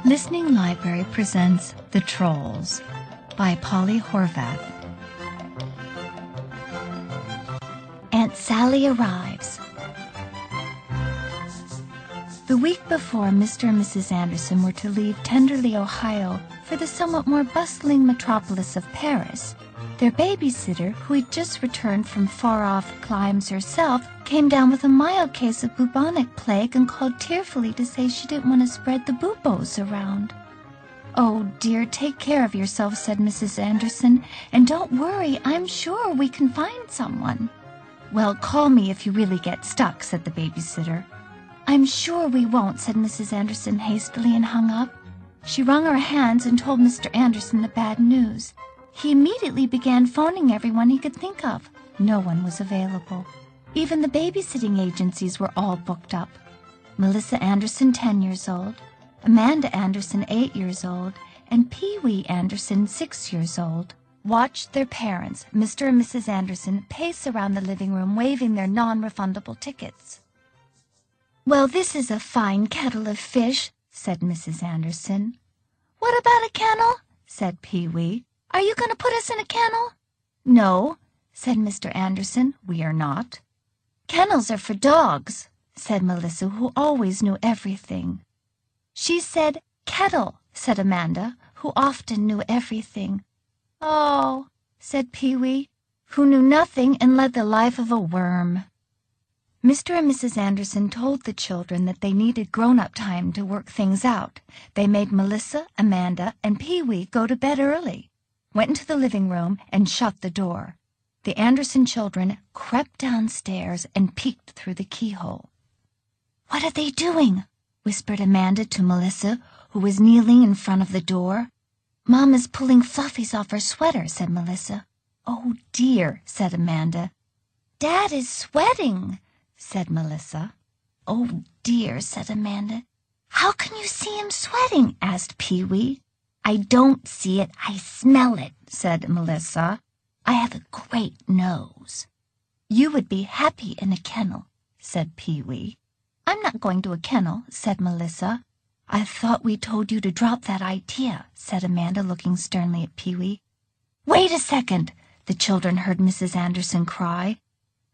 Listening Library presents The Trolls by Polly Horvath. Aunt Sally arrives. The week before Mr. and Mrs. Anderson were to leave Tenderly, Ohio, for the somewhat more bustling metropolis of Paris, their babysitter, who had just returned from far-off Clams herself, came down with a mild case of bubonic plague and called tearfully to say she didn't want to spread the buboes around. "Oh, dear, take care of yourself," said Mrs. Anderson, "and don't worry, I'm sure we can find someone." "Well, call me if you really get stuck," said the babysitter. "I'm sure we won't," said Mrs. Anderson hastily and hung up. She wrung her hands and told Mr. Anderson the bad news. He immediately began phoning everyone he could think of. No one was available. Even the babysitting agencies were all booked up. Melissa Anderson, 10 years old, Amanda Anderson, 8 years old, and Pee-wee Anderson, 6 years old, watched their parents, Mr. and Mrs. Anderson, pace around the living room waving their non-refundable tickets. "Well, this is a fine kettle of fish," said Mrs. Anderson. "What about a kennel?" said Pee-wee. "Are you going to put us in a kennel?" "No," said Mr. Anderson, "we are not." "Kennels are for dogs," said Melissa, who always knew everything. "She said kettle," said Amanda, who often knew everything. "Oh," said Pee-wee, who knew nothing and led the life of a worm. Mr. and Mrs. Anderson told the children that they needed grown-up time to work things out. They made Melissa, Amanda, and Pee-wee go to bed early, went into the living room, and shut the door. The Anderson children crept downstairs and peeked through the keyhole. "What are they doing?" whispered Amanda to Melissa, who was kneeling in front of the door. "Mama's pulling fluffies off her sweater," said Melissa. "Oh, dear," said Amanda. "Dad is sweating," said Melissa. "Oh, dear," said Amanda. "How can you see him sweating?" asked Pee-wee. "I don't see it, I smell it," said Melissa. "I have a great nose." "You would be happy in a kennel," said Pee-wee. "I'm not going to a kennel," said Melissa. "I thought we told you to drop that idea," said Amanda, looking sternly at Pee-wee. "Wait a second," the children heard Mrs. Anderson cry.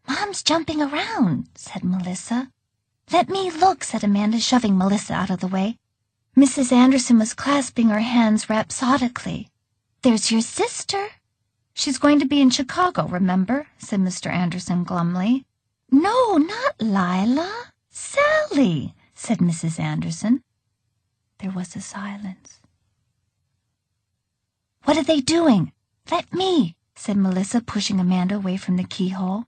"Mom's jumping around," said Melissa. "Let me look," said Amanda, shoving Melissa out of the way. Mrs. Anderson was clasping her hands rhapsodically. "There's your sister." "She's going to be in Chicago, remember?" said Mr. Anderson glumly. "No, not Lila. Sally," said Mrs. Anderson. There was a silence. "What are they doing?" "Let me," said Melissa, pushing Amanda away from the keyhole.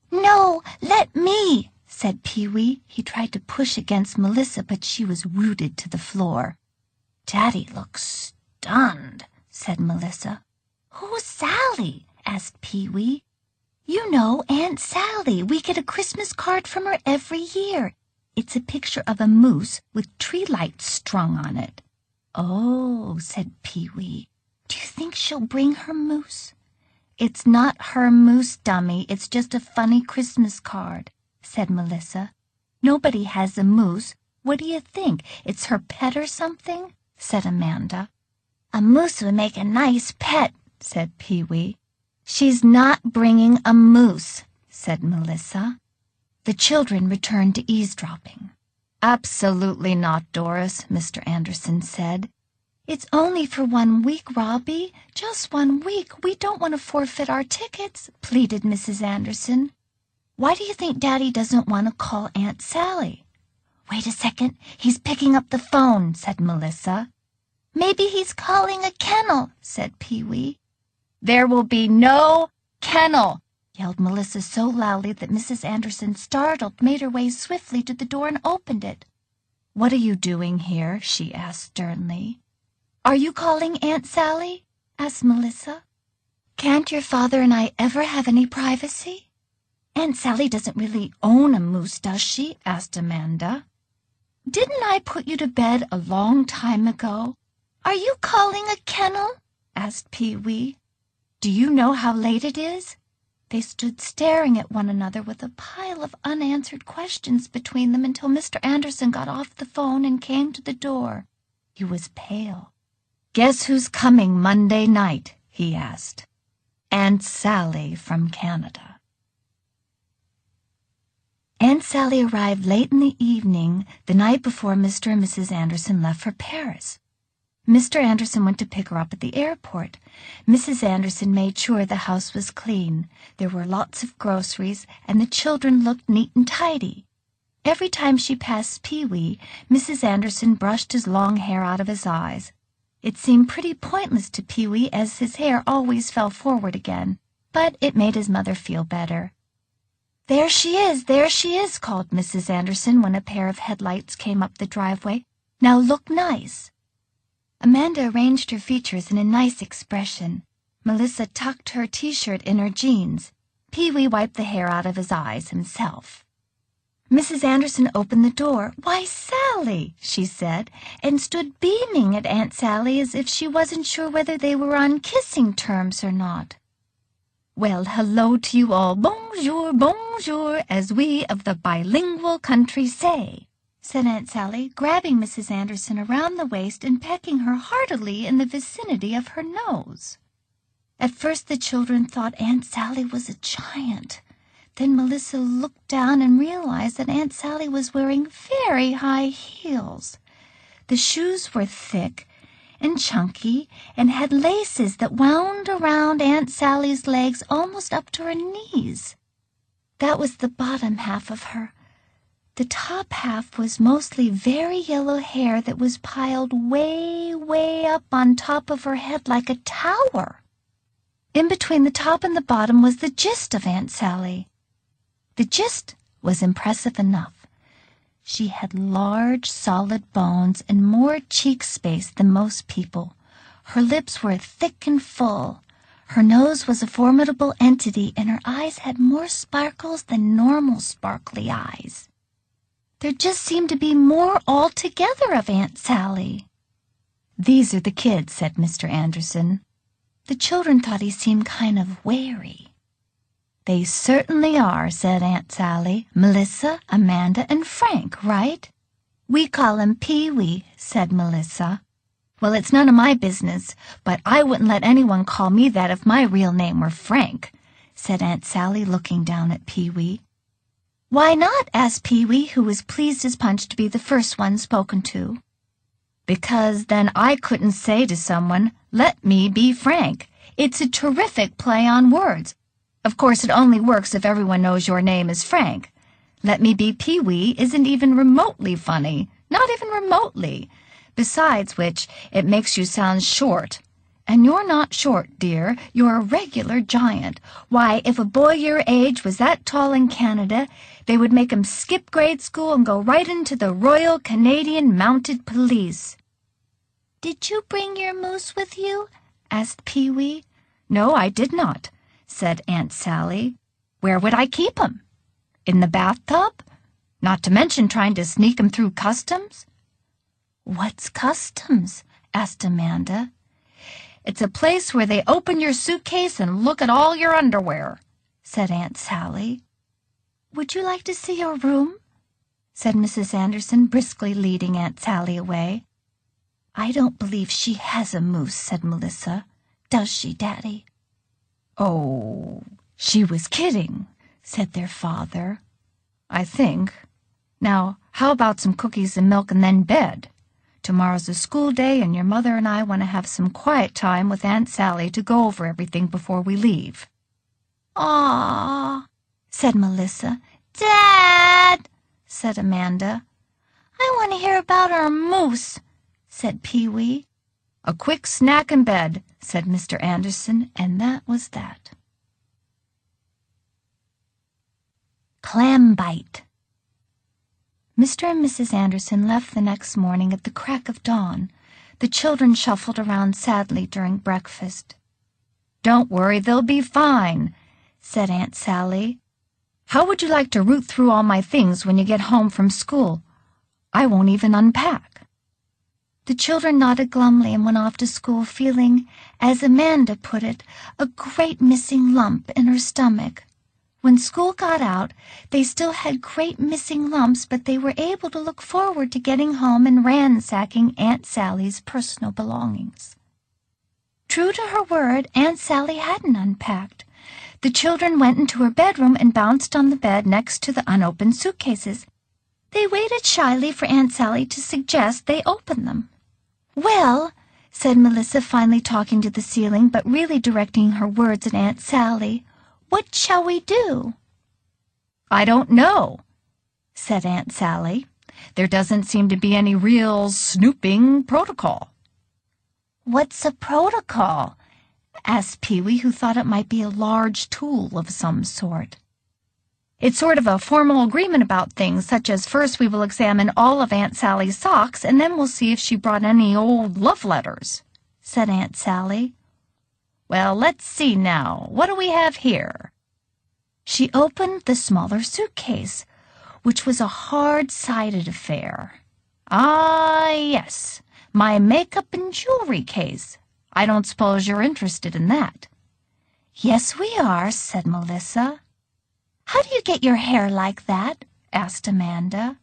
"No, let me," said Pee-wee. He tried to push against Melissa, but she was rooted to the floor. "Daddy looks stunned," said Melissa. "Who's Sally?" asked Pee-wee. "You know, Aunt Sally. We get a Christmas card from her every year. It's a picture of a moose with tree lights strung on it." "Oh," said Pee-wee. "Do you think she'll bring her moose?" "It's not her moose, dummy. It's just a funny Christmas card," said Melissa. "Nobody has a moose. What do you think? It's her pet or something?" said Amanda. "A moose would make a nice pet," said Pee-wee. "She's not bringing a moose," said Melissa. The children returned to eavesdropping. "Absolutely not, Doris," Mr. Anderson said. "It's only for 1 week, Robbie. Just 1 week. We don't want to forfeit our tickets," pleaded Mrs. Anderson. "Why do you think Daddy doesn't want to call Aunt Sally?" "Wait a second. He's picking up the phone," said Melissa. "Maybe he's calling a kennel," said Pee-wee. "There will be no kennel," yelled Melissa so loudly that Mrs. Anderson, startled, made her way swiftly to the door and opened it. "What are you doing here?" she asked sternly. "Are you calling Aunt Sally?" asked Melissa. "Can't your father and I ever have any privacy?" "Aunt Sally doesn't really own a moose, does she?" asked Amanda. "Didn't I put you to bed a long time ago?" "Are you calling a kennel?" asked Pee-wee. "Do you know how late it is?" They stood staring at one another with a pile of unanswered questions between them until Mr. Anderson got off the phone and came to the door. He was pale. "Guess who's coming Monday night?" he asked. "Aunt Sally from Canada." Aunt Sally arrived late in the evening, the night before Mr. and Mrs. Anderson left for Paris. Mr. Anderson went to pick her up at the airport. Mrs. Anderson made sure the house was clean. There were lots of groceries, and the children looked neat and tidy. Every time she passed Pee-wee, Mrs. Anderson brushed his long hair out of his eyes. It seemed pretty pointless to Pee-wee, as his hair always fell forward again, but it made his mother feel better. There she is," called Mrs. Anderson when a pair of headlights came up the driveway. "Now look nice." Amanda arranged her features in a nice expression. Melissa tucked her T-shirt in her jeans. Pee-wee wiped the hair out of his eyes himself. Mrs. Anderson opened the door. "Why, Sally," she said, and stood beaming at Aunt Sally as if she wasn't sure whether they were on kissing terms or not. "Well, hello to you all. Bonjour, bonjour, as we of the bilingual country say," said Aunt Sally, grabbing Mrs. Anderson around the waist and pecking her heartily in the vicinity of her nose. At first the children thought Aunt Sally was a giant. Then Melissa looked down and realized that Aunt Sally was wearing very high heels. The shoes were thick and chunky and had laces that wound around Aunt Sally's legs almost up to her knees. That was the bottom half of her. The top half was mostly very yellow hair that was piled way, way up on top of her head like a tower. In between the top and the bottom was the gist of Aunt Sally. The gist was impressive enough. She had large, solid bones and more cheek space than most people. Her lips were thick and full. Her nose was a formidable entity, and her eyes had more sparkles than normal sparkly eyes. There just seemed to be more altogether of Aunt Sally. "These are the kids," said Mr. Anderson. The children thought he seemed kind of wary. "They certainly are," said Aunt Sally. "Melissa, Amanda, and Frank, right?" "We call him Pee-wee," said Melissa. "Well, it's none of my business, but I wouldn't let anyone call me that if my real name were Frank," said Aunt Sally, looking down at Pee-wee. "Why not?" asked Pee-wee, who was pleased as punch to be the first one spoken to. "Because then I couldn't say to someone, 'Let me be Frank.' It's a terrific play on words. Of course, it only works if everyone knows your name is Frank. 'Let me be Pee-wee' isn't even remotely funny, not even remotely. Besides which, it makes you sound short. And you're not short, dear. You're a regular giant. Why, if a boy your age was that tall in Canada, they would make him skip grade school and go right into the Royal Canadian Mounted Police." "Did you bring your moose with you?" asked Pee-wee. "No, I did not," said Aunt Sally. "Where would I keep him? In the bathtub? Not to mention trying to sneak him through customs." "What's customs?" asked Amanda. "It's a place where they open your suitcase and look at all your underwear," said Aunt Sally. "Would you like to see your room?" said Mrs. Anderson, briskly leading Aunt Sally away. "I don't believe she has a moose," said Melissa. "Does she, Daddy?" "Oh, she was kidding," said their father. "I think. Now, how about some cookies and milk and then bed? Tomorrow's a school day, and your mother and I want to have some quiet time with Aunt Sally to go over everything before we leave." "Aw," said Melissa. "Dad," said Amanda. "I want to hear about our moose," said Pee-wee. "A quick snack in bed," said Mr. Anderson, and that was that. Clam bite. Mr. and Mrs. Anderson left the next morning at the crack of dawn. The children shuffled around sadly during breakfast. "Don't worry, they'll be fine," said Aunt Sally. "How would you like to root through all my things when you get home from school? I won't even unpack." The children nodded glumly and went off to school feeling, as Amanda put it, a great missing lump in her stomach. When school got out, they still had great missing lumps, but they were able to look forward to getting home and ransacking Aunt Sally's personal belongings. True to her word, Aunt Sally hadn't unpacked. The children went into her bedroom and bounced on the bed next to the unopened suitcases. They waited shyly for Aunt Sally to suggest they open them. "Well," said Melissa, finally talking to the ceiling, but really directing her words at Aunt Sally, "what shall we do?" "I don't know," said Aunt Sally. "There doesn't seem to be any real snooping protocol." "What's a protocol?" asked Pee-wee, who thought it might be a large tool of some sort. "It's sort of a formal agreement about things, such as first we will examine all of Aunt Sally's socks, and then we'll see if she brought any old love letters," said Aunt Sally. "Well, let's see now. What do we have here?" She opened the smaller suitcase, which was a hard-sided affair. "Ah, yes, my makeup and jewelry case. I don't suppose you're interested in that." "Yes, we are," said Melissa. "How do you get your hair like that?" asked Amanda.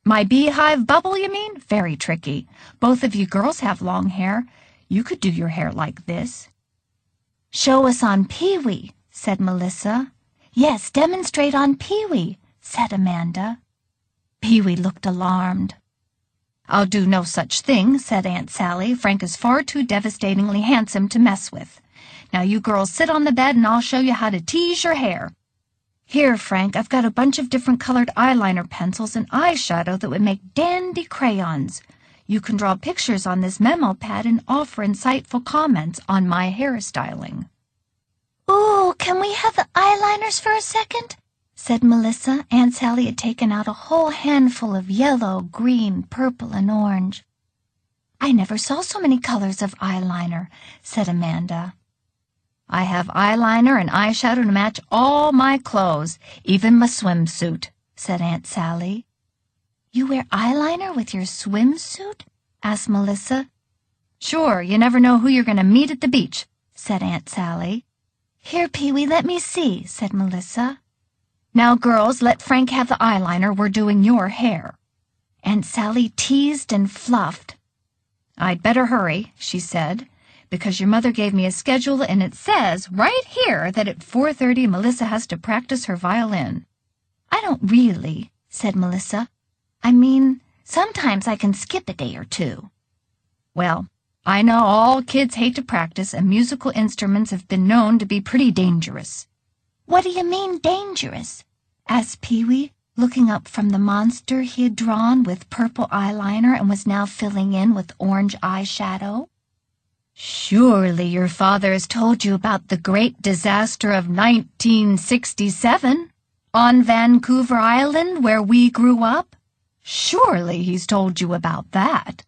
"My beehive bubble, you mean? Very tricky. Both of you girls have long hair. You could do your hair like this." "Show us on Pee-wee," said Melissa. "Yes, demonstrate on Pee-wee," said Amanda. Pee-wee looked alarmed. "I'll do no such thing," said Aunt Sally. "Frank is far too devastatingly handsome to mess with. Now you girls sit on the bed and I'll show you how to tease your hair. Here, Frank, I've got a bunch of different colored eyeliner pencils and eyeshadow that would make dandy crayons. You can draw pictures on this memo pad and offer insightful comments on my hairstyling." "Ooh, can we have the eyeliners for a second?" said Melissa. Aunt Sally had taken out a whole handful of yellow, green, purple, and orange. "I never saw so many colors of eyeliner," said Amanda. "I have eyeliner and eyeshadow to match all my clothes, even my swimsuit," said Aunt Sally. "You wear eyeliner with your swimsuit?" asked Melissa. "Sure, you never know who you're going to meet at the beach," said Aunt Sally. "Here, Pee-wee, let me see," said Melissa. "Now, girls, let Frank have the eyeliner. We're doing your hair." Aunt Sally teased and fluffed. "I'd better hurry," she said, "because your mother gave me a schedule, and it says right here that at 4:30 Melissa has to practice her violin." "I don't really," said Melissa. "I mean, sometimes I can skip a day or two." "Well, I know all kids hate to practice, and musical instruments have been known to be pretty dangerous." "What do you mean, dangerous?" asked Pee-wee, looking up from the monster he had drawn with purple eyeliner and was now filling in with orange eyeshadow. "Surely your father has told you about the great disaster of 1967 on Vancouver Island, where we grew up? Surely he's told you about that."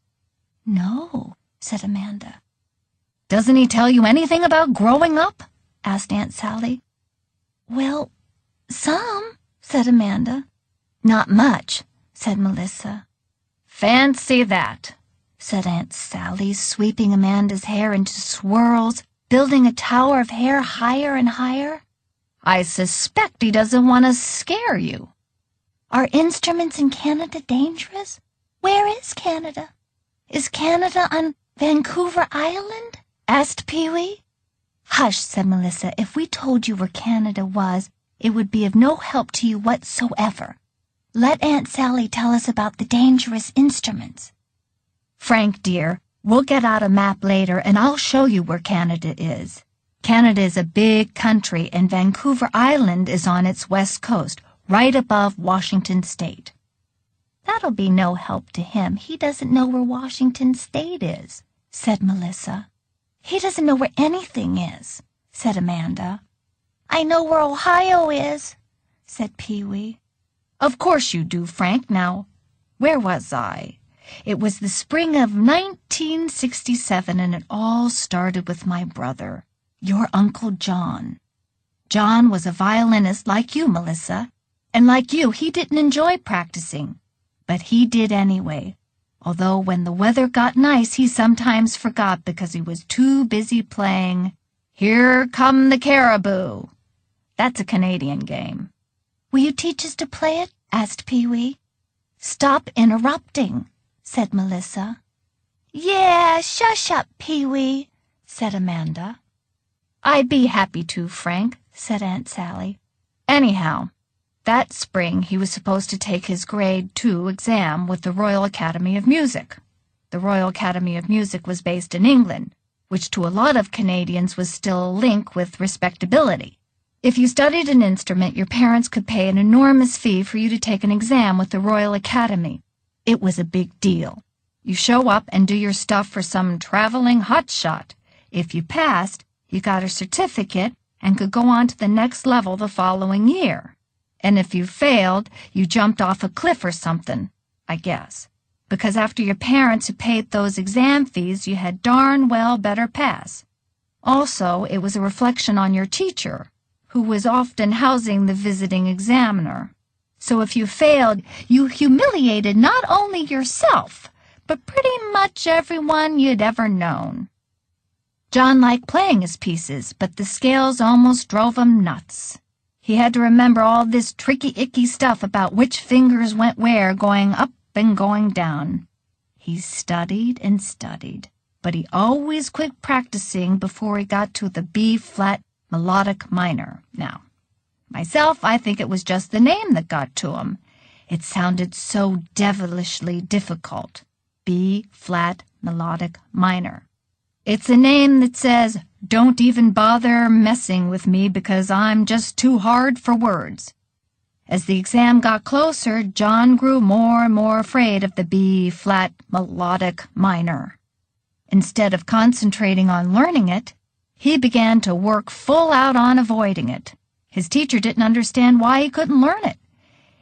"No," said Amanda. "Doesn't he tell you anything about growing up?" asked Aunt Sally. "Well, some," said Amanda. "Not much," said Melissa. "Fancy that," said Aunt Sally, sweeping Amanda's hair into swirls, building a tower of hair higher and higher. "I suspect he doesn't want to scare you." "Are instruments in Canada dangerous? Where is Canada? Is Canada on Vancouver Island?" asked Pee-wee. "Hush," said Melissa. "If we told you where Canada was, it would be of no help to you whatsoever. Let Aunt Sally tell us about the dangerous instruments." "Frank, dear, we'll get out a map later, and I'll show you where Canada is. Canada is a big country, and Vancouver Island is on its west coast, right above Washington State." "That'll be no help to him. He doesn't know where Washington State is," said Melissa. "He doesn't know where anything is," said Amanda. "I know where Ohio is," said Pee-wee. "Of course you do, Frank. Now, where was I? It was the spring of 1967, and it all started with my brother, your Uncle John. John was a violinist like you, Melissa, and like you, he didn't enjoy practicing, but he did anyway, although when the weather got nice, he sometimes forgot because he was too busy playing 'Here Come the Caribou.' That's a Canadian game. Will you teach us to play it? Asked Pee-wee. Stop interrupting, said Melissa. Yeah, shush up, Pee-wee, said Amanda. I'd be happy to, Frank, said Aunt Sally. Anyhow, that spring he was supposed to take his grade 2 exam with the Royal Academy of Music. The Royal Academy of Music was based in England, which to a lot of Canadians was still a link with respectability. If you studied an instrument, your parents could pay an enormous fee for you to take an exam with the Royal Academy. It was a big deal. You show up and do your stuff for some traveling hotshot. If you passed, you got a certificate and could go on to the next level the following year. And if you failed, you jumped off a cliff or something, I guess. Because after your parents had paid those exam fees, you had darn well better pass. Also, it was a reflection on your teacher, who was often housing the visiting examiner. So if you failed, you humiliated not only yourself, but pretty much everyone you'd ever known. John liked playing his pieces, but the scales almost drove him nuts. He had to remember all this tricky, icky stuff about which fingers went where, going up and going down. He studied and studied, but he always quit practicing before he got to the B-flat melodic minor. Now, myself, I think it was just the name that got to him. It sounded so devilishly difficult. B-flat melodic minor. It's a name that says, don't even bother messing with me because I'm just too hard for words. As the exam got closer, John grew more and more afraid of the B-flat melodic minor. Instead of concentrating on learning it, he began to work full out on avoiding it. His teacher didn't understand why he couldn't learn it.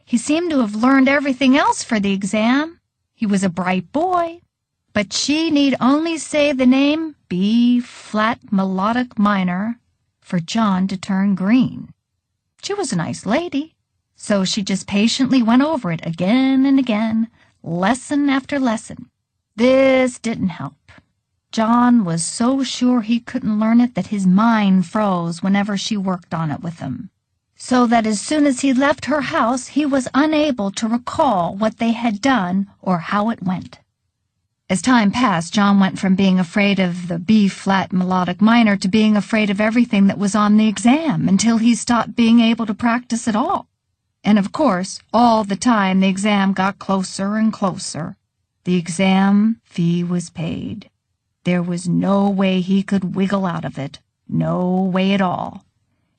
He seemed to have learned everything else for the exam. He was a bright boy, but she need only say the name B-flat melodic minor for John to turn green. She was a nice lady, so she just patiently went over it again and again, lesson after lesson. This didn't help. John was so sure he couldn't learn it that his mind froze whenever she worked on it with him, so that as soon as he left her house, he was unable to recall what they had done or how it went. As time passed, John went from being afraid of the B-flat melodic minor to being afraid of everything that was on the exam until he stopped being able to practice at all. And of course, all the time the exam got closer and closer. The exam fee was paid. There was no way he could wiggle out of it, no way at all.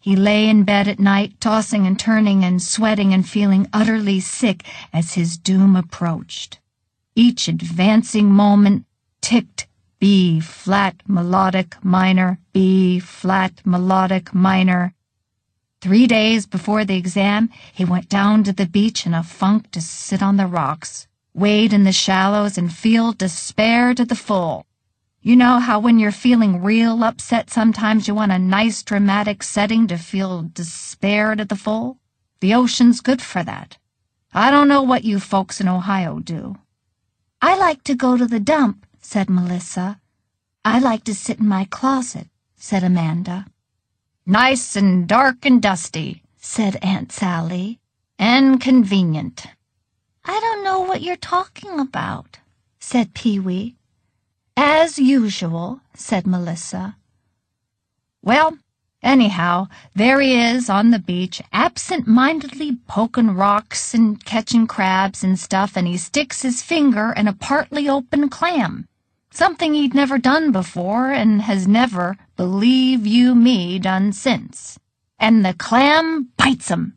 He lay in bed at night, tossing and turning and sweating and feeling utterly sick as his doom approached. Each advancing moment ticked B-flat melodic minor, B-flat melodic minor. 3 days before the exam, he went down to the beach in a funk to sit on the rocks, wade in the shallows, and feel despair to the full. You know how when you're feeling real upset, sometimes you want a nice dramatic setting to feel despair to the full? The ocean's good for that. I don't know what you folks in Ohio do. I like to go to the dump, said Melissa. I like to sit in my closet, said Amanda. Nice and dark and dusty, said Aunt Sally, and convenient. I don't know what you're talking about, said Pee-wee. As usual, said Melissa. Well, anyhow, there he is on the beach, absent-mindedly poking rocks and catching crabs and stuff, and he sticks his finger in a partly open clam, something he'd never done before and has never, believe you me, done since. And the clam bites him.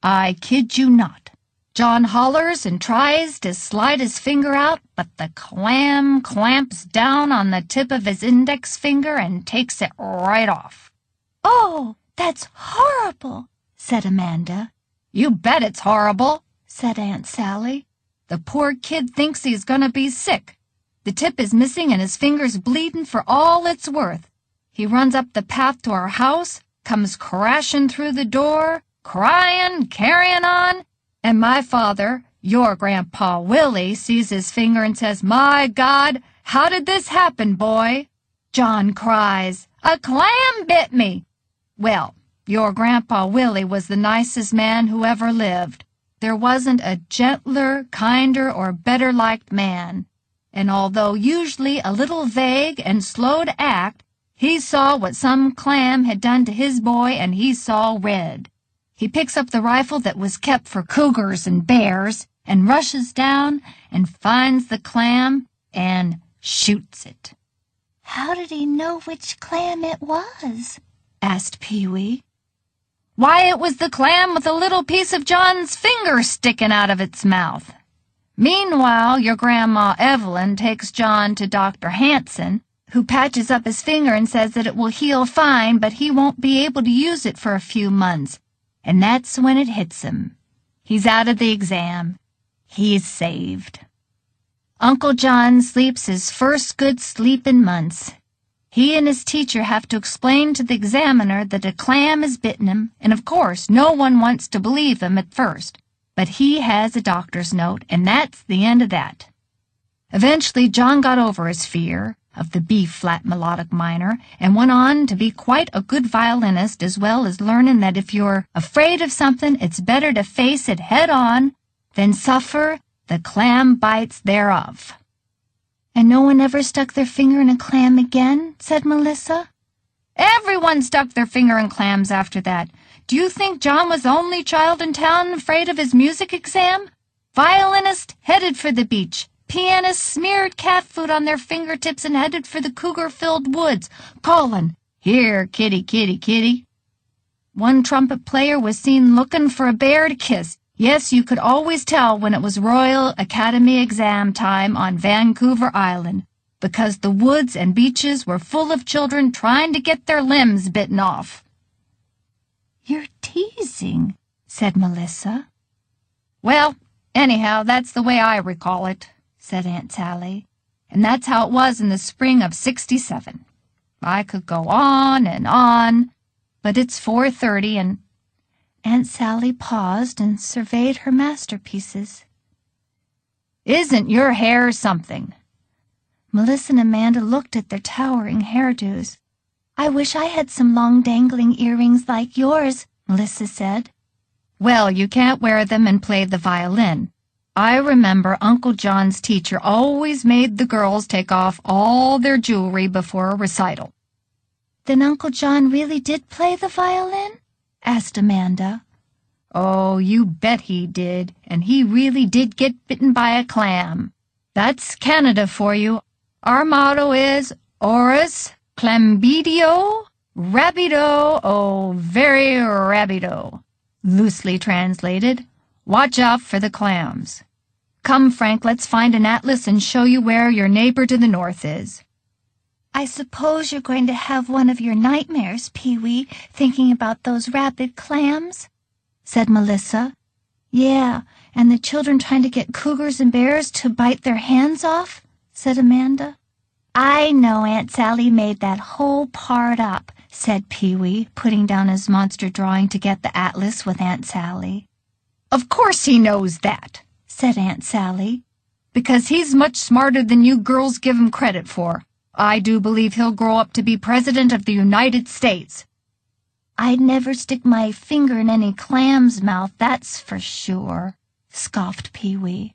I kid you not. John hollers and tries to slide his finger out, but the clam clamps down on the tip of his index finger and takes it right off. Oh, that's horrible, said Amanda. You bet it's horrible, said Aunt Sally. The poor kid thinks he's going to be sick. The tip is missing and his finger's bleeding for all it's worth. He runs up the path to our house, comes crashing through the door, crying, carrying on, and my father, your Grandpa Willie, sees his finger and says, "My God, how did this happen, boy?" John cries, "A clam bit me." Well, Your Grandpa Willie was the nicest man who ever lived. There wasn't a gentler, kinder, or better-liked man. And although usually a little vague and slow to act, he saw what some clam had done to his boy, and he saw red. He picks up the rifle that was kept for cougars and bears and rushes down and finds the clam and shoots it. How did he know which clam it was? Asked Pee-wee. Why, it was the clam with a little piece of John's finger sticking out of its mouth. Meanwhile, your Grandma Evelyn takes John to Dr. Hanson, who patches up his finger and says that it will heal fine, but he won't be able to use it for a few months. And that's when it hits him. He's out of the exam. He's saved. Uncle John sleeps his first good sleep in months. He and his teacher have to explain to the examiner that a clam has bitten him, and of course no one wants to believe him at first. But he has a doctor's note, and that's the end of that. Eventually, John got over his fear of the B-flat melodic minor and went on to be quite a good violinist, as well as learning that if you're afraid of something, it's better to face it head-on than suffer the clam bites thereof. And no one ever stuck their finger in a clam again? Said Melissa. Everyone stuck their finger in clams after that. Do you think John was the only child in town afraid of his music exam? Violinists headed for the beach. Pianists smeared cat food on their fingertips and headed for the cougar-filled woods, calling, "Here, kitty, kitty, kitty." One trumpet player was seen looking for a bear to kiss. Yes, you could always tell when it was Royal Academy exam time on Vancouver Island, because the woods and beaches were full of children trying to get their limbs bitten off. You're teasing, said Melissa. Well, anyhow, that's the way I recall it, said Aunt Sally, and that's how it was in the spring of '67. I could go on, but it's 4:30 and... Aunt Sally paused and surveyed her masterpieces. Isn't your hair something? Melissa and Amanda looked at their towering hairdos. I wish I had some long dangling earrings like yours, Melissa said. Well, you can't wear them and play the violin. I remember Uncle John's teacher always made the girls take off all their jewelry before a recital. Then Uncle John really did play the violin? Asked Amanda. Oh, you bet he did, and he really did get bitten by a clam. That's Canada for you. Our motto is Oris Clambidio Rabido, oh, very rabido. Loosely translated, watch out for the clams. Come, Frank, let's find an atlas and show you where your neighbor to the north is. I suppose you're going to have one of your nightmares, Pee-wee, thinking about those rabid clams, said Melissa. Yeah, and the children trying to get cougars and bears to bite their hands off, said Amanda. I know Aunt Sally made that whole part up, said Pee-wee, putting down his monster drawing to get the atlas with Aunt Sally. Of course he knows that, said Aunt Sally. Because he's much smarter than you girls give him credit for. I do believe he'll grow up to be President of the United States. I'd never stick my finger in any clam's mouth, that's for sure, scoffed Pee-wee.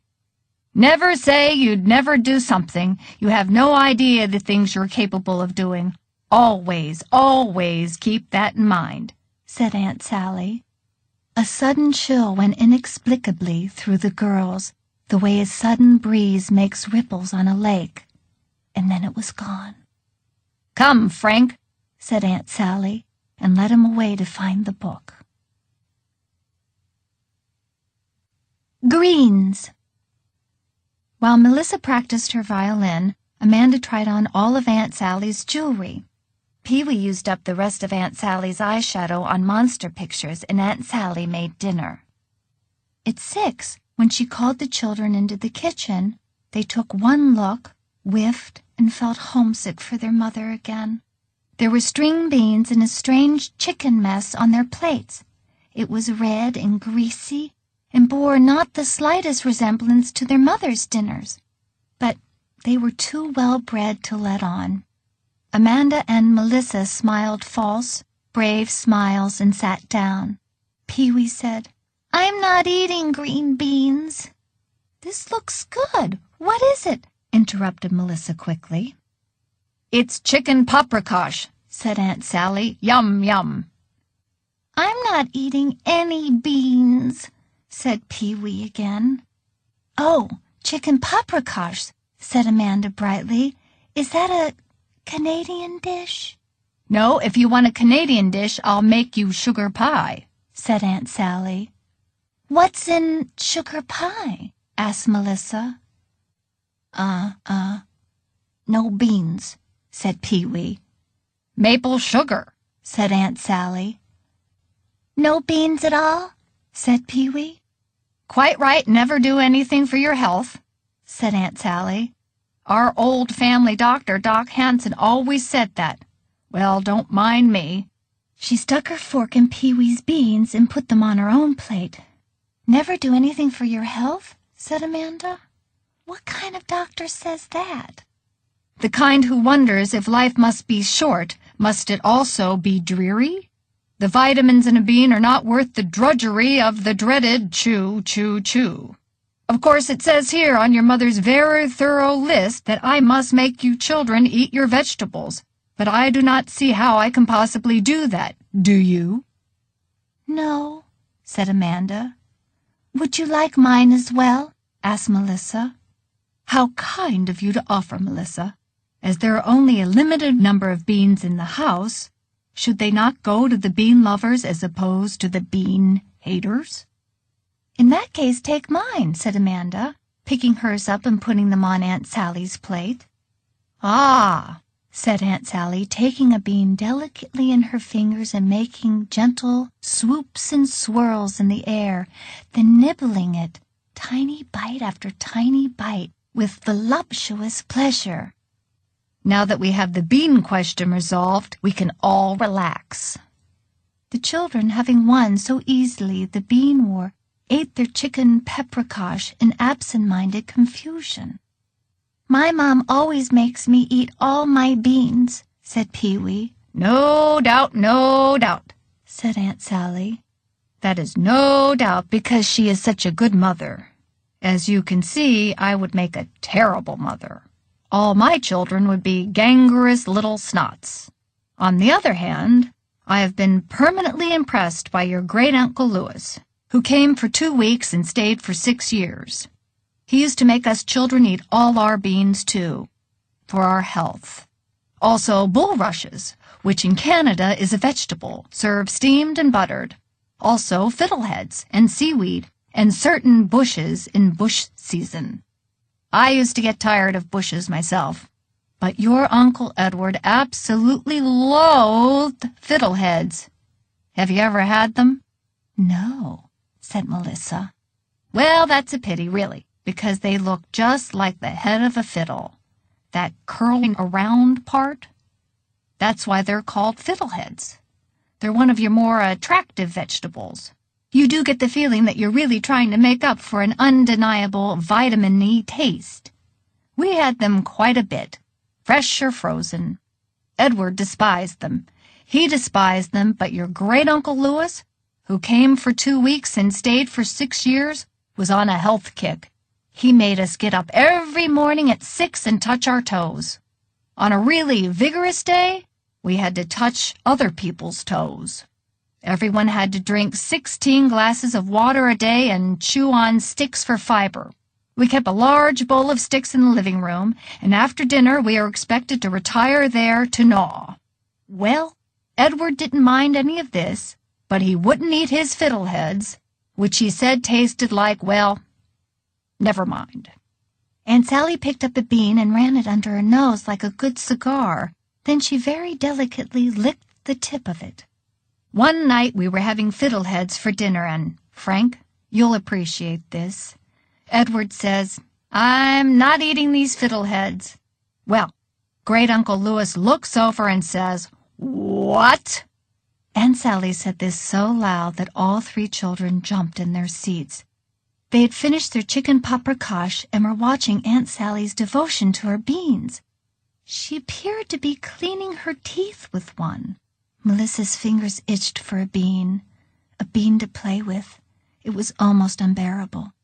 Never say you'd never do something. You have no idea the things you're capable of doing. Always, always keep that in mind, said Aunt Sally. A sudden chill went inexplicably through the girls, the way a sudden breeze makes ripples on a lake. And then it was gone. Come, Frank, said Aunt Sally, and led him away to find the book. Greens. While Melissa practiced her violin, Amanda tried on all of Aunt Sally's jewelry. Pee-wee used up the rest of Aunt Sally's eyeshadow on monster pictures, and Aunt Sally made dinner. At 6, when she called the children into the kitchen, they took one look, whiffed, and felt homesick for their mother again. There were string beans and a strange chicken mess on their plates. It was red and greasy, and bore not the slightest resemblance to their mother's dinners. But they were too well bred to let on. Amanda and Melissa smiled false, brave smiles and sat down. Pee-wee said, "I'm not eating green beans." "This looks good. What is it?" interrupted Melissa quickly. "It's chicken paprikash," said Aunt Sally. "Yum, yum." "I'm not eating any beans," said Pee-wee again. "Oh, chicken paprikash," said Amanda brightly. "Is that a Canadian dish?" "No, if you want a Canadian dish, I'll make you sugar pie," said Aunt Sally. "What's in sugar pie?" asked Melissa. No beans," said Pee-wee. "Maple sugar," said Aunt Sally. "No beans at all?" said Pee-wee. "Quite right, never do anything for your health," said Aunt Sally. "Our old family doctor, Doc Hansen, always said that. Well, don't mind me." She stuck her fork in Pee-wee's beans and put them on her own plate. "Never do anything for your health?" said Amanda. "What kind of doctor says that?" "The kind who wonders if life must be short, must it also be dreary? The vitamins in a bean are not worth the drudgery of the dreaded chew, chew, chew. Of course it says here on your mother's very thorough list that I must make you children eat your vegetables, but I do not see how I can possibly do that. Do you?" "No," said Amanda. "Would you like mine as well?" asked Melissa. "How kind of you to offer, Melissa. As there are only a limited number of beans in the house, should they not go to the bean lovers as opposed to the bean haters?" "In that case, take mine," said Amanda, picking hers up and putting them on Aunt Sally's plate. "Ah," said Aunt Sally, taking a bean delicately in her fingers and making gentle swoops and swirls in the air, then nibbling it, tiny bite after tiny bite, with voluptuous pleasure. "Now that we have the bean question resolved, we can all relax." The children, having won so easily the bean war, ate their chicken paprikash in absent-minded confusion. "My mom always makes me eat all my beans," said Pee-wee. "No doubt, no doubt," said Aunt Sally. "That is no doubt because she is such a good mother. As you can see, I would make a terrible mother. All my children would be gangrenous little snots. On the other hand, I have been permanently impressed by your great-uncle Louis, who came for 2 weeks and stayed for 6 years. He used to make us children eat all our beans, too, for our health. Also bulrushes, which in Canada is a vegetable, served steamed and buttered. Also fiddleheads and seaweed and certain bushes in bush season. I used to get tired of bushes myself, but your Uncle Edward absolutely loathed fiddleheads. Have you ever had them?" "No," said Melissa. "Well, that's a pity, really, because they look just like the head of a fiddle, that curling around part. That's why they're called fiddleheads. They're one of your more attractive vegetables. You do get the feeling that you're really trying to make up for an undeniable vitamin-y taste. We had them quite a bit, fresh or frozen. Edward despised them. He despised them, but your great-uncle Louis, who came for 2 weeks and stayed for 6 years, was on a health kick. He made us get up every morning at 6 and touch our toes. On a really vigorous day, we had to touch other people's toes. Everyone had to drink 16 glasses of water a day and chew on sticks for fiber. We kept a large bowl of sticks in the living room, and after dinner we were expected to retire there to gnaw. Well, Edward didn't mind any of this, but he wouldn't eat his fiddleheads, which he said tasted like, well, never mind." Aunt Sally picked up a bean and ran it under her nose like a good cigar. Then she very delicately licked the tip of it. "One night we were having fiddleheads for dinner, and, Frank, you'll appreciate this. Edward says, 'I'm not eating these fiddleheads.' Well, great-uncle Louis looks over and says, 'What?' Aunt Sally said this so loud that all 3 children jumped in their seats. They had finished their chicken paprikash and were watching Aunt Sally's devotion to her beans. She appeared to be cleaning her teeth with one. Melissa's fingers itched for a bean to play with. It was almost unbearable.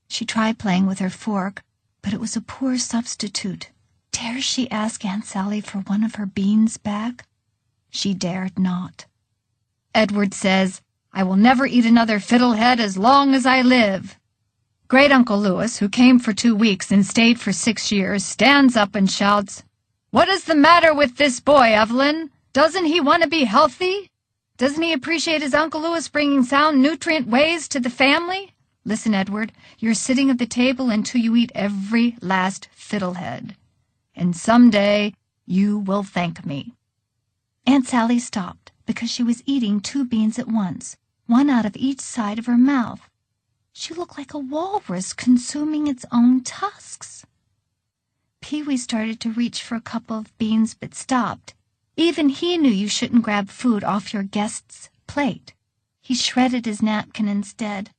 She tried playing with her fork, but it was a poor substitute. Dare she ask Aunt Sally for one of her beans back? She dared not. Edward says, "I will never eat another fiddlehead as long as I live." Great-Uncle Louis, who came for 2 weeks and stayed for 6 years, stands up and shouts, "What is the matter with this boy, Evelyn? Doesn't he want to be healthy? Doesn't he appreciate his Uncle Louis bringing sound nutrient ways to the family? Listen, Edward, you're sitting at the table until you eat every last fiddlehead. And someday you will thank me." Aunt Sally stopped because she was eating 2 beans at once, one out of each side of her mouth. She looked like a walrus consuming its own tusks. Pee-wee started to reach for a couple of beans but stopped. Even he knew you shouldn't grab food off your guest's plate. He shredded his napkin instead.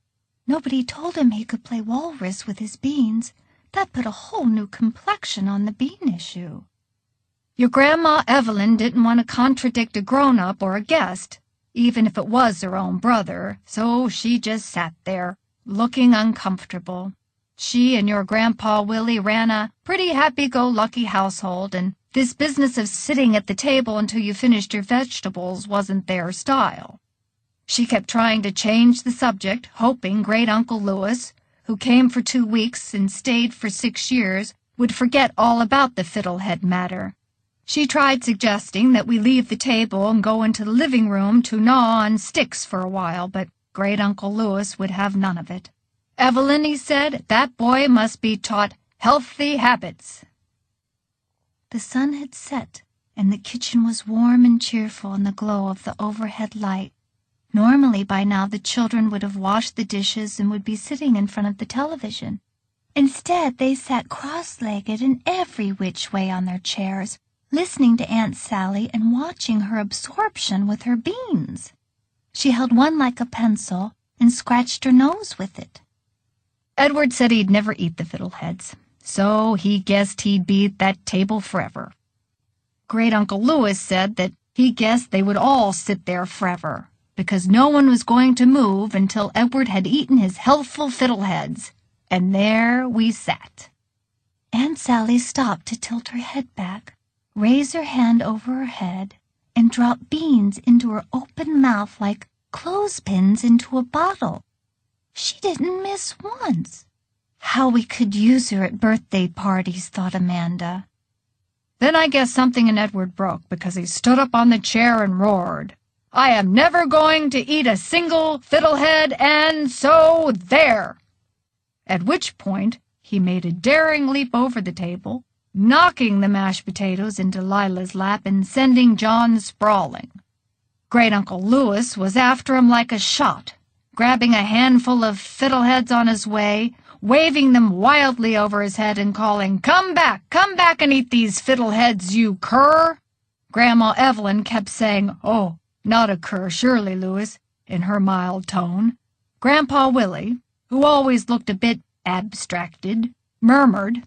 Nobody told him he could play walrus with his beans. That put a whole new complexion on the bean issue. Your Grandma Evelyn didn't want to contradict a grown-up or a guest, even if it was her own brother, so she just sat there, looking uncomfortable. She and your Grandpa Willie ran a pretty happy-go-lucky household, and this business of sitting at the table until you finished your vegetables wasn't their style. She kept trying to change the subject, hoping Great-Uncle Louis, who came for 2 weeks and stayed for 6 years, would forget all about the fiddlehead matter. She tried suggesting that we leave the table and go into the living room to gnaw on sticks for a while, but Great-Uncle Louis would have none of it. "Evelyn," he said, "that boy must be taught healthy habits." The sun had set, and the kitchen was warm and cheerful in the glow of the overhead light. Normally, by now, the children would have washed the dishes and would be sitting in front of the television. Instead, they sat cross-legged and every which way on their chairs, listening to Aunt Sally and watching her absorption with her beans. She held one like a pencil and scratched her nose with it. Edward said he'd never eat the fiddleheads, so he guessed he'd be at that table forever. Great-Uncle Louis said that he guessed they would all sit there forever, because no one was going to move until Edward had eaten his healthful fiddleheads. And there we sat. Aunt Sally stopped to tilt her head back, raise her hand over her head, and drop beans into her open mouth like clothespins into a bottle. She didn't miss once. How we could use her at birthday parties, thought Amanda. Then I guess something in Edward broke, because he stood up on the chair and roared, "I am never going to eat a single fiddlehead, and so there!" At which point he made a daring leap over the table, knocking the mashed potatoes into Lila's lap and sending John sprawling. Great-Uncle Louis was after him like a shot, grabbing a handful of fiddleheads on his way, waving them wildly over his head and calling, come back and eat these fiddleheads, you cur!" Grandma Evelyn kept saying, "Oh, not a cur, surely, Louis," in her mild tone. Grandpa Willie, who always looked a bit abstracted, murmured,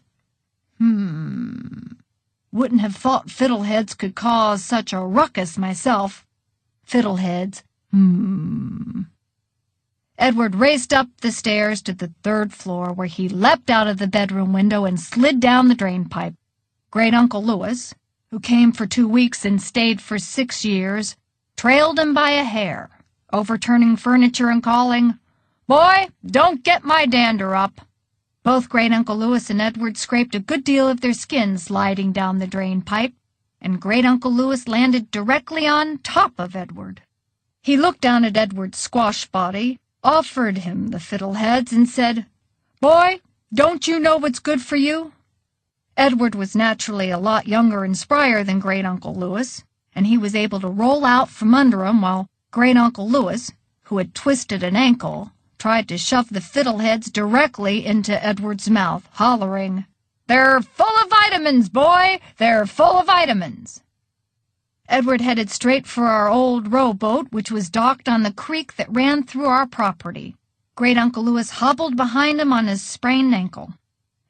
"Wouldn't have thought fiddleheads could cause such a ruckus myself. Fiddleheads, Edward raced up the stairs to the 3rd floor, where he leapt out of the bedroom window and slid down the drain-pipe. Great-Uncle Louis, who came for 2 weeks and stayed for 6 years, trailed him by a hair, overturning furniture and calling, "Boy, don't get my dander up." Both Great-Uncle Louis and Edward scraped a good deal of their skin sliding down the drain-pipe, and Great-Uncle Louis landed directly on top of Edward. He looked down at Edward's squash body, offered him the fiddleheads, and said, "Boy, don't you know what's good for you?" Edward was naturally a lot younger and sprier than Great-Uncle Louis, and he was able to roll out from under him while Great-Uncle Louis, who had twisted an ankle, tried to shove the fiddleheads directly into Edward's mouth, hollering, "They're full of vitamins, boy! They're full of vitamins!" Edward headed straight for our old rowboat, which was docked on the creek that ran through our property. Great-Uncle Louis hobbled behind him on his sprained ankle.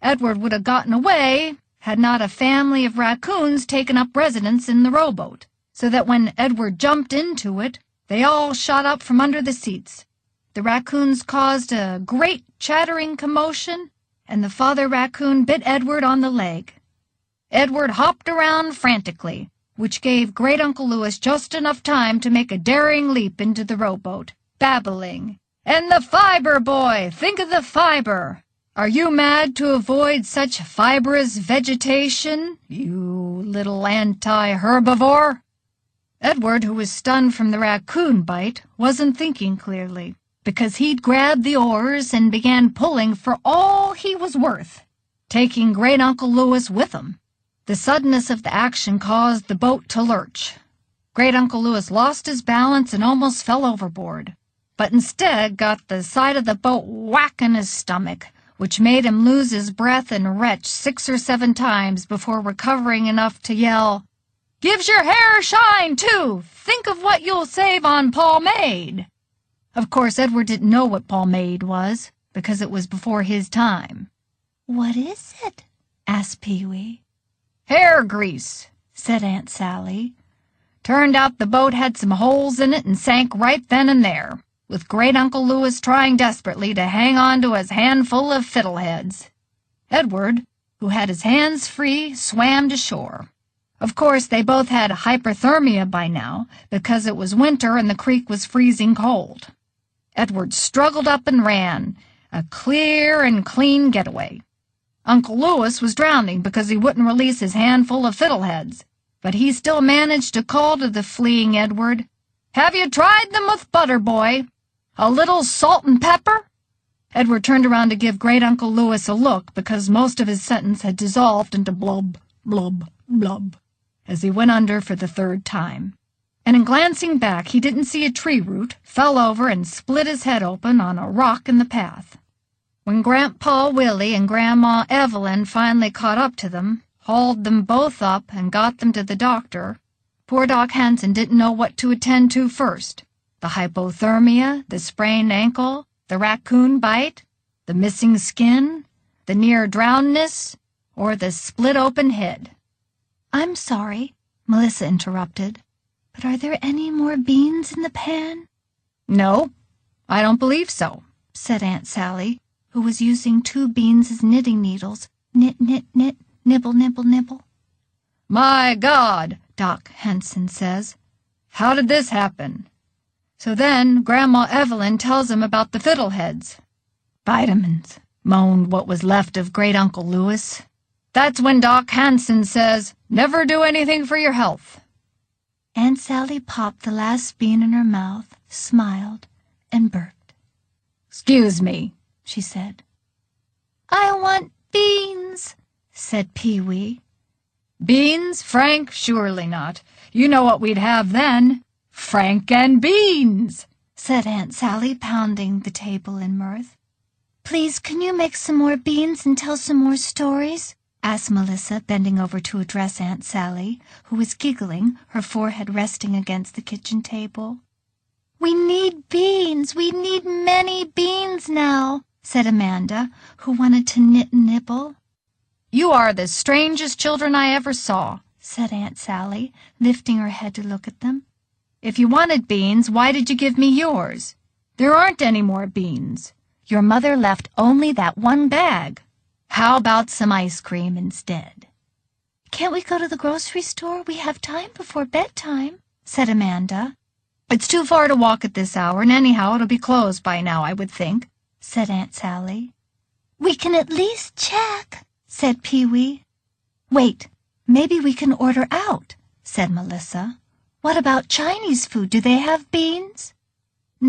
Edward would have gotten away had not a family of raccoons taken up residence in the rowboat, so that when Edward jumped into it, they all shot up from under the seats. The raccoons caused a great chattering commotion, and the father raccoon bit Edward on the leg. Edward hopped around frantically, which gave Great Uncle Louis just enough time to make a daring leap into the rowboat, babbling, "And the fiber, boy! Think of the fiber! Are you mad to avoid such fibrous vegetation, you little anti-herbivore?" Edward, who was stunned from the raccoon bite, wasn't thinking clearly, because he'd grabbed the oars and began pulling for all he was worth, taking Great Uncle Louis with him. The suddenness of the action caused the boat to lurch. Great Uncle Louis lost his balance and almost fell overboard, but instead got the side of the boat whack in his stomach, which made him lose his breath and retch 6 or 7 times before recovering enough to yell, "Gives your hair a shine, too! Think of what you'll save on pomade!" Of course, Edward didn't know what pomade was, because it was before his time. "What is it?" asked Pee-wee. "Hair grease," said Aunt Sally. Turned out the boat had some holes in it and sank right then and there, with Great Uncle Louis trying desperately to hang on to his handful of fiddleheads. Edward, who had his hands free, swam to shore. Of course, they both had hyperthermia by now, because it was winter and the creek was freezing cold. Edward struggled up and ran, a clear and clean getaway. Uncle Louis was drowning because he wouldn't release his handful of fiddleheads, but he still managed to call to the fleeing Edward, "Have you tried them with butter, boy? A little salt and pepper?" Edward turned around to give Great Uncle Louis a look because most of his sentence had dissolved into blub, blub, blub, as he went under for the 3rd time. And in glancing back, he didn't see a tree root, fell over, and split his head open on a rock in the path. When Grandpa Willie and Grandma Evelyn finally caught up to them, hauled them both up, and got them to the doctor, poor Doc Hansen didn't know what to attend to first: the hypothermia, the sprained ankle, the raccoon bite, the missing skin, the near drownness, or the split-open head. "I'm sorry," Melissa interrupted, "but are there any more beans in the pan?" "No, I don't believe so," said Aunt Sally, who was using 2 beans as knitting needles. Knit, knit, knit, nibble, nibble, nibble. "My God," Doc Henson says, "how did this happen?" So then Grandma Evelyn tells him about the fiddleheads. "Vitamins," moaned what was left of Great Uncle Louis. That's when Doc Hansen says, "Never do anything for your health." Aunt Sally popped the last bean in her mouth, smiled, and burped. "Excuse me," she said. "I want beans," said Pee-wee. "Beans, Frank? Surely not. You know what we'd have then. Frank and beans," said Aunt Sally, pounding the table in mirth. "Please, can you make some more beans and tell some more stories?" asked Melissa, bending over to address Aunt Sally, who was giggling, her forehead resting against the kitchen table. "We need beans. We need many beans now," said Amanda, who wanted to knit and nibble. "You are the strangest children I ever saw," said Aunt Sally, lifting her head to look at them. "If you wanted beans, why did you give me yours? There aren't any more beans. Your mother left only that 1 bag. How about some ice cream instead?" "Can't we go to the grocery store? We have time before bedtime," said Amanda. "It's too far to walk at this hour, and anyhow it'll be closed by now, I would think," said Aunt Sally. "We can at least check," said Pee-wee. "Wait, maybe we can order out," said Melissa. "What about Chinese food? Do they have beans?"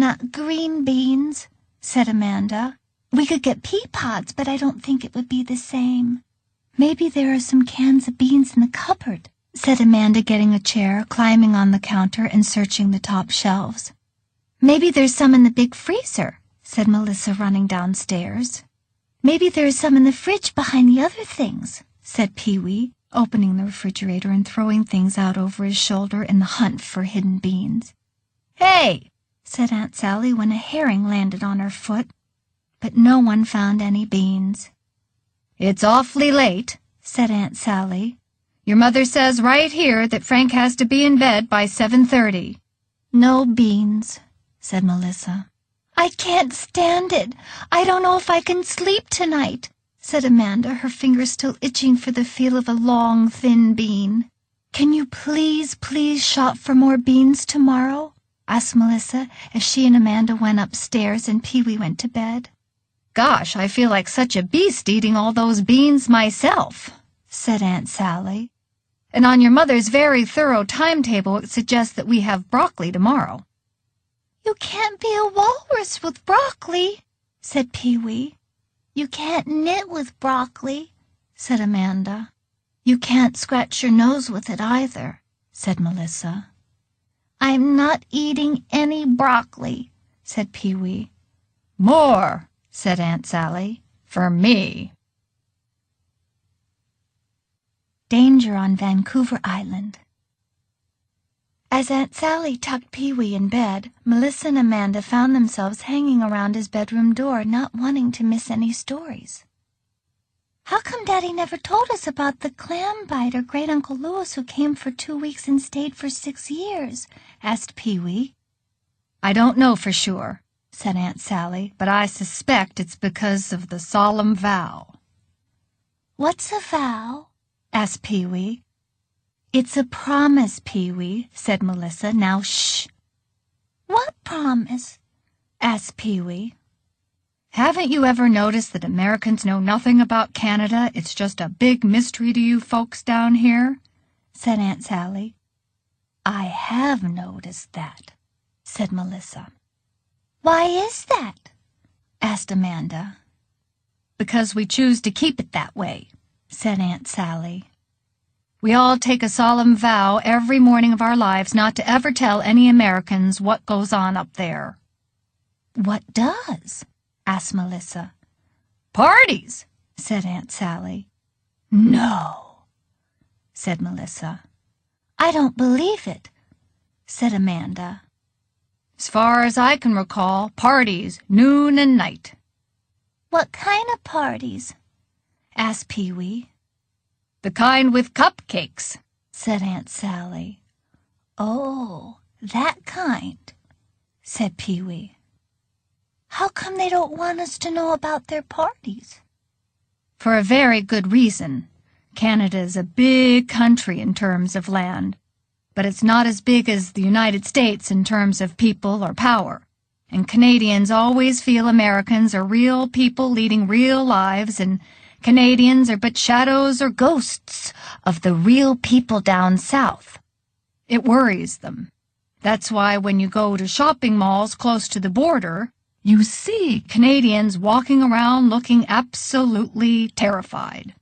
"Not green beans," said Amanda. "We could get pea pods, but I don't think it would be the same." "Maybe there are some cans of beans in the cupboard," said Amanda, getting a chair, climbing on the counter, and searching the top shelves. "Maybe there's some in the big freezer," said Melissa, running downstairs. "Maybe there's some in the fridge behind the other things," said Pee-wee, opening the refrigerator and throwing things out over his shoulder in the hunt for hidden beans. "Hey!" said Aunt Sally when a herring landed on her foot. But no one found any beans. "It's awfully late," said Aunt Sally. Your mother says right here that Frank has to be in bed by 7:30. No beans, said Melissa. I can't stand it. I don't know if I can sleep tonight, said Amanda, her fingers still itching for the feel of a long, thin bean. Can you please shop for more beans tomorrow? Asked Melissa as she and Amanda went upstairs and Pee-wee went to bed. Gosh, I feel like such a beast eating all those beans myself, said Aunt Sally. And on your mother's very thorough timetable it suggests that we have broccoli tomorrow. You can't be a walrus with broccoli, said Pee-wee. You can't knit with broccoli, said Amanda. You can't scratch your nose with it either, said Melissa. I'm not eating any broccoli, said Pee-wee. More, said Aunt Sally, for me. Danger on Vancouver Island. As Aunt Sally tucked Pee-wee in bed, Melissa and Amanda found themselves hanging around his bedroom door, not wanting to miss any stories. How come Daddy never told us about the clam biter Great Uncle Louis who came for 2 weeks and stayed for 6 years? Asked Pee-wee. I don't know for sure, said Aunt Sally, but I suspect it's because of the solemn vow. What's a vow? Asked Pee-wee. It's a promise, Pee-wee, said Melissa. Now shh. What promise? Asked Pee-wee. Haven't you ever noticed that Americans know nothing about Canada? It's just a big mystery to you folks down here, said Aunt Sally. I have noticed that, said Melissa. Why is that? Asked Amanda. Because we choose to keep it that way, said Aunt Sally. We all take a solemn vow every morning of our lives not to ever tell any Americans what goes on up there. What does? Asked Melissa. Parties, said Aunt Sally. No, said Melissa. I don't believe it, said Amanda. As far as I can recall, parties, noon and night. What kind of parties? Asked Pee-wee. The kind with cupcakes, said Aunt Sally. Oh, that kind, said Pee-wee. How come they don't want us to know about their parties? For a very good reason. Canada is a big country in terms of land, but it's not as big as the United States in terms of people or power. And Canadians always feel Americans are real people leading real lives, and Canadians are but shadows or ghosts of the real people down south. It worries them. That's why when you go to shopping malls close to the border, you see Canadians walking around looking absolutely terrified.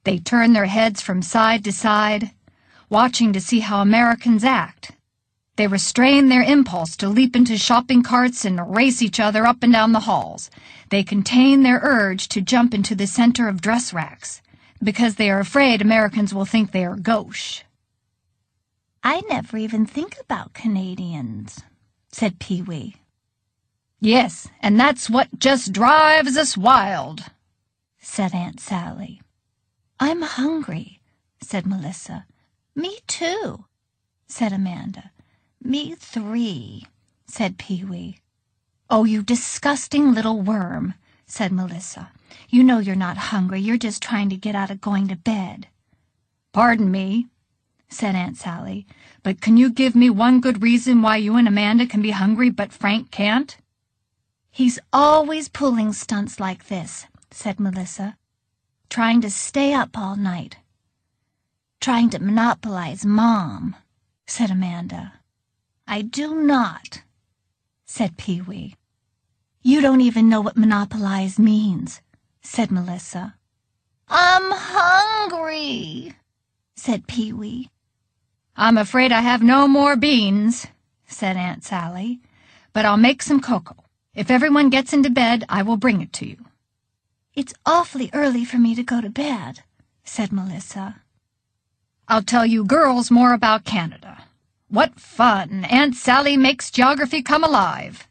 They turn their heads from side to side, watching to see how Americans act. They restrain their impulse to leap into shopping carts and race each other up and down the halls. They contain their urge to jump into the center of dress racks, because they are afraid Americans will think they are gauche. I never even think about Canadians, said Pee-wee. Yes, and that's what just drives us wild, said Aunt Sally. I'm hungry, said Melissa. Me too, said Amanda. Me 3, said Pee-wee. Oh, you disgusting little worm, said Melissa. You know you're not hungry. You're just trying to get out of going to bed. Pardon me, said Aunt Sally, but can you give me one good reason why you and Amanda can be hungry but Frank can't? He's always pulling stunts like this, said Melissa. Trying to stay up all night. Trying to monopolize Mom, said Amanda. I do not, said Pee-wee. You don't even know what monopolize means, said Melissa. I'm hungry, said Pee-wee. I'm afraid I have no more beans, said Aunt Sally, but I'll make some cocoa. If everyone gets into bed, I will bring it to you. It's awfully early for me to go to bed, said Melissa. I'll tell you girls more about Canada. What fun! Aunt Sally makes geography come alive,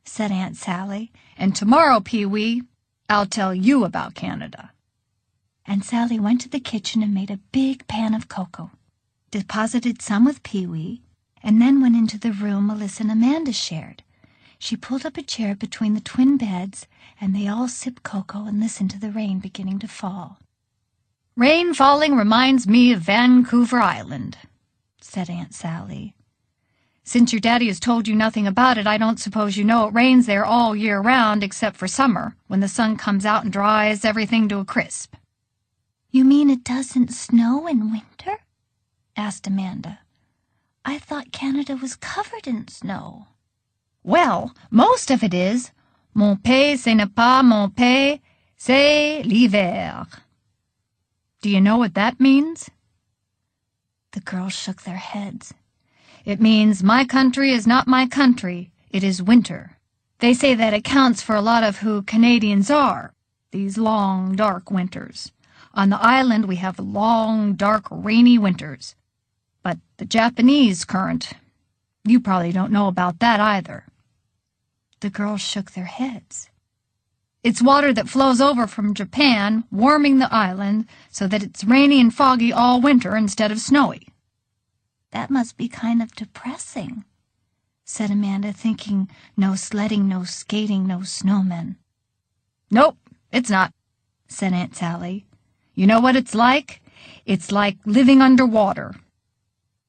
said Aunt Sally. And tomorrow, Pee-wee, I'll tell you about Canada. Aunt Sally went to the kitchen and made a big pan of cocoa, deposited some with Pee-wee, and then went into the room Melissa and Amanda shared. She pulled up a chair between the twin beds, and they all sipped cocoa and listened to the rain beginning to fall. "Rain falling reminds me of Vancouver Island," said Aunt Sally. "Since your daddy has told you nothing about it, I don't suppose you know it rains there all year round except for summer, when the sun comes out and dries everything to a crisp." "You mean it doesn't snow in winter?" asked Amanda. "I thought Canada was covered in snow." "Well, most of it is. Mon pays, ce n'est pas mon pays, c'est l'hiver." "Do you know what that means?" The girls shook their heads. "It means my country is not my country, it is winter. They say that accounts for a lot of who Canadians are, these long, dark winters. On the island we have long, dark, rainy winters. But the Japanese current, you probably don't know about that either." The girls shook their heads. "It's water that flows over from Japan, warming the island so that it's rainy and foggy all winter instead of snowy." "That must be kind of depressing," said Amanda, thinking no sledding, no skating, no snowmen. "Nope, it's not," said Aunt Sally. "You know what it's like? It's like living underwater.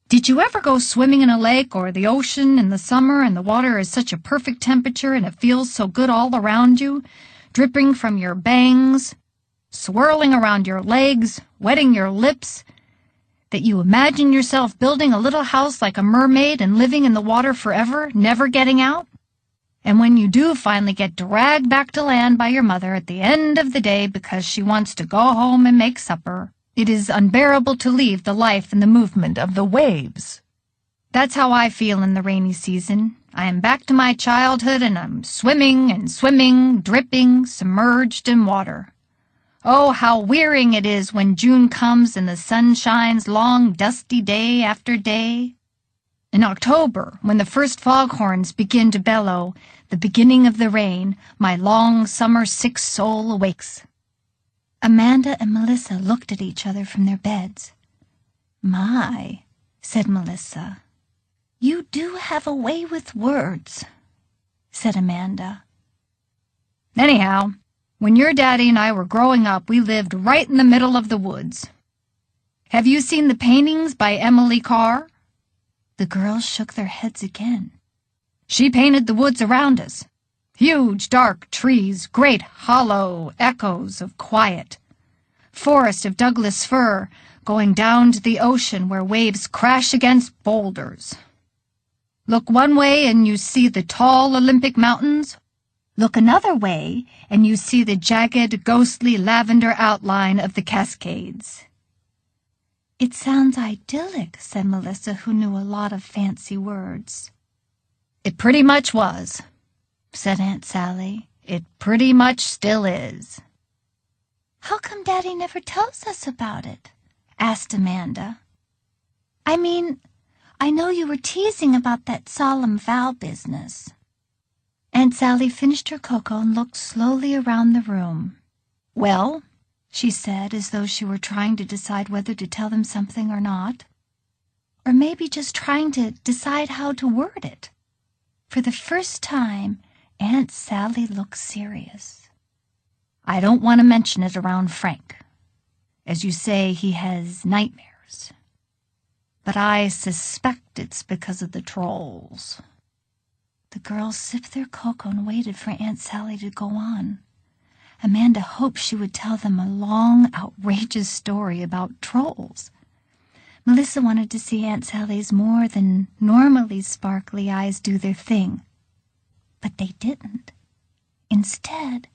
Did you ever go swimming in a lake or the ocean in the summer and the water is such a perfect temperature and it feels so good all around you, dripping from your bangs, swirling around your legs, wetting your lips, that you imagine yourself building a little house like a mermaid and living in the water forever, never getting out? And when you do finally get dragged back to land by your mother at the end of the day because she wants to go home and make supper, it is unbearable to leave the life and the movement of the waves. That's how I feel in the rainy season. I am back to my childhood and I'm swimming and swimming, dripping, submerged in water. Oh, how wearying it is when June comes and the sun shines long, dusty day after day. In October, when the first foghorns begin to bellow, the beginning of the rain, my long summer sick soul awakes." Amanda and Melissa looked at each other from their beds. "My," said Melissa. "You do have a way with words," said Amanda. "Anyhow, when your daddy and I were growing up, we lived right in the middle of the woods. Have you seen the paintings by Emily Carr?" The girls shook their heads again. "She painted the woods around us. Huge, dark trees, great hollow echoes of quiet. Forest of Douglas fir going down to the ocean where waves crash against boulders. Look one way and you see the tall Olympic mountains. Look another way and you see the jagged, ghostly lavender outline of the Cascades." "It sounds idyllic," said Melissa, who knew a lot of fancy words. "It pretty much was," said Aunt Sally. "It pretty much still is." "How come Daddy never tells us about it?" asked Amanda. "I mean, I know you were teasing about that solemn vow business." Aunt Sally finished her cocoa and looked slowly around the room. "Well," she said, as though she were trying to decide whether to tell them something or not. Or maybe just trying to decide how to word it. For the first time, Aunt Sally looked serious. "I don't want to mention it around Frank. As you say, he has nightmares. But I suspect it's because of the trolls." The girls sipped their cocoa and waited for Aunt Sally to go on. Amanda hoped she would tell them a long, outrageous story about trolls. Melissa wanted to see Aunt Sally's more than normally sparkly eyes do their thing. But they didn't. Instead,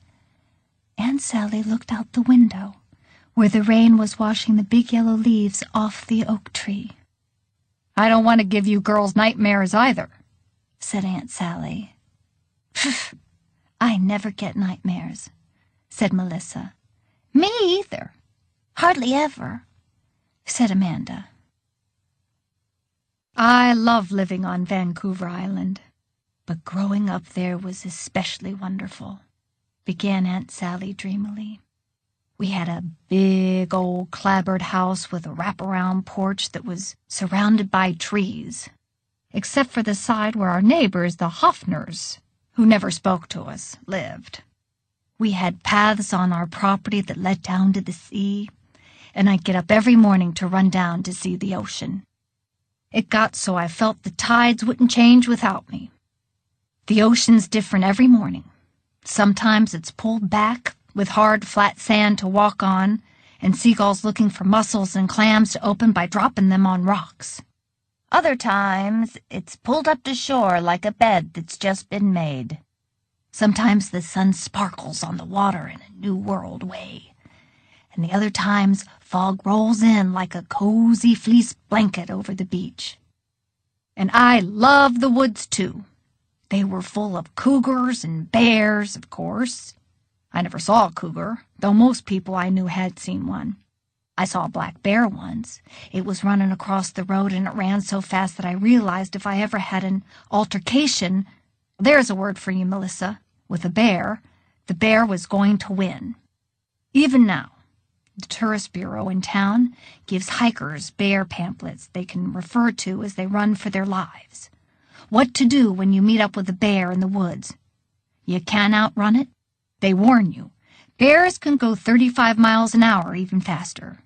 Aunt Sally looked out the window, where the rain was washing the big yellow leaves off the oak tree. "I don't want to give you girls nightmares either," said Aunt Sally. "I never get nightmares," said Melissa. "Me either." "Hardly ever," said Amanda. "I love living on Vancouver Island, but growing up there was especially wonderful," began Aunt Sally dreamily. We had a big old clapboard house with a wraparound porch that was surrounded by trees, except for the side where our neighbors, the Hoffners, who never spoke to us, lived. We had paths on our property that led down to the sea, and I'd get up every morning to run down to see the ocean. It got so I felt the tides wouldn't change without me. The ocean's different every morning. Sometimes it's pulled back with hard, flat sand to walk on, and seagulls looking for mussels and clams to open by dropping them on rocks. Other times, it's pulled up to shore like a bed that's just been made. Sometimes the sun sparkles on the water in a New World way, and the other times fog rolls in like a cozy fleece blanket over the beach. And I loved the woods, too. They were full of cougars and bears, of course. I never saw a cougar, though most people I knew had seen one. I saw a black bear once. It was running across the road, and it ran so fast that I realized if I ever had an altercation, there's a word for you, Melissa, with a bear, the bear was going to win. Even now, the tourist bureau in town gives hikers bear pamphlets they can refer to as they run for their lives. What to do when you meet up with a bear in the woods. You can't outrun it. They warn you. Bears can go 35 miles an hour, even faster.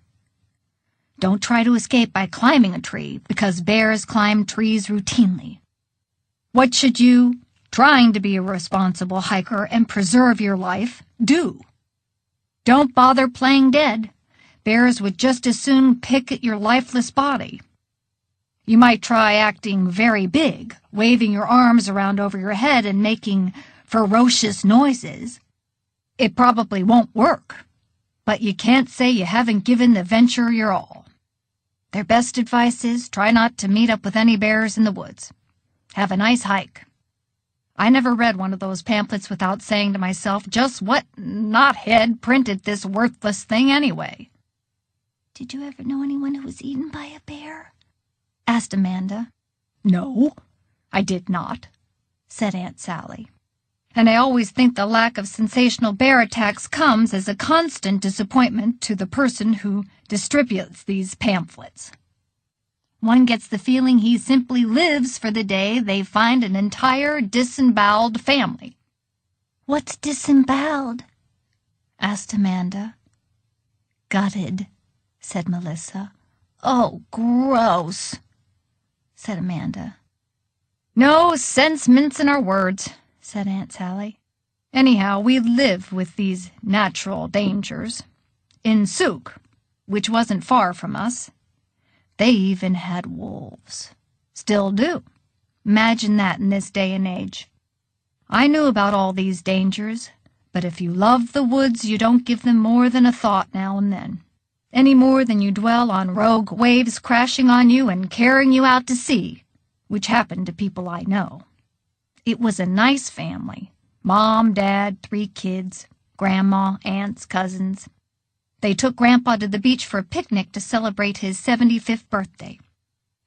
Don't try to escape by climbing a tree, because bears climb trees routinely. What should you, trying to be a responsible hiker and preserve your life, do? Don't bother playing dead. Bears would just as soon pick at your lifeless body. You might try acting very big, waving your arms around over your head and making ferocious noises. It probably won't work, but you can't say you haven't given the venture your all. Their best advice is try not to meet up with any bears in the woods. Have a nice hike. I never read one of those pamphlets without saying to myself, just what knothead printed this worthless thing anyway? Did you ever know anyone who was eaten by a bear? Asked Amanda. No, I did not, said Aunt Sally. And I always think the lack of sensational bear attacks comes as a constant disappointment to the person who distributes these pamphlets. One gets the feeling he simply lives for the day they find an entire disemboweled family. What's disemboweled? Asked Amanda. Gutted, said Melissa. Oh, gross, said Amanda. No sense mincing our words, said Aunt Sally. Anyhow, we lived with these natural dangers. In Souk, which wasn't far from us, they even had wolves. Still do. Imagine that in this day and age. I knew about all these dangers, but if you love the woods, you don't give them more than a thought now and then, any more than you dwell on rogue waves crashing on you and carrying you out to sea, which happened to people I know. It was a nice family. Mom, Dad, 3 kids, Grandma, aunts, cousins. They took Grandpa to the beach for a picnic to celebrate his 75th birthday.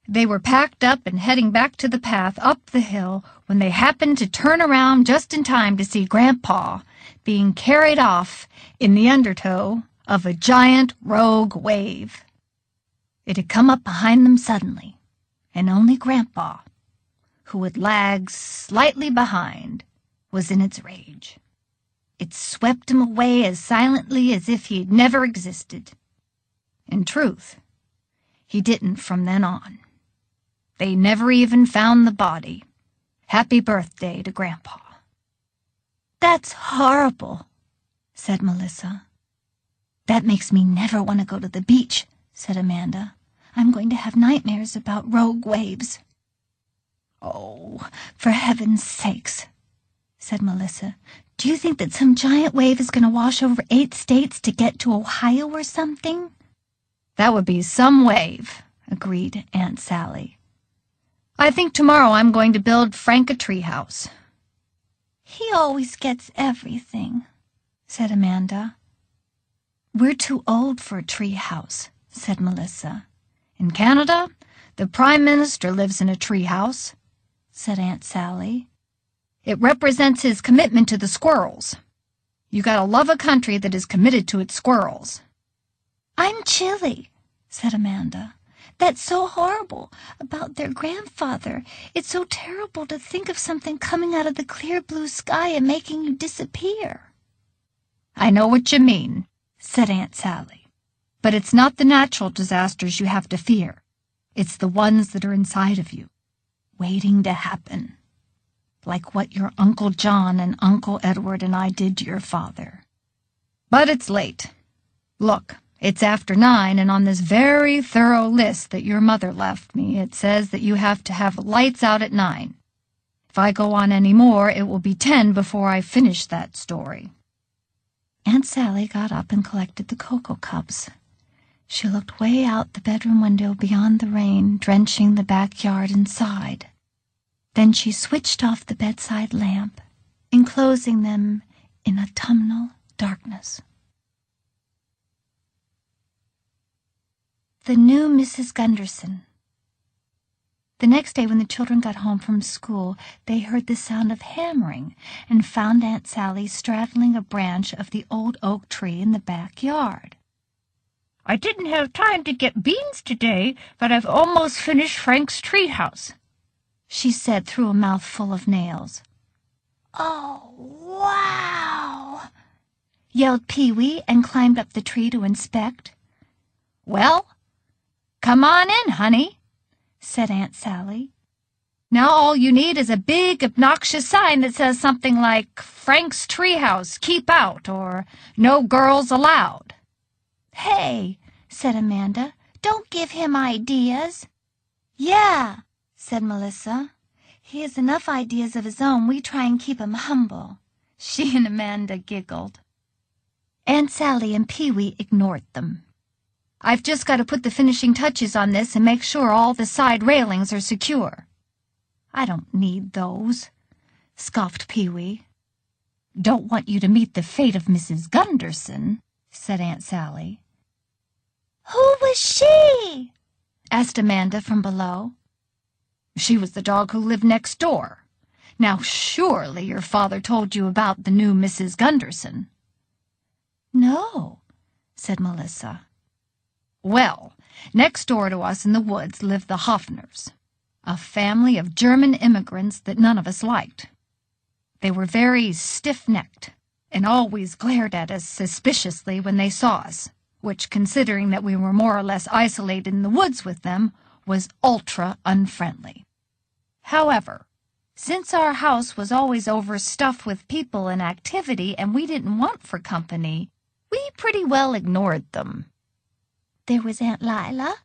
They were packed up and heading back to the path up the hill when they happened to turn around just in time to see Grandpa being carried off in the undertow of a giant rogue wave. It had come up behind them suddenly, and only Grandpa, who had lagged slightly behind, was in its rage. It swept him away as silently as if he had never existed. In truth, he didn't from then on. They never even found the body. Happy birthday to Grandpa. That's horrible, said Melissa. That makes me never want to go to the beach, said Amanda. I'm going to have nightmares about rogue waves. Oh, for heaven's sakes, said Melissa. Do you think that some giant wave is going to wash over 8 states to get to Ohio or something? That would be some wave, agreed Aunt Sally. I think tomorrow I'm going to build Frank a treehouse. He always gets everything, said Amanda. We're too old for a treehouse, said Melissa. In Canada, the Prime Minister lives in a treehouse, said Aunt Sally. It represents his commitment to the squirrels. You gotta love a country that is committed to its squirrels." "I'm chilly," said Amanda. "That's so horrible about their grandfather. It's so terrible to think of something coming out of the clear blue sky and making you disappear." "I know what you mean," said Aunt Sally. "But it's not the natural disasters you have to fear. It's the ones that are inside of you, waiting to happen. Like what your Uncle John and Uncle Edward and I did to your father. But it's late. Look, it's after 9, and on this very thorough list that your mother left me, it says that you have to have lights out at 9. If I go on any more, it will be 10 before I finish that story." Aunt Sally got up and collected the cocoa cups. She looked way out the bedroom window beyond the rain, drenching the backyard, and sighed. Then she switched off the bedside lamp, enclosing them in autumnal darkness. The new Mrs. Gunderson. The next day when the children got home from school, they heard the sound of hammering and found Aunt Sally straddling a branch of the old oak tree in the backyard. "I didn't have time to get beans today, but I've almost finished Frank's treehouse," she said through a mouthful of nails. "Oh, wow!" yelled Pee-wee and climbed up the tree to inspect. "Well, come on in, honey," said Aunt Sally. "Now all you need is a big, obnoxious sign that says something like, 'Frank's Treehouse, keep out,' or 'No girls allowed.'" "Hey," said Amanda, "don't give him ideas." "Yeah," said Melissa. "He has enough ideas of his own. We try and keep him humble." She and Amanda giggled. Aunt Sally and Pee-wee ignored them. "I've just got to put the finishing touches on this and make sure all the side railings are secure." "I don't need those," scoffed Pee-wee. "Don't want you to meet the fate of Mrs. Gunderson," said Aunt Sally. "Who was she?" asked Amanda from below. "She was the dog who lived next door. Now surely your father told you about the new Mrs. Gunderson." "No," said Melissa. "Well, next door to us in the woods lived the Hoffners, a family of German immigrants that none of us liked. They were very stiff-necked and always glared at us suspiciously when they saw us, which, considering that we were more or less isolated in the woods with them, was ultra-unfriendly. However, since our house was always overstuffed with people and activity and we didn't want for company, we pretty well ignored them." "There was Aunt Lila,"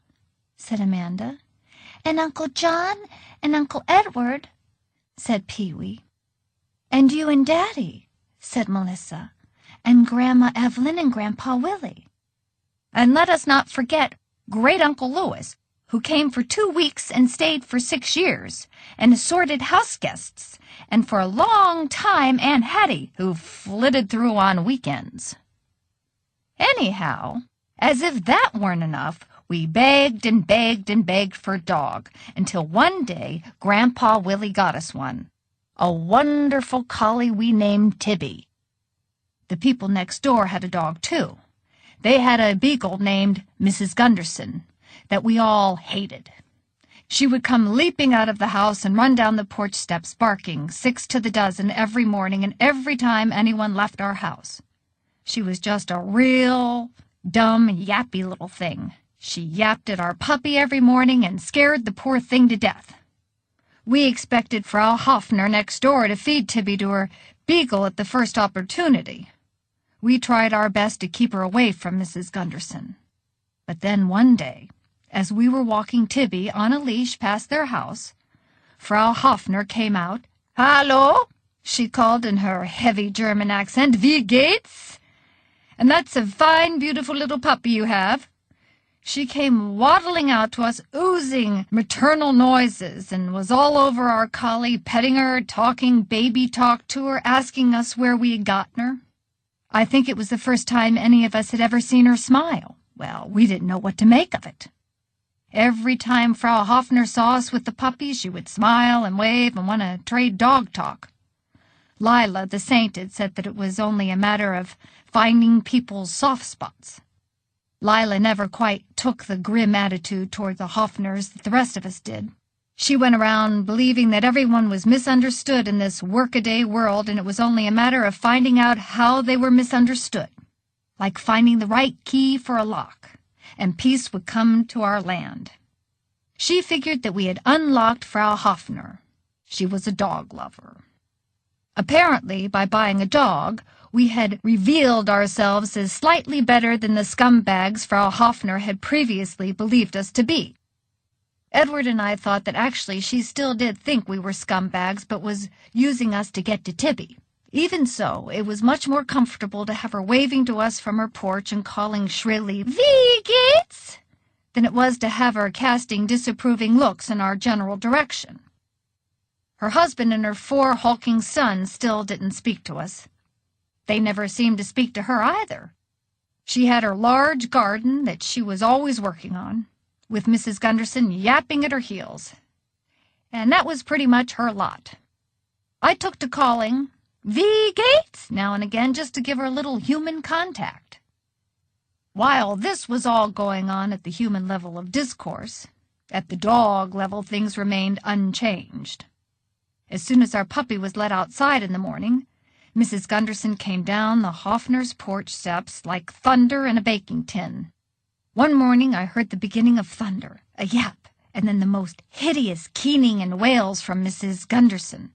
said Amanda. "And Uncle John and Uncle Edward," said Pee-wee. "And you and Daddy," said Melissa. "And Grandma Evelyn and Grandpa Willie." "And let us not forget Great-Uncle Louis, who came for 2 weeks and stayed for 6 years, and assorted house guests, and for a long time Aunt Hattie, who flitted through on weekends." Anyhow, as if that weren't enough, we begged and begged and begged for a dog, until one day Grandpa Willie got us one, a wonderful collie we named Tibby. The people next door had a dog, too. They had a beagle named Mrs. Gunderson that we all hated. She would come leaping out of the house and run down the porch steps barking 6 to the dozen every morning and every time anyone left our house. She was just a real dumb, yappy little thing. She yapped at our puppy every morning and scared the poor thing to death. We expected Frau Hoffner next door to feed Tibby to her beagle at the first opportunity. We tried our best to keep her away from Mrs. Gunderson. But then one day, as we were walking Tibby on a leash past their house, Frau Hoffner came out. "Hallo," she called in her heavy German accent. "Wie geht's? And that's a fine, beautiful little puppy you have." She came waddling out to us, oozing maternal noises, and was all over our collie, petting her, talking baby talk to her, asking us where we had gotten her. I think it was the first time any of us had ever seen her smile. Well, we didn't know what to make of it. Every time Frau Hoffner saw us with the puppy, she would smile and wave and want to trade dog talk. Lila, the sainted, said that it was only a matter of finding people's soft spots. Lila never quite took the grim attitude toward the Hoffners that the rest of us did. She went around believing that everyone was misunderstood in this workaday world, and it was only a matter of finding out how they were misunderstood, like finding the right key for a lock, and peace would come to our land. She figured that we had unlocked Frau Hoffner. She was a dog lover. Apparently, by buying a dog, we had revealed ourselves as slightly better than the scumbags Frau Hoffner had previously believed us to be. Edward and I thought that actually she still did think we were scumbags, but was using us to get to Tibby. Even so, it was much more comfortable to have her waving to us from her porch and calling shrilly, "Wie geht's?" than it was to have her casting disapproving looks in our general direction. Her husband and her 4 hulking sons still didn't speak to us. They never seemed to speak to her either. She had her large garden that she was always working on, with Mrs. Gunderson yapping at her heels. And that was pretty much her lot. I took to calling "Wie geht's?" now and again just to give her a little human contact. While this was all going on at the human level of discourse, at the dog level things remained unchanged. As soon as our puppy was let outside in the morning, Mrs. Gunderson came down the Hoffners' porch steps like thunder in a baking tin. One morning I heard the beginning of thunder, a yap, and then the most hideous keening and wails from Mrs. Gunderson.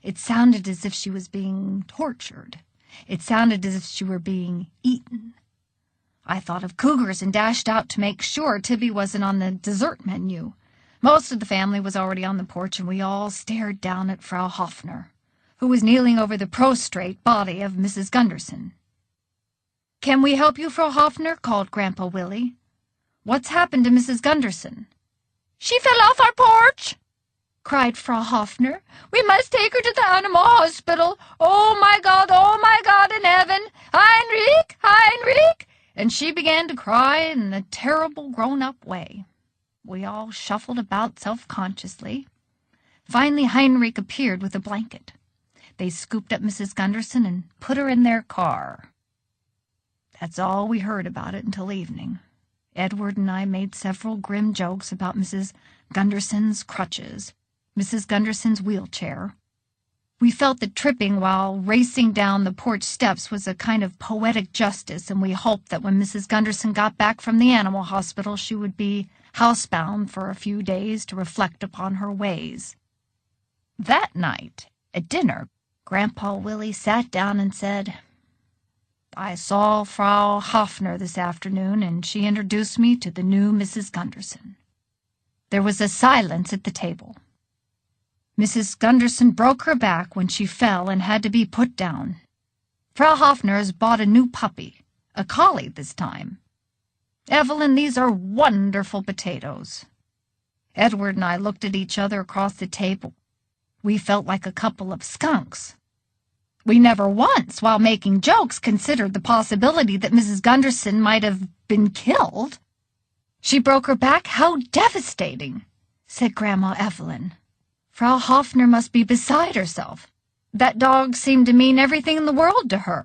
It sounded as if she was being tortured. It sounded as if she were being eaten. I thought of cougars and dashed out to make sure Tibby wasn't on the dessert menu. Most of the family was already on the porch, and we all stared down at Frau Hoffner, who was kneeling over the prostrate body of Mrs. Gunderson. "Can we help you, Frau Hoffner?" called Grandpa Willie. "What's happened to Mrs. Gunderson?" "She fell off our porch," cried Frau Hoffner. "We must take her to the animal hospital. Oh, my God in heaven! Heinrich! Heinrich!" And she began to cry in a terrible grown-up way. We all shuffled about self-consciously. Finally, Heinrich appeared with a blanket. They scooped up Mrs. Gunderson and put her in their car. That's all we heard about it until evening. Edward and I made several grim jokes about Mrs. Gunderson's crutches, Mrs. Gunderson's wheelchair. We felt that tripping while racing down the porch steps was a kind of poetic justice, and we hoped that when Mrs. Gunderson got back from the animal hospital she would be housebound for a few days to reflect upon her ways. That night, at dinner, Grandpa Willie sat down and said, "I saw Frau Hoffner this afternoon, and she introduced me to the new Mrs. Gunderson." There was a silence at the table. Mrs. Gunderson broke her back when she fell and had to be put down. Frau Hoffner has bought a new puppy, a collie this time. "Evelyn, these are wonderful potatoes." Edward and I looked at each other across the table. We felt like a couple of skunks. We never once, while making jokes, considered the possibility that Mrs. Gunderson might have been killed. "She broke her back? How devastating," said Grandma Evelyn. "Frau Hoffner must be beside herself. That dog seemed to mean everything in the world to her."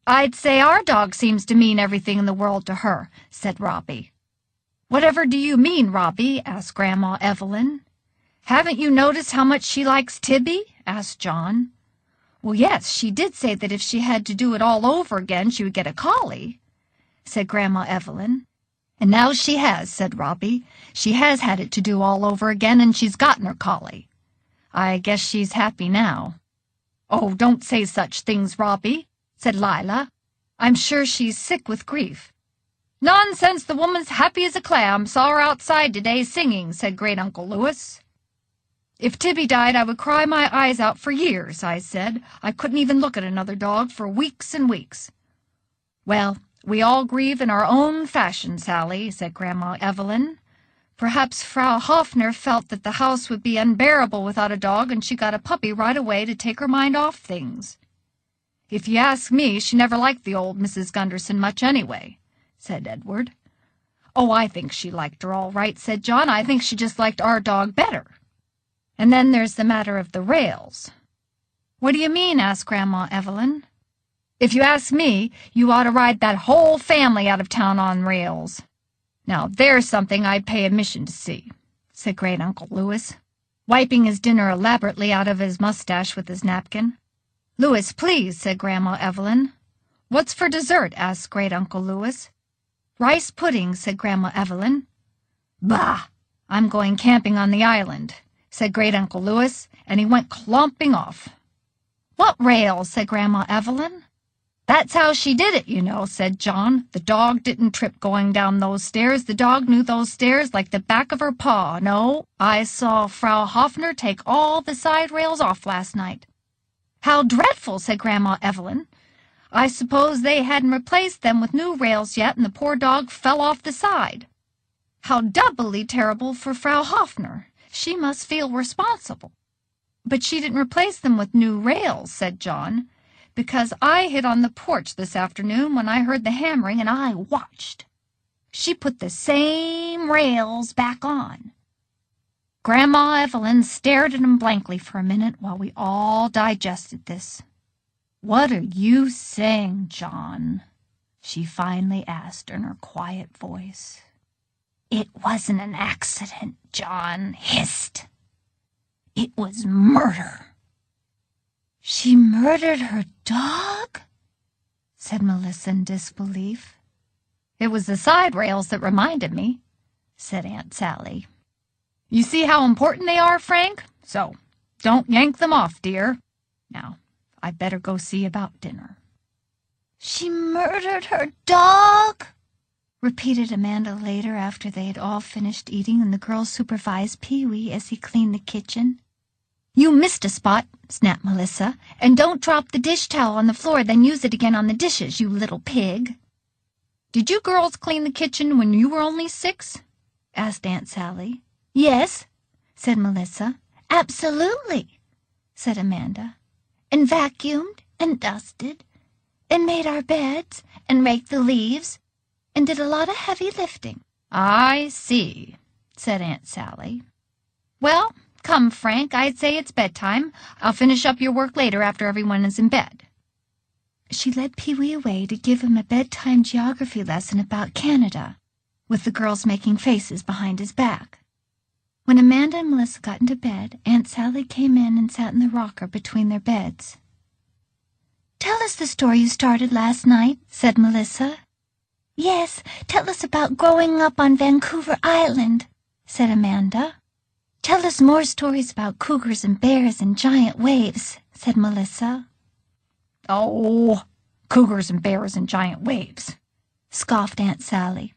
"I'd say our dog seems to mean everything in the world to her," said Robbie. "Whatever do you mean, Robbie?" asked Grandma Evelyn. "Haven't you noticed how much she likes Tibby?" asked John. "Well, yes, she did say that if she had to do it all over again, she would get a collie," said Grandma Evelyn. "And now she has," said Robbie. "She has had it to do all over again, and she's gotten her collie. I guess she's happy now." "Oh, don't say such things, Robbie," said Lila. "I'm sure she's sick with grief." "Nonsense, the woman's happy as a clam. Saw her outside today singing," said Great-Uncle Lewis. "If Tibby died, I would cry my eyes out for years," I said. "I couldn't even look at another dog for weeks and weeks." "Well, we all grieve in our own fashion, Sally," said Grandma Evelyn. "Perhaps Frau Hoffner felt that the house would be unbearable without a dog, and she got a puppy right away to take her mind off things." "If you ask me, she never liked the old Mrs. Gunderson much anyway," said Edward. "Oh, I think she liked her all right," said John. "I think she just liked our dog better. And then there's the matter of the rails." What do you mean? Asked Grandma Evelyn. If you ask me, you ought to ride that whole family out of town on rails. Now, there's something I'd pay admission to see, said Great-Uncle Louis, wiping his dinner elaborately out of his mustache with his napkin. Louis, please, said Grandma Evelyn. What's for dessert? Asked Great-Uncle Louis. Rice pudding, said Grandma Evelyn. Bah! I'm going camping on the island, said Great-Uncle Louis, and he went clomping off. What rails? Said Grandma Evelyn. That's how she did it, you know, said John. The dog didn't trip going down those stairs. The dog knew those stairs like the back of her paw. No, I saw Frau Hoffner take all the side rails off last night. How dreadful, said Grandma Evelyn. I suppose they hadn't replaced them with new rails yet, and the poor dog fell off the side. How doubly terrible for Frau Hoffner. She must feel responsible. But she didn't replace them with new rails, said John, because I hid on the porch this afternoon when I heard the hammering, and I watched. She put the same rails back on. Grandma Evelyn stared at him blankly for a minute while we all digested this. What are you saying, John? She finally asked in her quiet voice. It wasn't an accident, John hissed. It was murder. She murdered her dog? Said Melissa in disbelief. It was the side rails that reminded me, said Aunt Sally. You see how important they are, Frank? So, don't yank them off, dear. Now, I'd better go see about dinner. She murdered her dog? Repeated Amanda later after they had all finished eating and the girls supervised Pee-wee as he cleaned the kitchen. You missed a spot, snapped Melissa, and don't drop the dish towel on the floor, then use it again on the dishes, you little pig. Did you girls clean the kitchen when you were only 6? Asked Aunt Sally. Yes, said Melissa. Absolutely, said Amanda. And vacuumed and dusted and made our beds and raked the leaves and did a lot of heavy lifting. I see, said Aunt Sally. Well, come, Frank, I'd say it's bedtime. I'll finish up your work later after everyone is in bed. She led Pee-wee away to give him a bedtime geography lesson about Canada, with the girls making faces behind his back. When Amanda and Melissa got into bed, Aunt Sally came in and sat in the rocker between their beds. Tell us the story you started last night, said Melissa. Yes, tell us about growing up on Vancouver Island, said Amanda. Tell us more stories about cougars and bears and giant waves, said Melissa. Oh, cougars and bears and giant waves, scoffed Aunt Sally.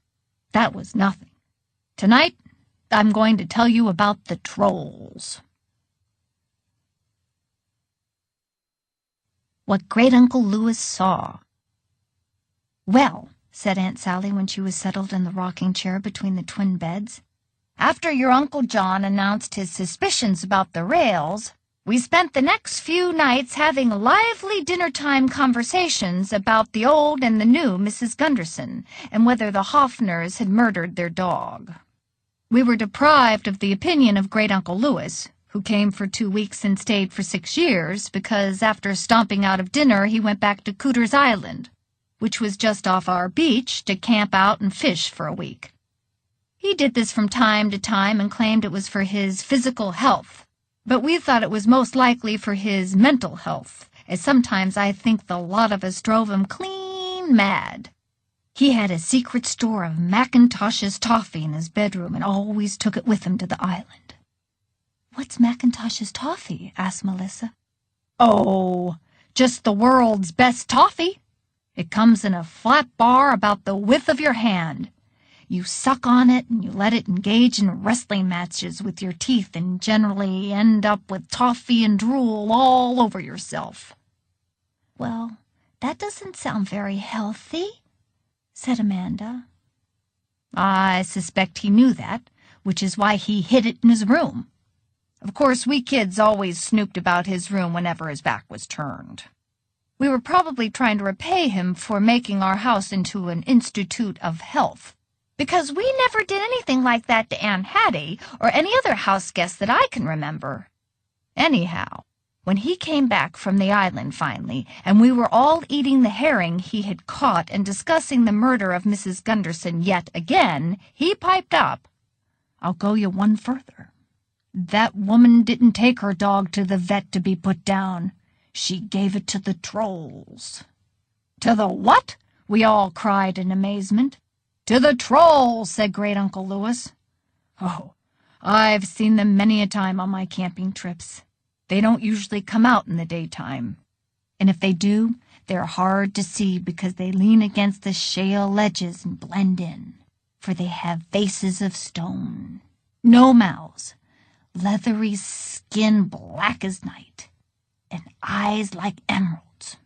That was nothing. Tonight, I'm going to tell you about the trolls. What Great-Uncle Louis Saw. Well, said Aunt Sally when she was settled in the rocking chair between the twin beds, after your Uncle John announced his suspicions about the rails, we spent the next few nights having lively dinner-time conversations about the old and the new Mrs. Gunderson and whether the Hoffners had murdered their dog. We were deprived of the opinion of Great-Uncle Louis, who came for 2 weeks and stayed for 6 years, because after stomping out of dinner he went back to Cougar's Island, which was just off our beach, to camp out and fish for a week. He did this from time to time and claimed it was for his physical health, but we thought it was most likely for his mental health, as sometimes I think the lot of us drove him clean mad. He had a secret store of Macintosh's toffee in his bedroom and always took it with him to the island. What's Macintosh's toffee? Asked Melissa. Oh, just the world's best toffee. It comes in a flat bar about the width of your hand. You suck on it and you let it engage in wrestling matches with your teeth and generally end up with toffee and drool all over yourself. Well, that doesn't sound very healthy, said Amanda. I suspect he knew that, which is why he hid it in his room. Of course, we kids always snooped about his room whenever his back was turned. We were probably trying to repay him for making our house into an institute of health, because we never did anything like that to Aunt Hattie or any other house guest that I can remember. Anyhow, When he came back from the island finally, and we were all eating the herring he had caught and discussing the murder of Mrs. Gunderson yet again, he piped up, "I'll go you one further. That woman didn't take her dog to the vet to be put down. She gave it to the trolls." "To the what?" we all cried in amazement. "To the trolls," said Great-Uncle Lewis. "Oh, I've seen them many a time on my camping trips. They don't usually come out in the daytime. And if they do, they're hard to see because they lean against the shale ledges and blend in, for they have faces of stone, no mouths, leathery skin black as night, and eyes like emeralds.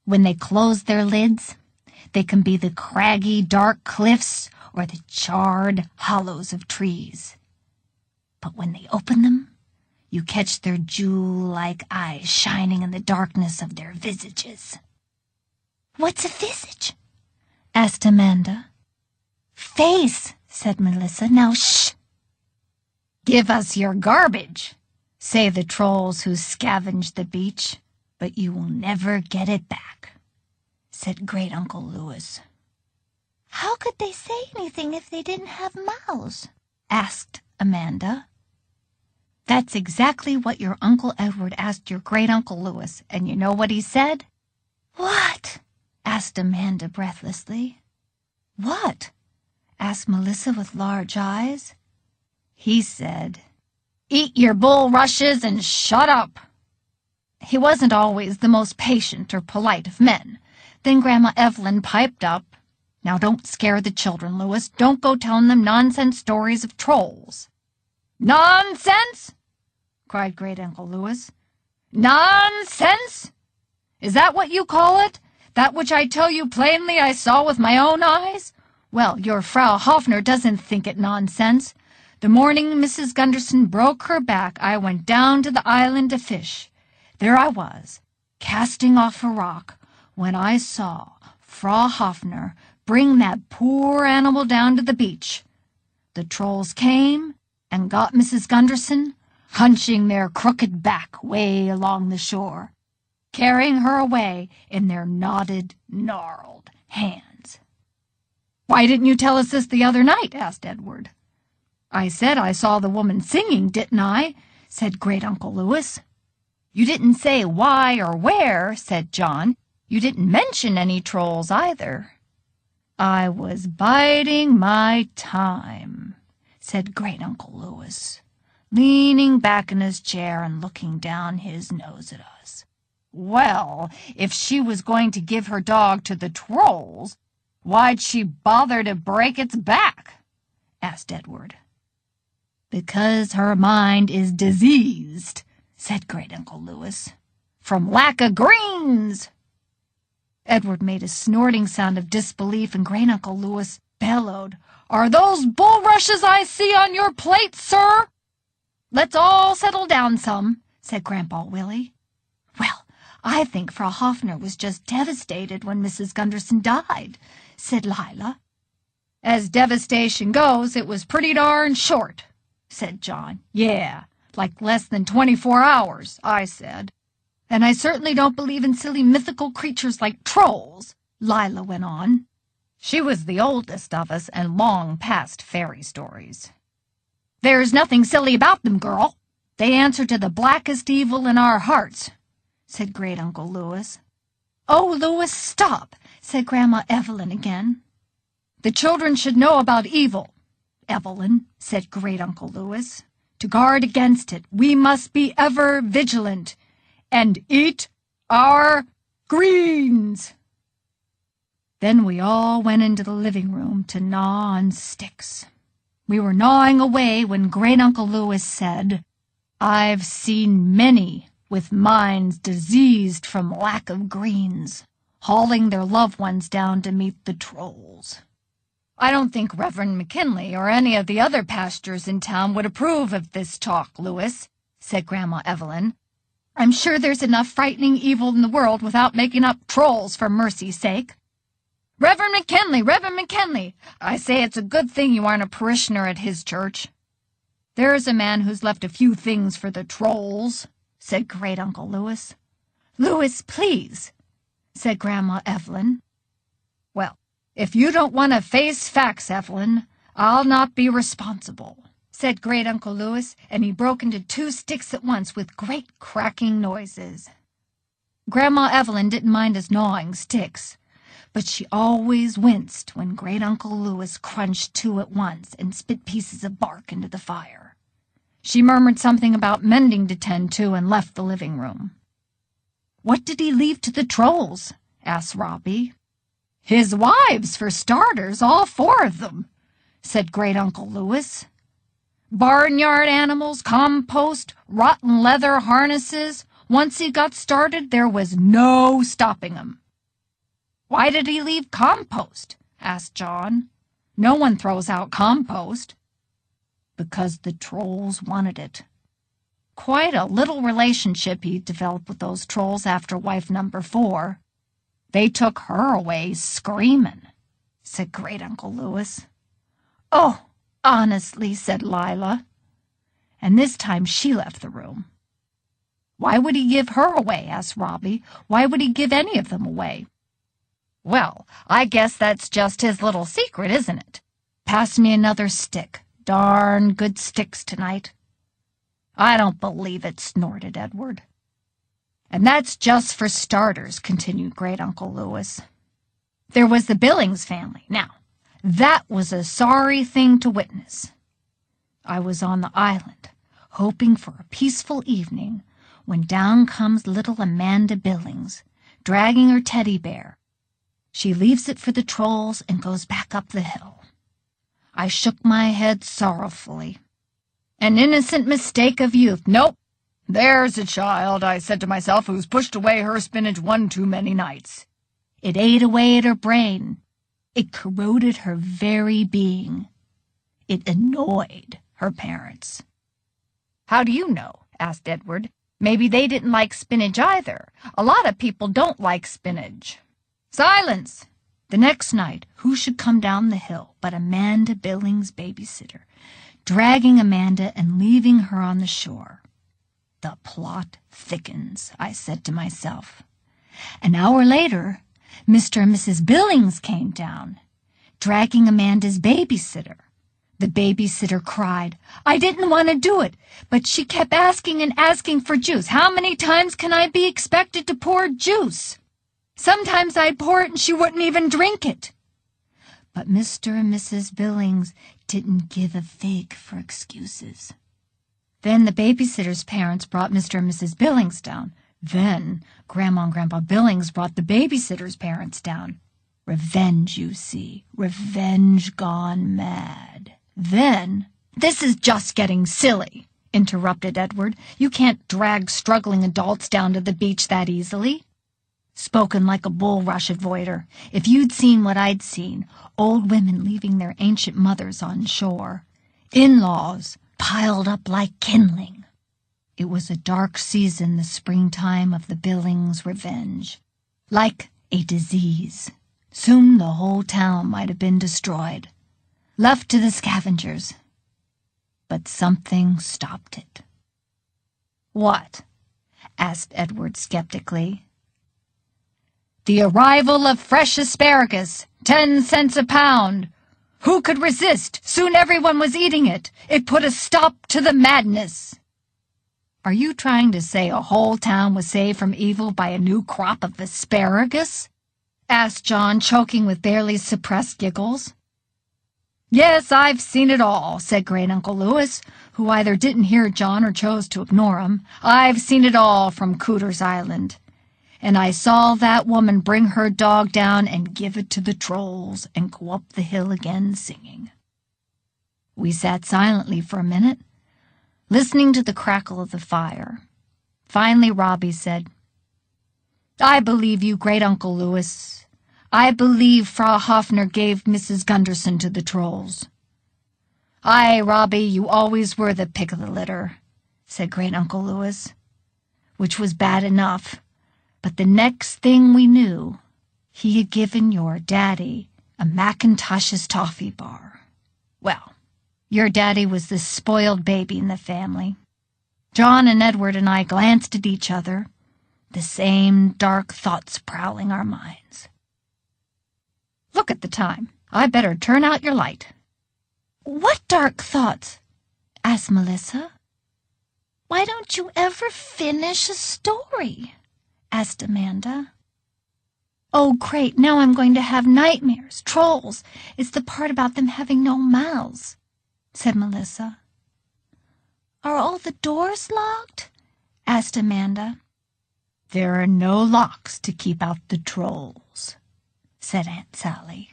When they close their lids, they can be the craggy, dark cliffs or the charred hollows of trees. But when they open them, you catch their jewel-like eyes shining in the darkness of their visages." "What's a visage?" asked Amanda. "Face," said Melissa. "Now shh." "Give us your garbage," say the trolls who scavenge the beach, "but you will never get it back," said Great-Uncle Lewis. "How could they say anything if they didn't have mouths?" asked Amanda. "That's exactly what your Uncle Edward asked your Great-Uncle Lewis, and you know what he said?" "What?" asked Amanda breathlessly. "What?" asked Melissa with large eyes. "He said, 'Eat your bulrushes and shut up.' He wasn't always the most patient or polite of men. Then Grandma Evelyn piped up, 'Now don't scare the children, Lewis. Don't go telling them nonsense stories of trolls.'" "Nonsense?" cried Great-Uncle Lewis. "Nonsense? Is that what you call it? That which I tell you plainly I saw with my own eyes? Well, your Frau Hoffner doesn't think it nonsense. The morning Mrs. Gunderson broke her back, I went down to the island to fish. There I was, casting off a rock, when I saw Frau Hoffner bring that poor animal down to the beach. The trolls came and got Mrs. Gunderson, hunching their crooked back way along the shore, carrying her away in their knotted, gnarled hands." "Why didn't you tell us this the other night?" asked Edward. "I said I saw the woman singing, didn't I?" said Great-Uncle Lewis. "You didn't say why or where," said John. "You didn't mention any trolls either." "I was biding my time," said Great-Uncle Lewis, leaning back in his chair and looking down his nose at us. "Well, if she was going to give her dog to the trolls, why'd she bother to break its back?" asked Edward. "Because her mind is diseased," said Great-Uncle Lewis, "from lack of greens." Edward made a snorting sound of disbelief, and Great-Uncle Lewis bellowed, "Are those bulrushes I see on your plate, sir?" "Let's all settle down some," said Grandpa Willie. "Well, I think Frau Hoffner was just devastated when Mrs. Gunderson died," said Lila. "As devastation goes, it was pretty darn short," said John. "Yeah, like less than 24 hours, I said. "And I certainly don't believe in silly mythical creatures like trolls," Lila went on. She was the oldest of us and long past fairy stories. "There's nothing silly about them, girl. They answer to the blackest evil in our hearts," said Great-Uncle Lewis. "Oh, Lewis, stop," said Grandma Evelyn again. "The children should know about evil, Evelyn," said Great-Uncle Lewis. "To guard against it, we must be ever vigilant and eat our greens." Then we all went into the living room to gnaw on sticks. We were gnawing away when Great-Uncle Lewis said, "I've seen many with minds diseased from lack of greens, hauling their loved ones down to meet the trolls." "I don't think Reverend McKinley or any of the other pastors in town would approve of this talk, Lewis," said Grandma Evelyn. "I'm sure there's enough frightening evil in the world without making up trolls for mercy's sake." "Reverend McKinley, I say it's a good thing you aren't a parishioner at his church." "There's a man who's left a few things for the trolls," said Great-Uncle Louis. "Louis, please," said Grandma Evelyn. "Well, if you don't want to face facts, Evelyn, I'll not be responsible," said Great-Uncle Louis, and he broke into 2 sticks at once with great cracking noises. Grandma Evelyn didn't mind his gnawing sticks, but she always winced when Great-Uncle Louis crunched 2 at once and spit pieces of bark into the fire. She murmured something about mending to tend to and left the living room. "What did he leave to the trolls?" asked Robbie. "His wives, for starters, all 4 of them," said Great-Uncle Louis. "Barnyard animals, compost, rotten leather harnesses. Once he got started, there was no stopping him." "Why did he leave compost?" asked John. "No one throws out compost." "Because the trolls wanted it." Quite a little relationship he developed with those trolls after wife number 4. "They took her away screaming," said Great-Uncle Louis. "Oh, honestly," said Lila. And this time she left the room. "Why would he give her away?" asked Robbie. "Why would he give any of them away?" "Well, I guess that's just his little secret, isn't it? Pass me another stick. Darn good sticks tonight." "I don't believe it," snorted Edward. "And that's just for starters," continued Great-Uncle Louis. "There was the Billings family. Now, that was a sorry thing to witness. I was on the island, hoping for a peaceful evening, when down comes little Amanda Billings, dragging her teddy bear. She leaves it for the trolls and goes back up the hill. I shook my head sorrowfully. An innocent mistake of youth. Nope. There's a child, I said to myself, who's pushed away her spinach 1 too many nights. It ate away at her brain. It corroded her very being. It annoyed her parents." "How do you know?" asked Edward. "Maybe they didn't like spinach either. A lot of people don't like spinach." "Silence!" The next night, who should come down the hill but Amanda Billings' babysitter, dragging Amanda and leaving her on the shore. The plot thickens, I said to myself. An hour later, Mr. and Mrs. Billings came down, dragging Amanda's babysitter. The babysitter cried, "I didn't want to do it, but she kept asking and asking for juice. How many times can I be expected to pour juice? Sometimes I'd pour it and she wouldn't even drink it." But Mr. and Mrs. Billings didn't give a fig for excuses. Then the babysitter's parents brought Mr. and Mrs. Billings down. Then Grandma and Grandpa Billings brought the babysitter's parents down. Revenge, you see. Revenge gone mad. Then, "This is just getting silly," interrupted Edward. "You can't drag struggling adults down to the beach that easily." Spoken like a bulrush avoider. If you'd seen what I'd seen, old women leaving their ancient mothers on shore. In-laws piled up like kindling. It was a dark season, the springtime of the Billings revenge. Like a disease. Soon the whole town might have been destroyed, left to the scavengers. But something stopped it. "What?" asked Edward skeptically. "The arrival of fresh asparagus, 10 cents a pound. Who could resist? Soon everyone was eating it. It put a stop to the madness." "Are you trying to say a whole town was saved from evil by a new crop of asparagus?" asked John, choking with barely suppressed giggles. "Yes, I've seen it all," said Great-Uncle Louis, who either didn't hear John or chose to ignore him. "I've seen it all from Cougar's Island. And I saw that woman bring her dog down and give it to the trolls and go up the hill again singing." We sat silently for a minute, listening to the crackle of the fire. Finally Robbie said, "I believe you, Great-Uncle Louis. I believe Frau Hoffner gave Mrs. Gunderson to the trolls." "Aye, Robbie, you always were the pick of the litter," said Great-Uncle Louis, which was bad enough. But the next thing we knew, he had given your daddy a Macintosh's toffee bar. Well, your daddy was the spoiled baby in the family. John and Edward and I glanced at each other, the same dark thoughts prowling our minds. Look at the time. I better turn out your light. What dark thoughts? Asked Melissa. Why don't you ever finish a story? Asked Amanda. Oh, great, now I'm going to have nightmares, trolls. It's the part about them having no mouths, said Melissa. Are all the doors locked? Asked Amanda. There are no locks to keep out the trolls, said Aunt Sally.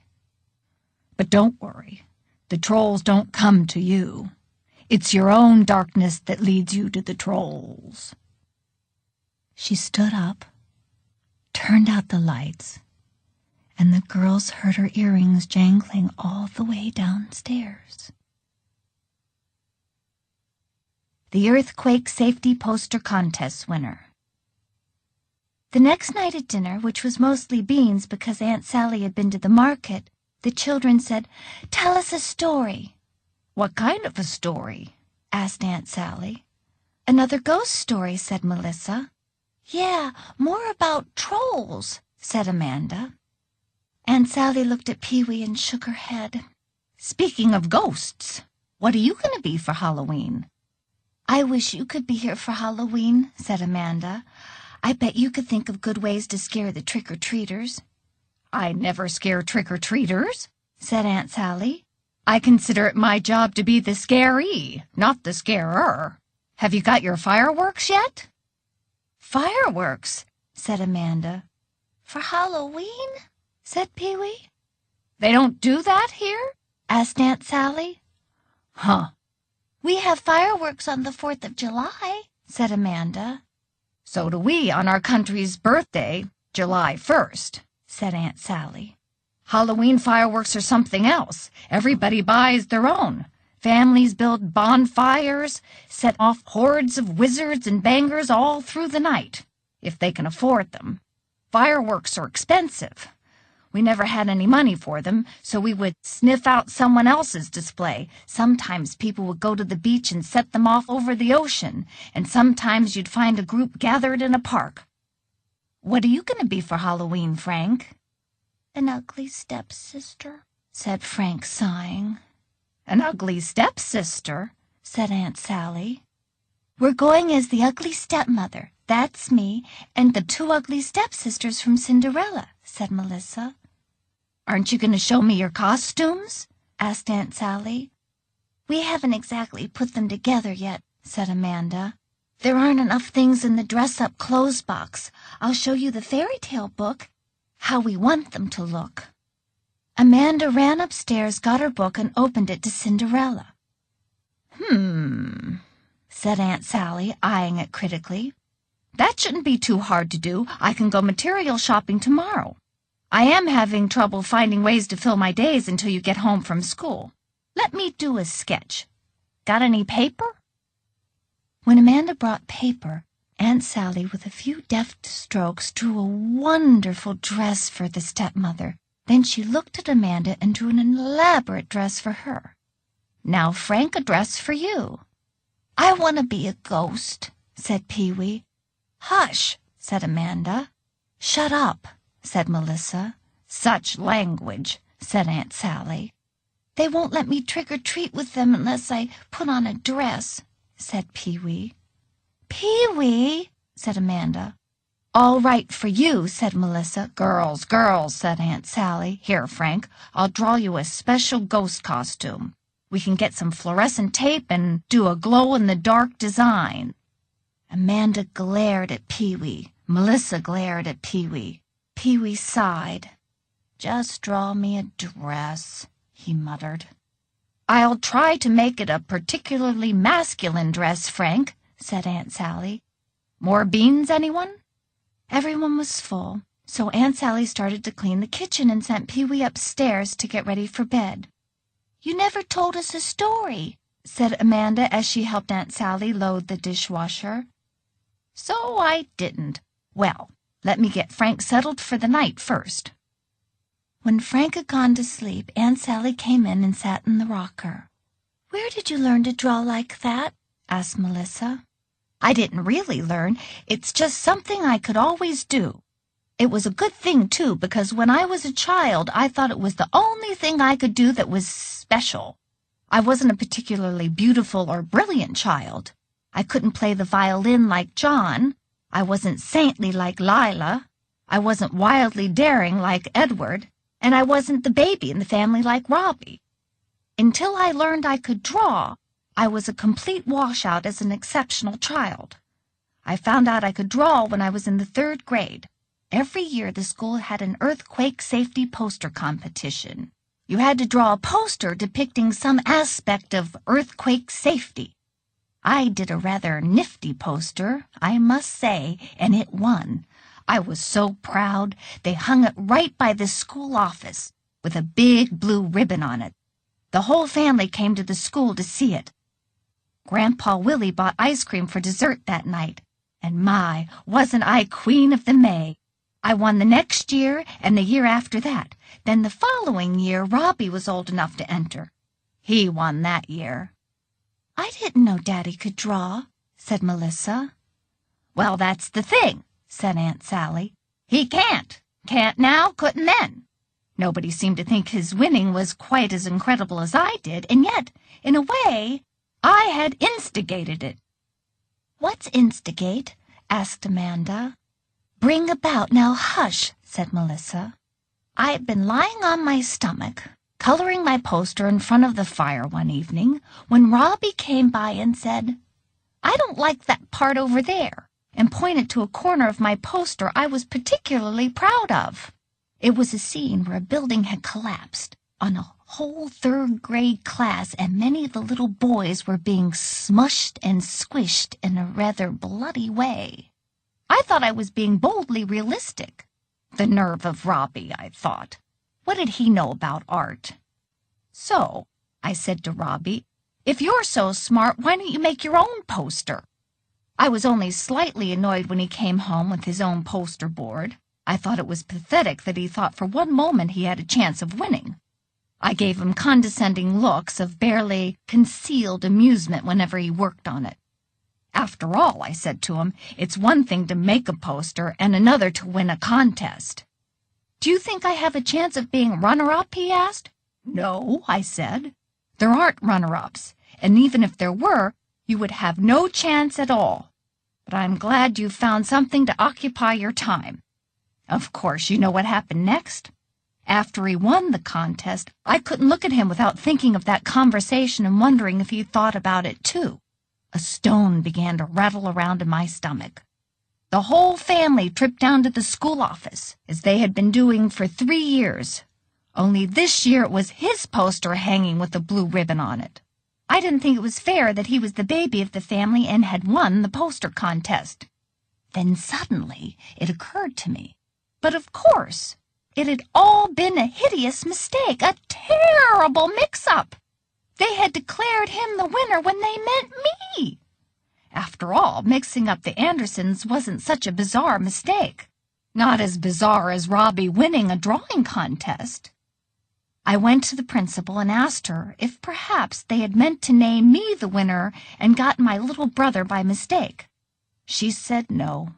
But don't worry, the trolls don't come to you. It's your own darkness that leads you to the trolls. She stood up, turned out the lights, and the girls heard her earrings jangling all the way downstairs. The Earthquake Safety Poster Contest winner. The next night at dinner, which was mostly beans because Aunt Sally had been to the market, the children said, "Tell us a story." What kind of a story? Asked Aunt Sally. Another ghost story, said Melissa. Yeah, more about trolls, said Amanda. Aunt Sally looked at Pee-wee and shook her head. Speaking of ghosts, what are you going to be for Halloween? I wish you could be here for Halloween, said Amanda. I bet you could think of good ways to scare the trick-or-treaters. I never scare trick-or-treaters, said Aunt Sally. I consider it my job to be the scaree, not the scarer. Have you got your fireworks yet? Fireworks, said Amanda. For Halloween? Said Pee-wee. They don't do that here? Asked Aunt Sally. Huh. We have fireworks on the 4th of July, said Amanda. So do we on our country's birthday, July 1st, said Aunt Sally. Halloween fireworks are something else. Everybody buys their own. Families build bonfires, set off hordes of wizards and bangers all through the night, if they can afford them. Fireworks are expensive. We never had any money for them, so we would sniff out someone else's display. Sometimes people would go to the beach and set them off over the ocean, and sometimes you'd find a group gathered in a park. What are you going to be for Halloween, Frank? An ugly stepsister, said Frank, sighing. An ugly stepsister, said Aunt Sally. We're going as the ugly stepmother, that's me, and the 2 ugly stepsisters from Cinderella, said Melissa. Aren't you going to show me your costumes? Asked Aunt Sally. We haven't exactly put them together yet, said Amanda. There aren't enough things in the dress-up clothes box. I'll show you the fairy tale book, how we want them to look. Amanda ran upstairs, got her book, and opened it to Cinderella. Said Aunt Sally, eyeing it critically. That shouldn't be too hard to do. I can go material shopping tomorrow. I am having trouble finding ways to fill my days until you get home from school. Let me do a sketch. Got any paper? When Amanda brought paper, Aunt Sally, with a few deft strokes, drew a wonderful dress for the stepmother. Then she looked at Amanda and drew an elaborate dress for her. Now, Frank, a dress for you. I want to be a ghost, said Pee-wee. Hush, said Amanda. Shut up, said Melissa. Such language, said Aunt Sally. They won't let me trick-or-treat with them unless I put on a dress, said Pee-wee. Pee-wee, said Amanda. All right for you, said Melissa. Girls, girls, said Aunt Sally. Here, Frank, I'll draw you a special ghost costume. We can get some fluorescent tape and do a glow-in-the-dark design. Amanda glared at Pee-wee. Melissa glared at Pee-wee. Pee-wee sighed. Just draw me a dress, he muttered. I'll try to make it a particularly masculine dress, Frank, said Aunt Sally. More beans, anyone? Everyone was full, so Aunt Sally started to clean the kitchen and sent Pee-wee upstairs to get ready for bed. You never told us a story, said Amanda as she helped Aunt Sally load the dishwasher. So I didn't. Well, let me get Frank settled for the night first. When Frank had gone to sleep, Aunt Sally came in and sat in the rocker. Where did you learn to draw like that? Asked Melissa. I didn't really learn. It's just something I could always do. It was a good thing, too, because when I was a child, I thought it was the only thing I could do that was special. I wasn't a particularly beautiful or brilliant child. I couldn't play the violin like John. I wasn't saintly like Lila. I wasn't wildly daring like Edward. And I wasn't the baby in the family like Robbie. Until I learned I could draw, I was a complete washout as an exceptional child. I found out I could draw when I was in the 3rd grade. Every year the school had an earthquake safety poster competition. You had to draw a poster depicting some aspect of earthquake safety. I did a rather nifty poster, I must say, and it won. I was so proud. They hung it right by the school office, with a big blue ribbon on it. The whole family came to the school to see it. Grandpa Willie bought ice cream for dessert that night, and my, wasn't I Queen of the May. I won the next year and the year after that. Then the following year, Robbie was old enough to enter. He won that year. I didn't know Daddy could draw, said Melissa. Well, that's the thing, said Aunt Sally. He can't. Can't now, couldn't then. Nobody seemed to think his winning was quite as incredible as I did, and yet, in a way, I had instigated it. What's instigate? Asked Amanda. Bring about. Now hush, said Melissa. I had been lying on my stomach, coloring my poster in front of the fire one evening, when Robbie came by and said, "I don't like that part over there," and pointed to a corner of my poster I was particularly proud of. It was a scene where a building had collapsed on a whole 3rd grade class, and many of the little boys were being smushed and squished in a rather bloody way. I thought I was being boldly realistic. The nerve of Robbie, I thought. What did he know about art? So, I said to Robbie, if you're so smart, why don't you make your own poster? I was only slightly annoyed when he came home with his own poster board. I thought it was pathetic that he thought for one moment he had a chance of winning. I gave him condescending looks of barely concealed amusement whenever he worked on it. After all, I said to him, it's one thing to make a poster and another to win a contest. Do you think I have a chance of being runner-up? He asked. No, I said. There aren't runner-ups, and even if there were, you would have no chance at all. But I'm glad you found something to occupy your time. Of course, you know what happened next. After he won the contest, I couldn't look at him without thinking of that conversation and wondering if he thought about it, too. A stone began to rattle around in my stomach. The whole family tripped down to the school office, as they had been doing for 3 years. Only this year it was his poster hanging with a blue ribbon on it. I didn't think it was fair that he was the baby of the family and had won the poster contest. Then suddenly it occurred to me. But of course, it had all been a hideous mistake, a terrible mix-up. They had declared him the winner when they meant me. After all, mixing up the Andersons wasn't such a bizarre mistake. Not as bizarre as Robbie winning a drawing contest. I went to the principal and asked her if perhaps they had meant to name me the winner and gotten my little brother by mistake. She said no.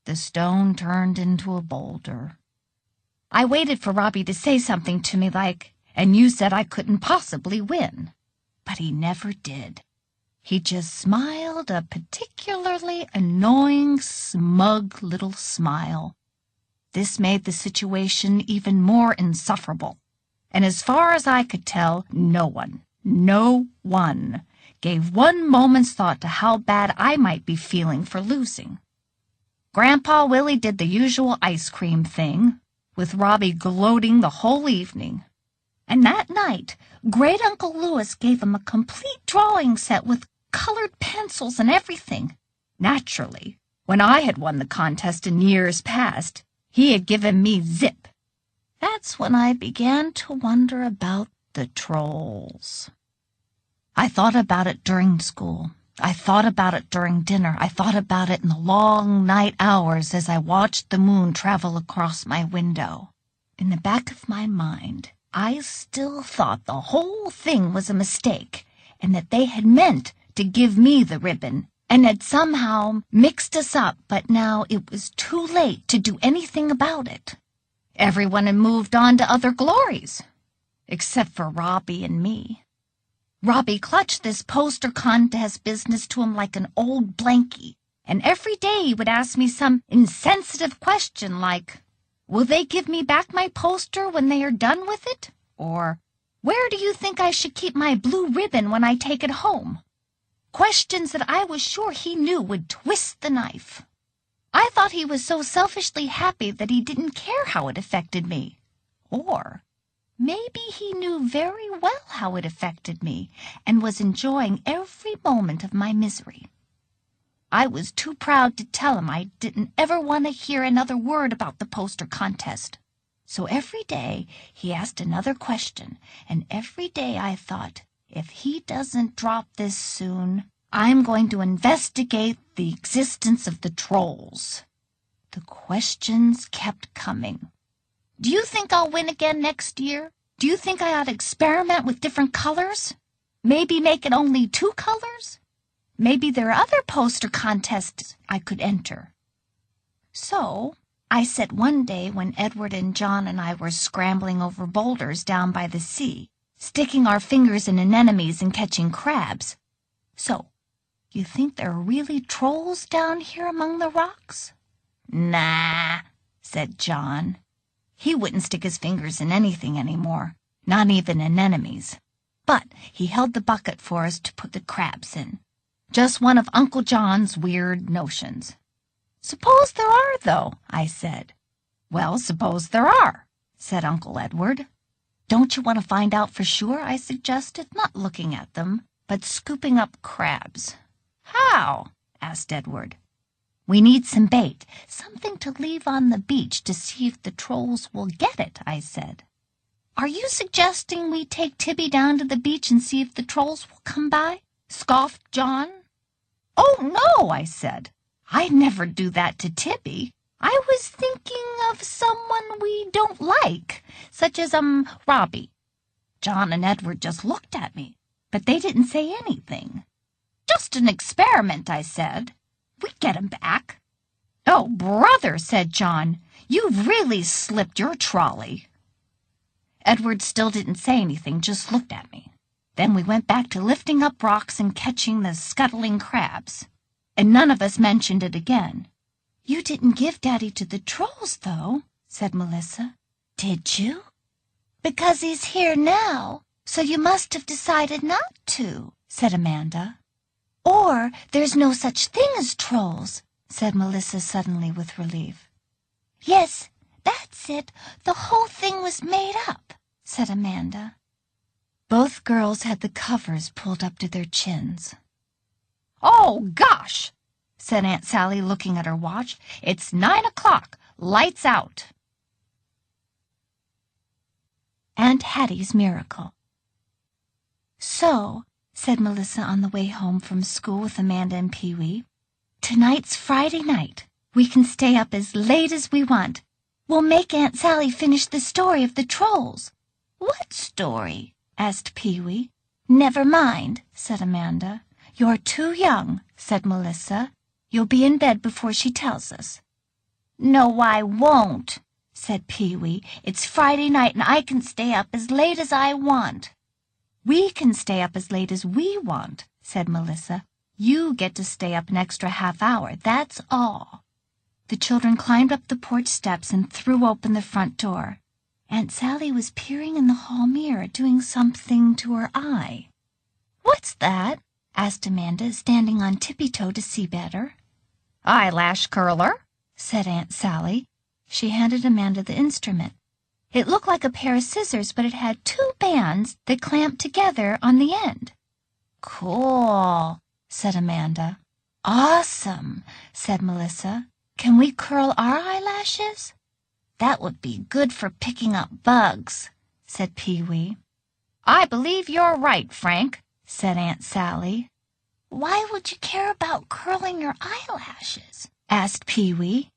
The stone turned into a boulder. I waited for Robbie to say something to me like, "And you said I couldn't possibly win." But he never did. He just smiled a particularly annoying, smug little smile. This made the situation even more insufferable. And as far as I could tell, no one, gave one moment's thought to how bad I might be feeling for losing. Grandpa Willie did the usual ice cream thing, with Robbie gloating the whole evening. And that night, Great Uncle Louis gave him a complete drawing set with colored pencils and everything. Naturally, when I had won the contest in years past, he had given me zip. That's when I began to wonder about the trolls. I thought about it during school. I thought about it during dinner. I thought about it in the long night hours as I watched the moon travel across my window. In the back of my mind, I still thought the whole thing was a mistake, and that they had meant to give me the ribbon and had somehow mixed us up, but now it was too late to do anything about it. Everyone had moved on to other glories, except for Robbie and me. Robbie clutched this poster contest business to him like an old blankie, and every day he would ask me some insensitive question like, "Will they give me back my poster when they are done with it?" Or, "Where do you think I should keep my blue ribbon when I take it home?" Questions that I was sure he knew would twist the knife. I thought he was so selfishly happy that he didn't care how it affected me. Or maybe he knew very well how it affected me and was enjoying every moment of my misery. I was too proud to tell him I didn't ever want to hear another word about the poster contest. So every day he asked another question, and every day I thought, if he doesn't drop this soon, I'm going to investigate the existence of the trolls. The questions kept coming. Do you think I'll win again next year? Do you think I ought to experiment with different colors? Maybe make it only 2 colors? Maybe there are other poster contests I could enter. So I said one day when Edward and John and I were scrambling over boulders down by the sea, sticking our fingers in anemones and catching crabs, "So, you think there are really trolls down here among the rocks?" "Nah," said John. He wouldn't stick his fingers in anything anymore, not even anemones. But he held the bucket for us to put the crabs in. Just one of Uncle John's weird notions. "Suppose there are, though," I said. "Well, suppose there are," said Uncle Edward. "Don't you want to find out for sure?" I suggested, not looking at them, but scooping up crabs. "How?" asked Edward. "We need some bait, something to leave on the beach to see if the trolls will get it," I said. "Are you suggesting we take Tibby down to the beach and see if the trolls will come by?" scoffed John. "Oh, no," I said. "I'd never do that to Tibby. I was thinking of someone we don't like, such as, Robbie." John and Edward just looked at me, but they didn't say anything. "Just an experiment," I said. "We'd get 'em back." "Oh, brother," said John, "you've really slipped your trolley." Edward still didn't say anything, just looked at me. Then we went back to lifting up rocks and catching the scuttling crabs, and none of us mentioned it again. "You didn't give Daddy to the trolls, though," said Melissa. "Did you?" "Because he's here now, so you must have decided not to," said Amanda. "Or there's no such thing as trolls," said Melissa suddenly with relief. "Yes, that's it. The whole thing was made up," said Amanda. Both girls had the covers pulled up to their chins. "Oh, gosh," said Aunt Sally, looking at her watch. "It's 9 o'clock. Lights out." Aunt Hattie's Miracle. "So," said Melissa on the way home from school with Amanda and Pee-wee, "tonight's Friday night. We can stay up as late as we want. We'll make Aunt Sally finish the story of the trolls." "What story?" asked Pee-wee. "Never mind," said Amanda. "You're too young," said Melissa. "You'll be in bed before she tells us." "No, I won't," said Pee-wee. "It's Friday night and I can stay up as late as I want." "We can stay up as late as we want," said Melissa. "You get to stay up an extra half-hour, that's all." The children climbed up the porch steps and threw open the front door. Aunt Sally was peering in the hall mirror, doing something to her eye. "What's that?" asked Amanda, standing on tippy-toe to see better. "Eyelash curler," said Aunt Sally. She handed Amanda the instrument. It looked like a pair of scissors, but it had 2 bands that clamped together on the end. "Cool," said Amanda. "Awesome," said Melissa. "Can we curl our eyelashes?" "That would be good for picking up bugs," said Pee-wee. "I believe you're right, Frank," said Aunt Sally. "Why would you care about curling your eyelashes?" asked Pee-wee.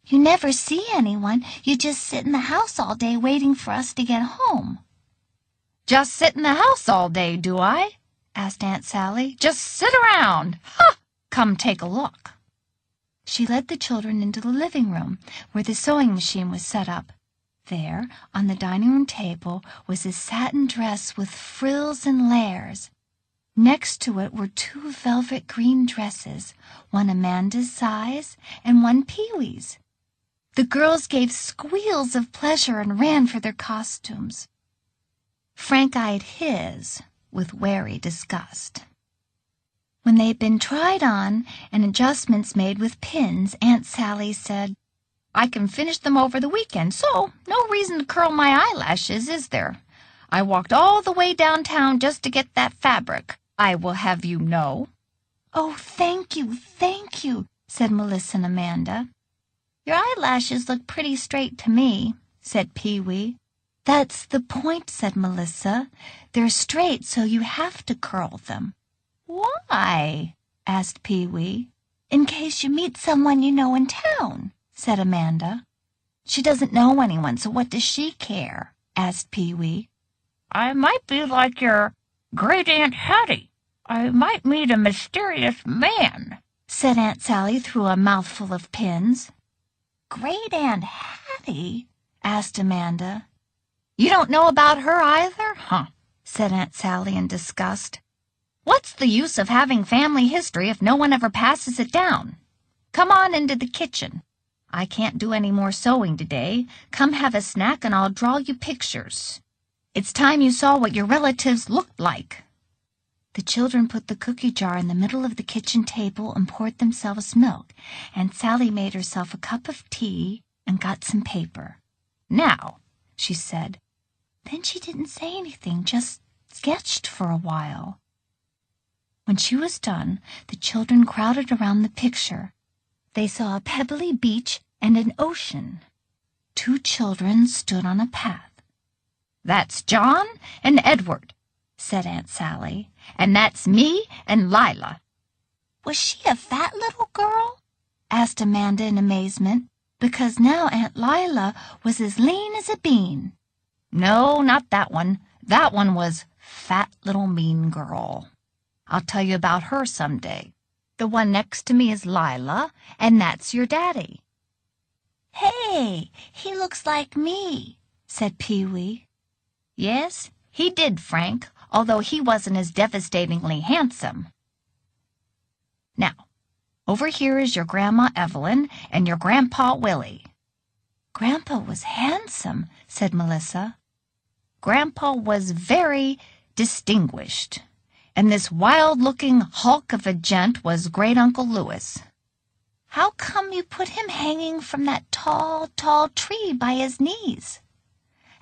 "You never see anyone. You just sit in the house all day waiting for us to get home." "Just sit in the house all day, do I?" asked Aunt Sally. "Just sit around. Ha!" Come take a look." She led the children into the living room, where the sewing machine was set up. There, on the dining room table, was a satin dress with frills and layers. Next to it were 2 velvet green dresses, one Amanda's size and one Pee-wee's. The girls gave squeals of pleasure and ran for their costumes. Frank eyed his with wary disgust. When they had been tried on and adjustments made with pins, Aunt Sally said, "I can finish them over the weekend, so no reason to curl my eyelashes, is there? I walked all the way downtown just to get that fabric, I will have you know." "Oh, thank you, said Melissa and Amanda. "Your eyelashes look pretty straight to me," said Pee-wee. "That's the point," said Melissa. "They're straight, so you have to curl them." "Why?" asked Pee-wee. "In case you meet someone you know in town," said Amanda. "She doesn't know anyone, so what does she care?" asked Pee-wee. "I might be like your great-aunt Hattie. I might meet a mysterious man," said Aunt Sally through a mouthful of pins. "Great-aunt Hattie?" asked Amanda. "You don't know about her either? Huh," said Aunt Sally in disgust. "What's the use of having family history if no one ever passes it down? Come on into the kitchen. I can't do any more sewing today. Come have a snack and I'll draw you pictures. It's time you saw what your relatives looked like." The children put the cookie jar in the middle of the kitchen table and poured themselves milk, and Sally made herself a cup of tea and got some paper. "Now," she said. Then she didn't say anything, just sketched for a while. When she was done, the children crowded around the picture. They saw a pebbly beach and an ocean. 2 children stood on a path. "That's John and Edward," said Aunt Sally, "and that's me and Lila." "Was she a fat little girl?" asked Amanda in amazement, because now Aunt Lila was as lean as a bean. "No, not that one. That one was Fat Little Mean Girl. I'll tell you about her some day. The one next to me is Lila, and that's your daddy." "Hey, he looks like me," said Pee-wee. "Yes, he did, Frank, although he wasn't as devastatingly handsome. Now, over here is your Grandma Evelyn and your Grandpa Willie." "Grandpa was handsome," said Melissa. "Grandpa was very distinguished. And this wild-looking hulk of a gent was Great-Uncle Louis." "How come you put him hanging from that tall, tall tree by his knees?"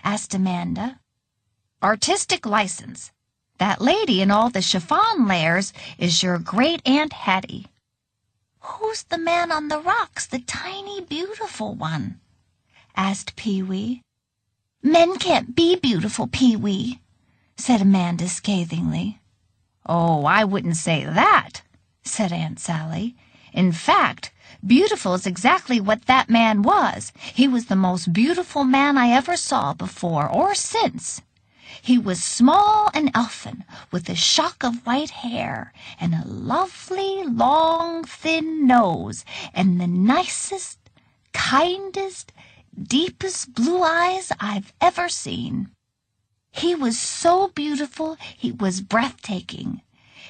asked Amanda. "Artistic license. That lady in all the chiffon layers is your Great-Aunt Hattie." "Who's the man on the rocks, the tiny, beautiful one?" asked Pee-wee. "Men can't be beautiful, Pee-wee," said Amanda scathingly. "Oh, I wouldn't say that," said Aunt Sally. "In fact, beautiful is exactly what that man was. He was the most beautiful man I ever saw before or since. He was small and elfin, with a shock of white hair, and a lovely, long, thin nose, and the nicest, kindest, deepest blue eyes I've ever seen. He was so beautiful, he was breathtaking.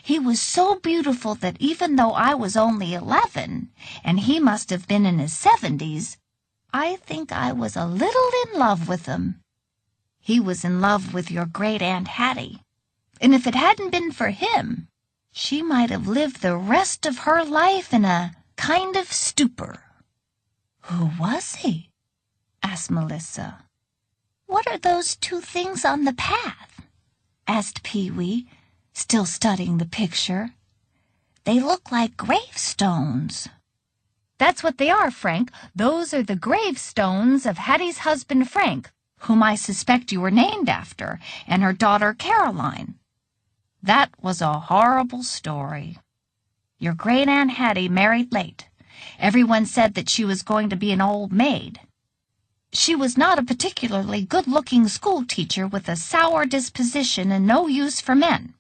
He was so beautiful that even though I was only 11, and he must have been in his 70s, I think I was a little in love with him. He was in love with your Great-Aunt Hattie, and if it hadn't been for him, she might have lived the rest of her life in a kind of stupor." "Who was he?" asked Melissa. "What are those 2 things on the path?" asked Pee-wee, still studying the picture. "They look like gravestones." "That's what they are, Frank. Those are the gravestones of Hattie's husband, Frank, whom I suspect you were named after, and her daughter, Caroline. That was a horrible story. Your Great-Aunt Hattie married late. Everyone said that she was going to be an old maid. She was not a particularly good-looking school teacher with a sour disposition and no use for men.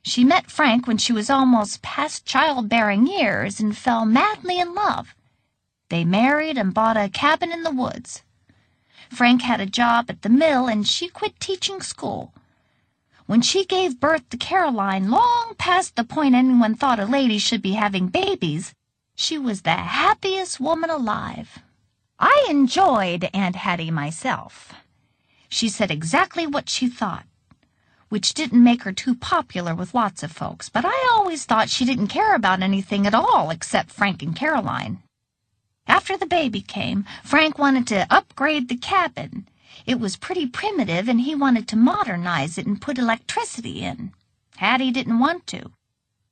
She met Frank when she was almost past childbearing years and fell madly in love. They married and bought a cabin in the woods. Frank had a job at the mill and she quit teaching school. When she gave birth to Caroline, long past the point anyone thought a lady should be having babies, she was the happiest woman alive. I enjoyed Aunt Hattie myself. She said exactly what she thought, which didn't make her too popular with lots of folks, but I always thought she didn't care about anything at all except Frank and Caroline. After the baby came, Frank wanted to upgrade the cabin. It was pretty primitive, and he wanted to modernize it and put electricity in. Hattie didn't want to.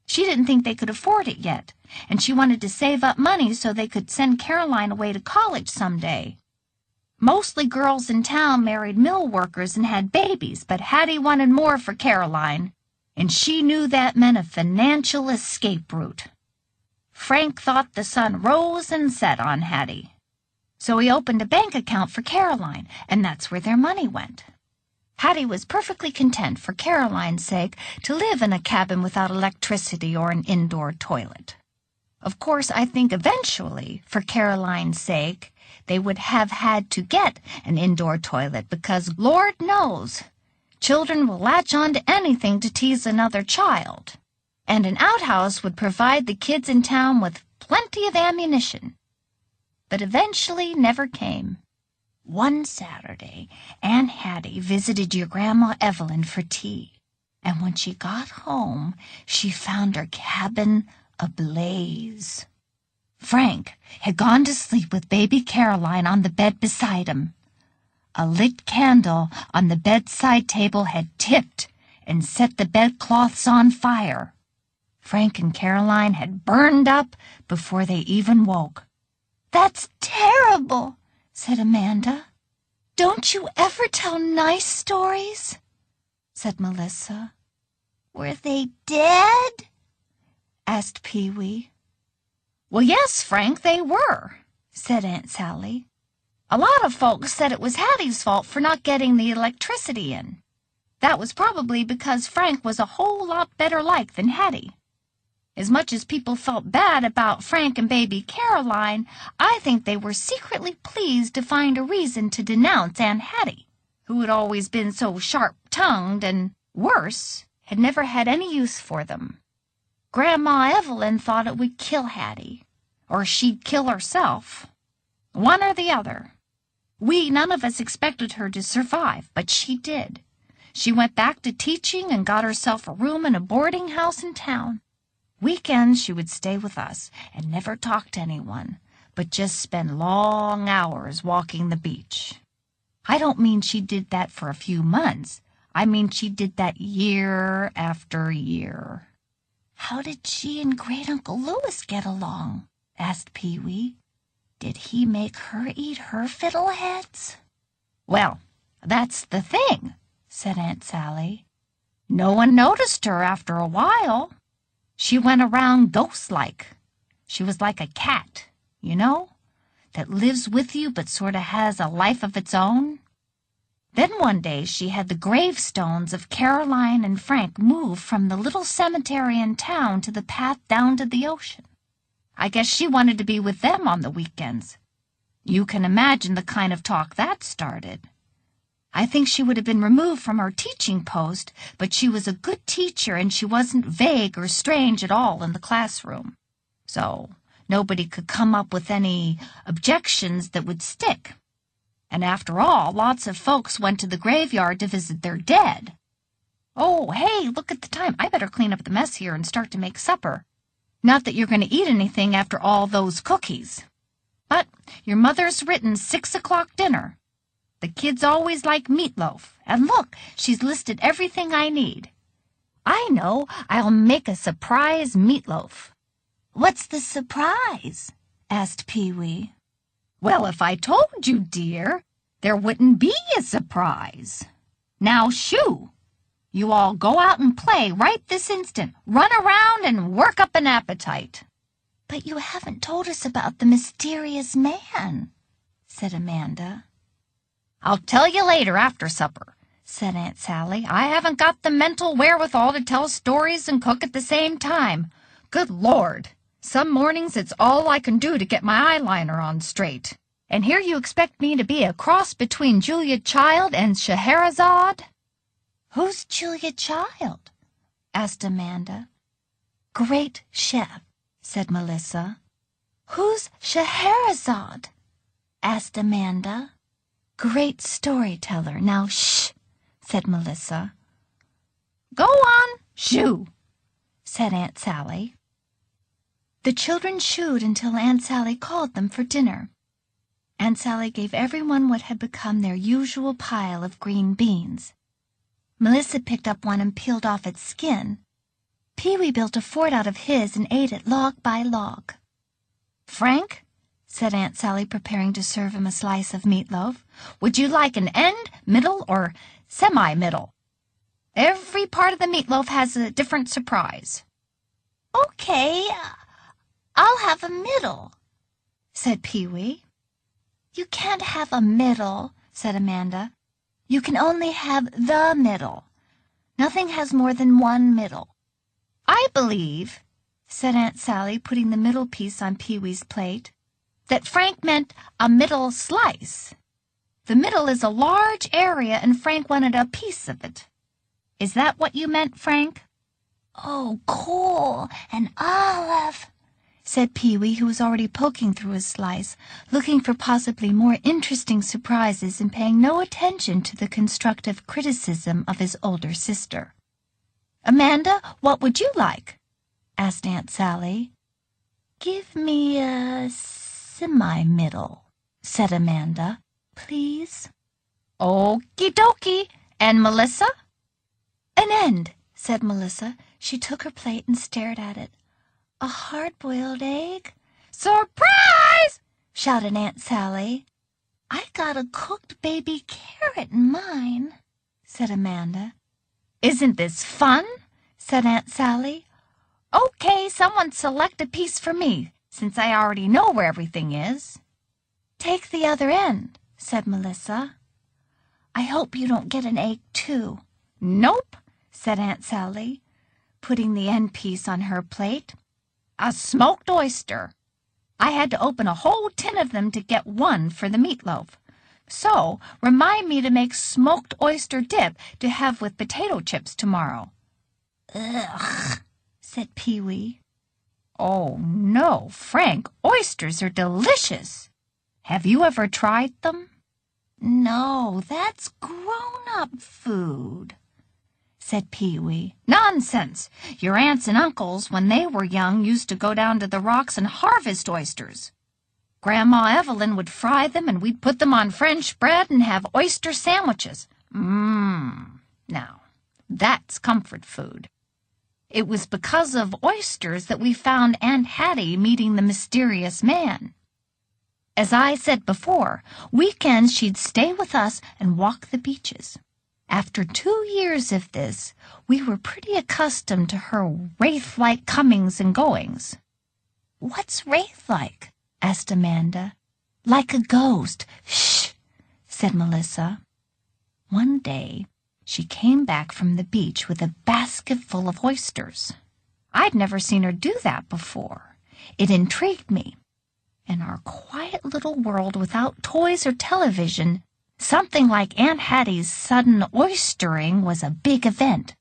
She didn't think they could afford it yet, and she wanted to save up money so they could send Caroline away to college someday. Mostly girls in town married mill workers and had babies, but Hattie wanted more for Caroline, and she knew that meant a financial escape route. Frank thought the sun rose and set on Hattie. So he opened a bank account for Caroline, and that's where their money went. Hattie was perfectly content, for Caroline's sake, to live in a cabin without electricity or an indoor toilet. Of course, I think eventually, for Caroline's sake, they would have had to get an indoor toilet because, Lord knows, children will latch on to anything to tease another child. And an outhouse would provide the kids in town with plenty of ammunition. But eventually never came. One Saturday, Aunt Hattie visited your Grandma Evelyn for tea, and when she got home, she found her cabin ablaze. Frank had gone to sleep with baby Caroline on the bed beside him. A lit candle on the bedside table had tipped and set the bedcloths on fire. Frank and Caroline had burned up before they even woke. "That's terrible," said Amanda. "Don't you ever tell nice stories?" said Melissa. "Were they dead?" asked Pee-wee. "Well, yes, Frank, they were," said Aunt Sally. "A lot of folks said it was Hattie's fault for not getting the electricity in. That was probably because Frank was a whole lot better like than Hattie. As much as people felt bad about Frank and baby Caroline, I think they were secretly pleased to find a reason to denounce Aunt Hattie, who had always been so sharp-tongued and, worse, had never had any use for them. Grandma Evelyn thought it would kill Hattie, or she'd kill herself. One or the other. None of us expected her to survive, but she did. She went back to teaching and got herself a room in a boarding house in town. Weekends she would stay with us and never talk to anyone, but just spend long hours walking the beach. I don't mean she did that for a few months. I mean she did that year after year. "How did she and Great Uncle Louis get along?" asked Pee-wee. "Did he make her eat her fiddleheads?" "Well, that's the thing," said Aunt Sally. "No one noticed her after a while. She went around ghost-like. She was like a cat, you know, that lives with you but sort of has a life of its own. Then one day she had the gravestones of Caroline and Frank moved from the little cemetery in town to the path down to the ocean. I guess she wanted to be with them on the weekends. You can imagine the kind of talk that started. I think she would have been removed from her teaching post, but she was a good teacher and she wasn't vague or strange at all in the classroom. So nobody could come up with any objections that would stick. And after all, lots of folks went to the graveyard to visit their dead. Oh, hey, look at the time. I better clean up the mess here and start to make supper. Not that you're going to eat anything after all those cookies. But your mother's written 6 o'clock dinner. The kids always like meatloaf. And look, she's listed everything I need. I know, I'll make a surprise meatloaf." "What's the surprise?" asked Pee-wee. "Well, if I told you, dear, there wouldn't be a surprise. Now, shoo! You all go out and play right this instant. Run around and work up an appetite." "But you haven't told us about the mysterious man," said Amanda. "I'll tell you later after supper. said Aunt Sally. "I haven't got the mental wherewithal to tell stories and cook at the same time. Good Lord! Some mornings it's all I can do to get my eyeliner on straight. And here you expect me to be a cross between Julia Child and Scheherazade?" "Who's Julia Child?" asked Amanda. "Great chef," said Melissa. "Who's Scheherazade?" asked Amanda. "Great storyteller. Now, shh," said Melissa. "Go on, shoo," said Aunt Sally. The children shooed until Aunt Sally called them for dinner. Aunt Sally gave everyone what had become their usual pile of green beans. Melissa picked up one and peeled off its skin. Pee-wee built a fort out of his and ate it log by log. "Frank," said Aunt Sally, preparing to serve him a slice of meatloaf, "would you like an end, middle, or semi-middle? Every part of the meatloaf has a different surprise." "Okay, I'll have a middle," said Pee-wee. "You can't have a middle," said Amanda. "You can only have the middle. Nothing has more than one middle." "I believe," said Aunt Sally, putting the middle piece on Pee-wee's plate, "that Frank meant a middle slice. The middle is a large area, and Frank wanted a piece of it. Is that what you meant, Frank?" "Oh, cool, an olive," said Pee-wee, who was already poking through his slice, looking for possibly more interesting surprises and paying no attention to the constructive criticism of his older sister. "Amanda, what would you like?" asked Aunt Sally. "Give me a semi-middle," said Amanda. "Please." "Okie dokie. And Melissa?" "An end," said Melissa. She took her plate and stared at it. "A hard-boiled egg?" "Surprise!" shouted Aunt Sally. "I got a cooked baby carrot in mine," said Amanda. "Isn't this fun?" said Aunt Sally. "Okay, someone select a piece for me, since I already know where everything is." "Take the other end," said Melissa. "I hope you don't get an egg, too." "Nope," said Aunt Sally, putting the end piece on her plate. "A smoked oyster. I had to open a whole tin of them to get one for the meatloaf. So, remind me to make smoked oyster dip to have with potato chips tomorrow." "Ugh," said Pee-wee. "Oh, no, Frank, oysters are delicious. Have you ever tried them?" "No, that's grown-up food," said Pee-wee. "Nonsense! Your aunts and uncles, when they were young, used to go down to the rocks and harvest oysters. Grandma Evelyn would fry them, and we'd put them on French bread and have oyster sandwiches. Now, that's comfort food. It was because of oysters that we found Aunt Hattie meeting the mysterious man. As I said before, weekends she'd stay with us and walk the beaches. After 2 years of this, we were pretty accustomed to her wraith-like comings and goings." "What's wraith-like?" asked Amanda. "Like a ghost." "Shh," said Melissa. One day, she came back from the beach with a basket full of oysters. I'd never seen her do that before. It intrigued me. In our quiet little world without toys or television, something like Aunt Hattie's sudden oystering was a big event.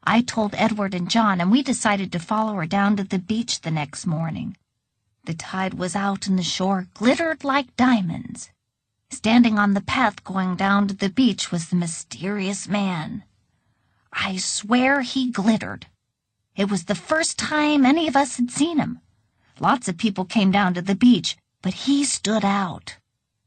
I told Edward and John, and we decided to follow her down to the beach the next morning. The tide was out and the shore glittered like diamonds. Standing on the path going down to the beach was the mysterious man. I swear he glittered. It was the first time any of us had seen him. Lots of people came down to the beach, but he stood out.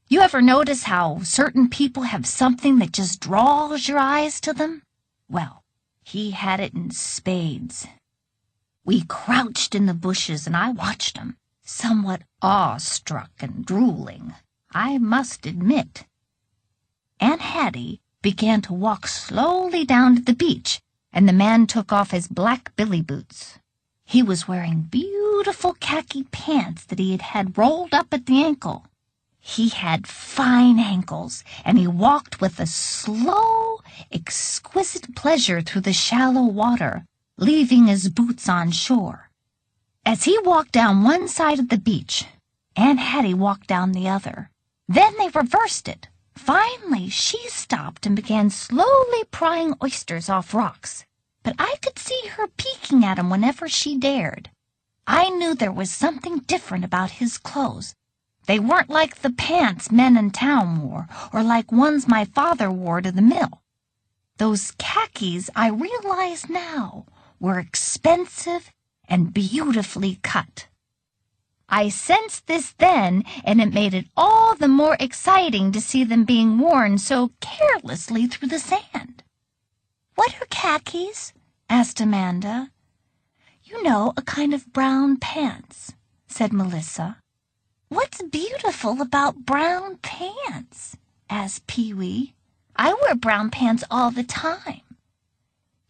You ever notice how certain people have something that just draws your eyes to them? Well, he had it in spades. We crouched in the bushes and I watched him, somewhat awestruck and drooling, I must admit. Aunt Hattie began to walk slowly down to the beach, and the man took off his black billy boots. He was wearing beautiful khaki pants that he had had rolled up at the ankle. He had fine ankles, and he walked with a slow, exquisite pleasure through the shallow water, leaving his boots on shore. As he walked down one side of the beach, Aunt Hattie walked down the other. Then they reversed it. Finally, she stopped and began slowly prying oysters off rocks, but I could see her peeking at him whenever she dared. I knew there was something different about his clothes. They weren't like the pants men in town wore, or like ones my father wore to the mill. Those khakis, I realize now, were expensive and beautifully cut. I sensed this then, and it made it all the more exciting to see them being worn so carelessly through the sand. "What are khakis?" asked Amanda. "You know, a kind of brown pants," said Melissa. "What's beautiful about brown pants?" asked Pee-wee. "I wear brown pants all the time."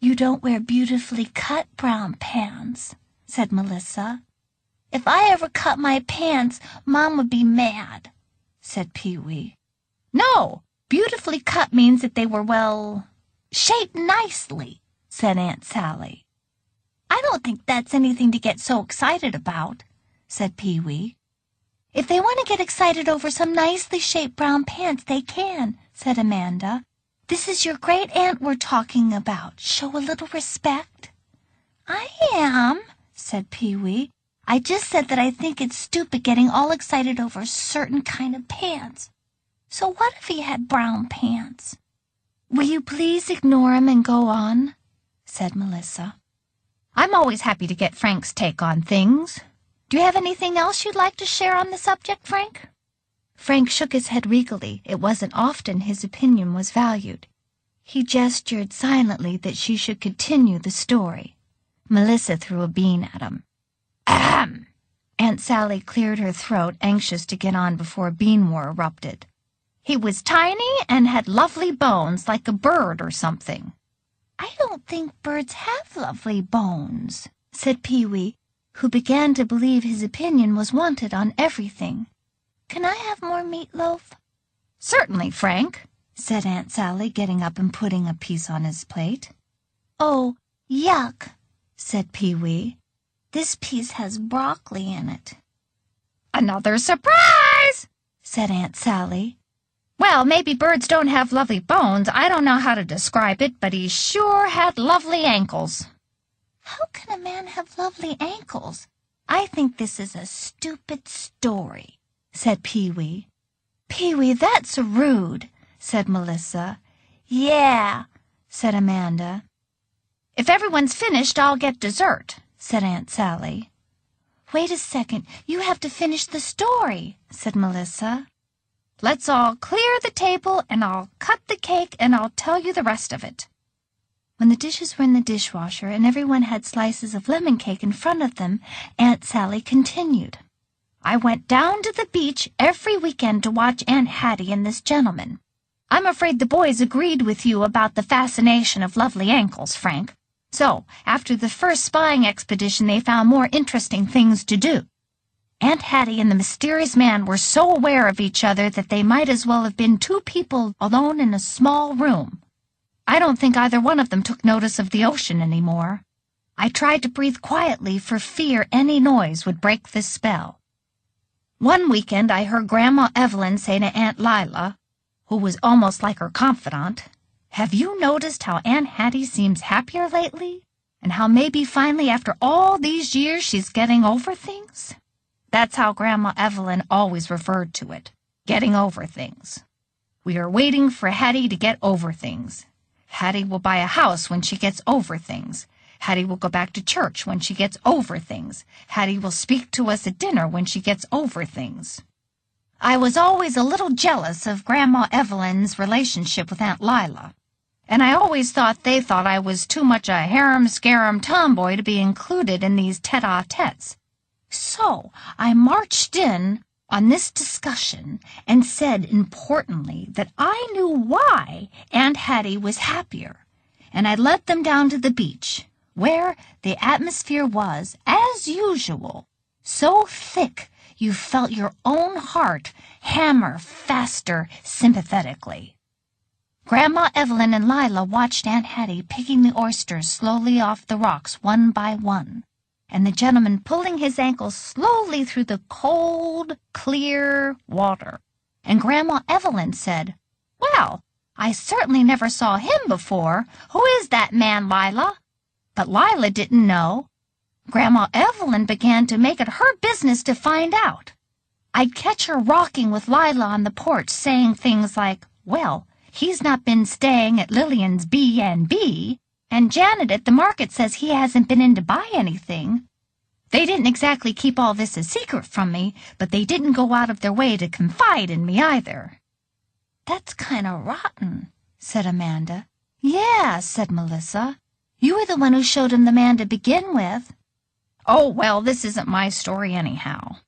"You don't wear beautifully cut brown pants," said Melissa. "If I ever cut my pants, Mom would be mad," said Pee-wee. "No, beautifully cut means that they were, well, shaped nicely," said Aunt Sally. "I don't think that's anything to get so excited about," said Pee-wee. "If they want to get excited over some nicely shaped brown pants, they can," said Amanda. "This is your great-aunt we're talking about. Show a little respect." "I am," said Pee-wee. "I just said that I think it's stupid getting all excited over a certain kind of pants. So what if he had brown pants?" "Will you please ignore him and go on?" said Melissa. "I'm always happy to get Frank's take on things. Do you have anything else you'd like to share on the subject, Frank?" Frank shook his head regally. It wasn't often his opinion was valued. He gestured silently that she should continue the story. Melissa threw a bean at him. "Ahem!" Aunt Sally cleared her throat, anxious to get on before bean war erupted. "He was tiny and had lovely bones, like a bird or something." "I don't think birds have lovely bones," said Pee-wee, who began to believe his opinion was wanted on everything. "Can I have more meatloaf?" "Certainly, Frank," said Aunt Sally, getting up and putting a piece on his plate. "Oh, yuck," said Pee-wee. "This piece has broccoli in it." "Another surprise," said Aunt Sally. "Well, maybe birds don't have lovely bones. I don't know how to describe it, but he sure had lovely ankles." "How can a man have lovely ankles? I think this is a stupid story," said Pee-wee. "Pee-wee, that's rude," said Melissa. "Yeah," said Amanda. "If everyone's finished, I'll get dessert," said Aunt Sally. "Wait a second. You have to finish the story," said Melissa. "Let's all clear the table, and I'll cut the cake, and I'll tell you the rest of it." When the dishes were in the dishwasher and everyone had slices of lemon cake in front of them, Aunt Sally continued. "I went down to the beach every weekend to watch Aunt Hattie and this gentleman. I'm afraid the boys agreed with you about the fascination of lovely ankles, Frank. So, after the first spying expedition, they found more interesting things to do. Aunt Hattie and the mysterious man were so aware of each other that they might as well have been two people alone in a small room. I don't think either one of them took notice of the ocean anymore. I tried to breathe quietly for fear any noise would break this spell. One weekend I heard Grandma Evelyn say to Aunt Lila, who was almost like her confidant, 'Have you noticed how Aunt Hattie seems happier lately? And how maybe finally after all these years she's getting over things?' That's how Grandma Evelyn always referred to it, getting over things. We are waiting for Hattie to get over things. Hattie will buy a house when she gets over things. Hattie will go back to church when she gets over things. Hattie will speak to us at dinner when she gets over things." I was always a little jealous of Grandma Evelyn's relationship with Aunt Lila, and I always thought they thought I was too much a harum-scarum tomboy to be included in these tete-a-tetes. So I marched in on this discussion and said importantly that I knew why Aunt Hattie was happier, and I led them down to the beach, where the atmosphere was, as usual, so thick you felt your own heart hammer faster sympathetically. Grandma Evelyn and Lila watched Aunt Hattie picking the oysters slowly off the rocks one by one, and the gentleman pulling his ankles slowly through the cold, clear water. And Grandma Evelyn said, "Well, I certainly never saw him before. Who is that man, Lila?" But Lila didn't know. Grandma Evelyn began to make it her business to find out. I'd catch her rocking with Lila on the porch, saying things like, "Well, he's not been staying at Lillian's B&B, and Janet at the market says he hasn't been in to buy anything." They didn't exactly keep all this a secret from me, but they didn't go out of their way to confide in me either. "That's kind of rotten," said Amanda. "Yeah," said Melissa. "You were the one who showed him the man to begin with." "Oh, well, this isn't my story anyhow."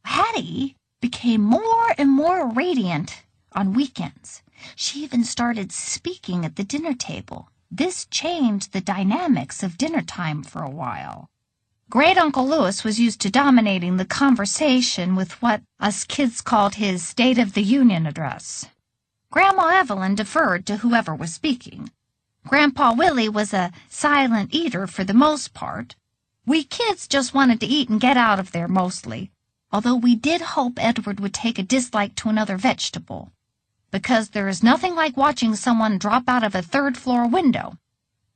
Hattie became more and more radiant on weekends. She even started speaking at the dinner table. This changed the dynamics of dinner time for a while. Great Uncle Louis was used to dominating the conversation with what us kids called his State of the Union address. Grandma Evelyn deferred to whoever was speaking. Grandpa Willie was a silent eater for the most part. We kids just wanted to eat and get out of there mostly, although we did hope Edward would take a dislike to another vegetable, because there is nothing like watching someone drop out of a third-floor window.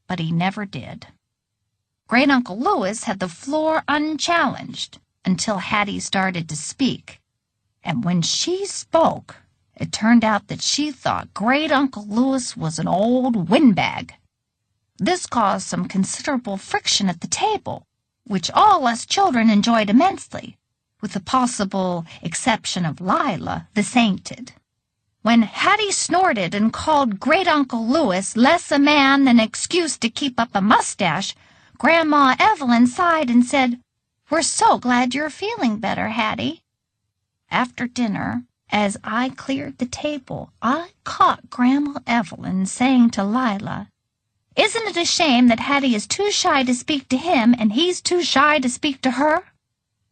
But he never did. Great Uncle Louis had the floor unchallenged until Hattie started to speak, and when she spoke, it turned out that she thought Great Uncle Louis was an old windbag. This caused some considerable friction at the table, which all us children enjoyed immensely, with the possible exception of Lila, the sainted. When Hattie snorted and called Great Uncle Louis less a man than an excuse to keep up a mustache, Grandma Evelyn sighed and said, "We're so glad you're feeling better, Hattie." After dinner, as I cleared the table, I caught Grandma Evelyn saying to Lila, "Isn't it a shame that Hattie is too shy to speak to him and he's too shy to speak to her?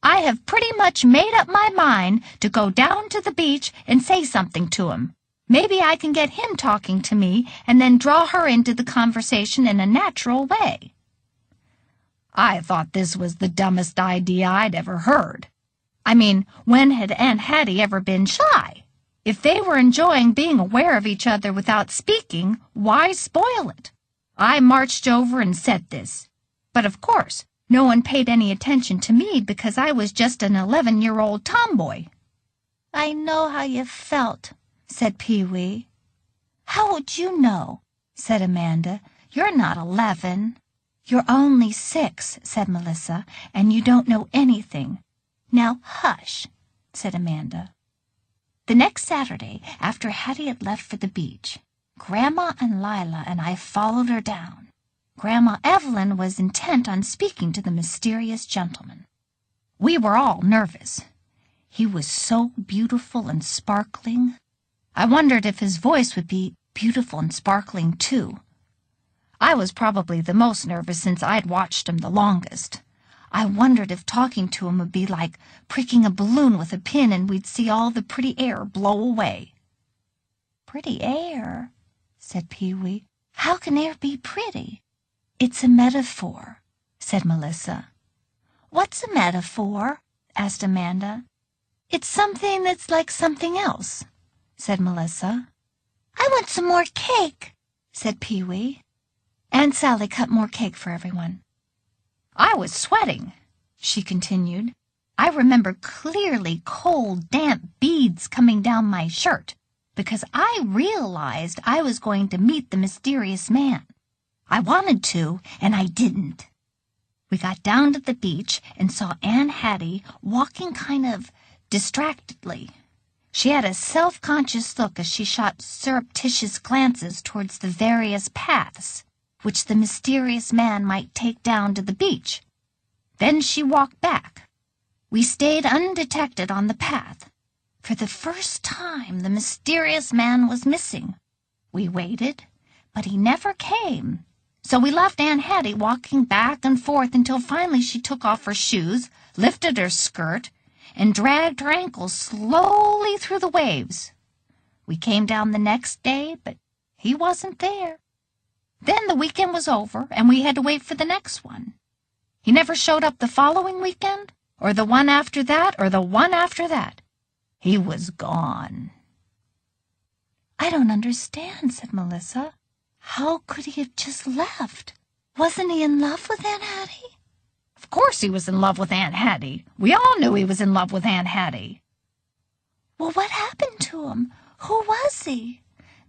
I have pretty much made up my mind to go down to the beach and say something to him. Maybe I can get him talking to me and then draw her into the conversation in a natural way." I thought this was the dumbest idea I'd ever heard. I mean, when had Aunt Hattie ever been shy? If they were enjoying being aware of each other without speaking, why spoil it? I marched over and said this. But of course, no one paid any attention to me because I was just an 11-year-old tomboy. "I know how you felt," said Pee-wee. "How would you know?" said Amanda. "You're not 11. "You're only 6, said Melissa, "and you don't know anything." "Now hush," said Amanda. The next Saturday, after Hattie had left for the beach, Grandma and Lila and I followed her down. Grandma Evelyn was intent on speaking to the mysterious gentleman. We were all nervous. He was so beautiful and sparkling. I wondered if his voice would be beautiful and sparkling too. I was probably the most nervous since I'd watched him the longest. I wondered if talking to him would be like pricking a balloon with a pin and we'd see all the pretty air blow away. "Pretty air?" said Pee-wee. "How can air be pretty?" "It's a metaphor," said Melissa. "What's a metaphor?" asked Amanda. "It's something that's like something else," said Melissa. "I want some more cake," said Pee-wee. Aunt Sally cut more cake for everyone. "I was sweating," she continued. "I remember clearly cold, damp beads coming down my shirt because I realized I was going to meet the mysterious man. I wanted to, and I didn't." We got down to the beach and saw Aunt Hattie walking kind of distractedly. She had a self-conscious look as she shot surreptitious glances towards the various paths which the mysterious man might take down to the beach. Then she walked back. We stayed undetected on the path. For the first time, the mysterious man was missing. We waited, but he never came. So we left Aunt Hattie walking back and forth until finally she took off her shoes, lifted her skirt, and dragged her ankle slowly through the waves. We came down the next day, but he wasn't there. Then the weekend was over, and we had to wait for the next one. He never showed up the following weekend, or the one after that, or the one after that. He was gone. I don't understand, said Melissa. How could he have just left? Wasn't he in love with Aunt Hattie? Of course he was in love with Aunt Hattie. We all knew he was in love with Aunt Hattie. Well, what happened to him? Who was he?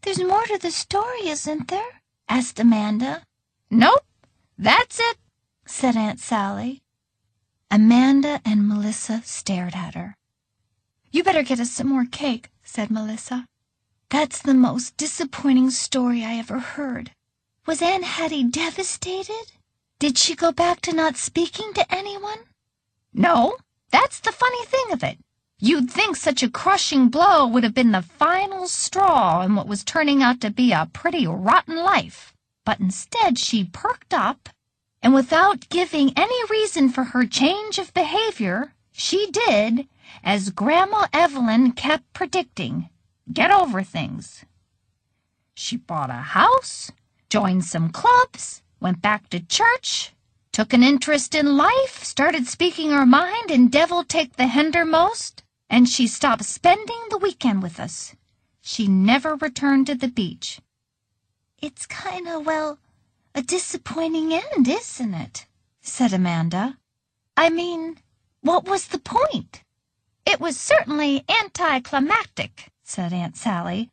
There's more to the story, isn't there? Asked Amanda. Nope, that's it, said Aunt Sally. Amanda and Melissa stared at her. You better get us some more cake, said Melissa. That's the most disappointing story I ever heard. Was Aunt Hattie devastated? Did she go back to not speaking to anyone? No, that's the funny thing of it. You'd think such a crushing blow would have been the final straw in what was turning out to be a pretty rotten life. But instead she perked up, and without giving any reason for her change of behavior, she did, as Grandma Evelyn kept predicting, get over things. She bought a house, joined some clubs, went back to church, took an interest in life, started speaking her mind in devil take the hindermost, and she stopped spending the weekend with us. She never returned to the beach. It's kind of, well, a disappointing end, isn't it? Said Amanda. I mean, what was the point? It was certainly anticlimactic, said Aunt Sally.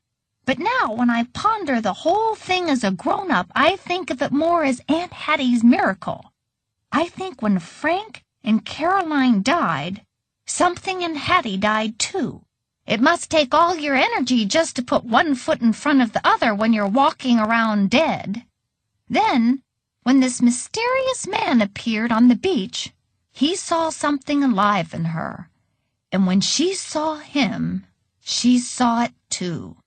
But now, when I ponder the whole thing as a grown-up, I think of it more as Aunt Hattie's miracle. I think when Frank and Caroline died, something in Hattie died too. It must take all your energy just to put one foot in front of the other when you're walking around dead. Then, when this mysterious man appeared on the beach, he saw something alive in her. And when she saw him, she saw it too.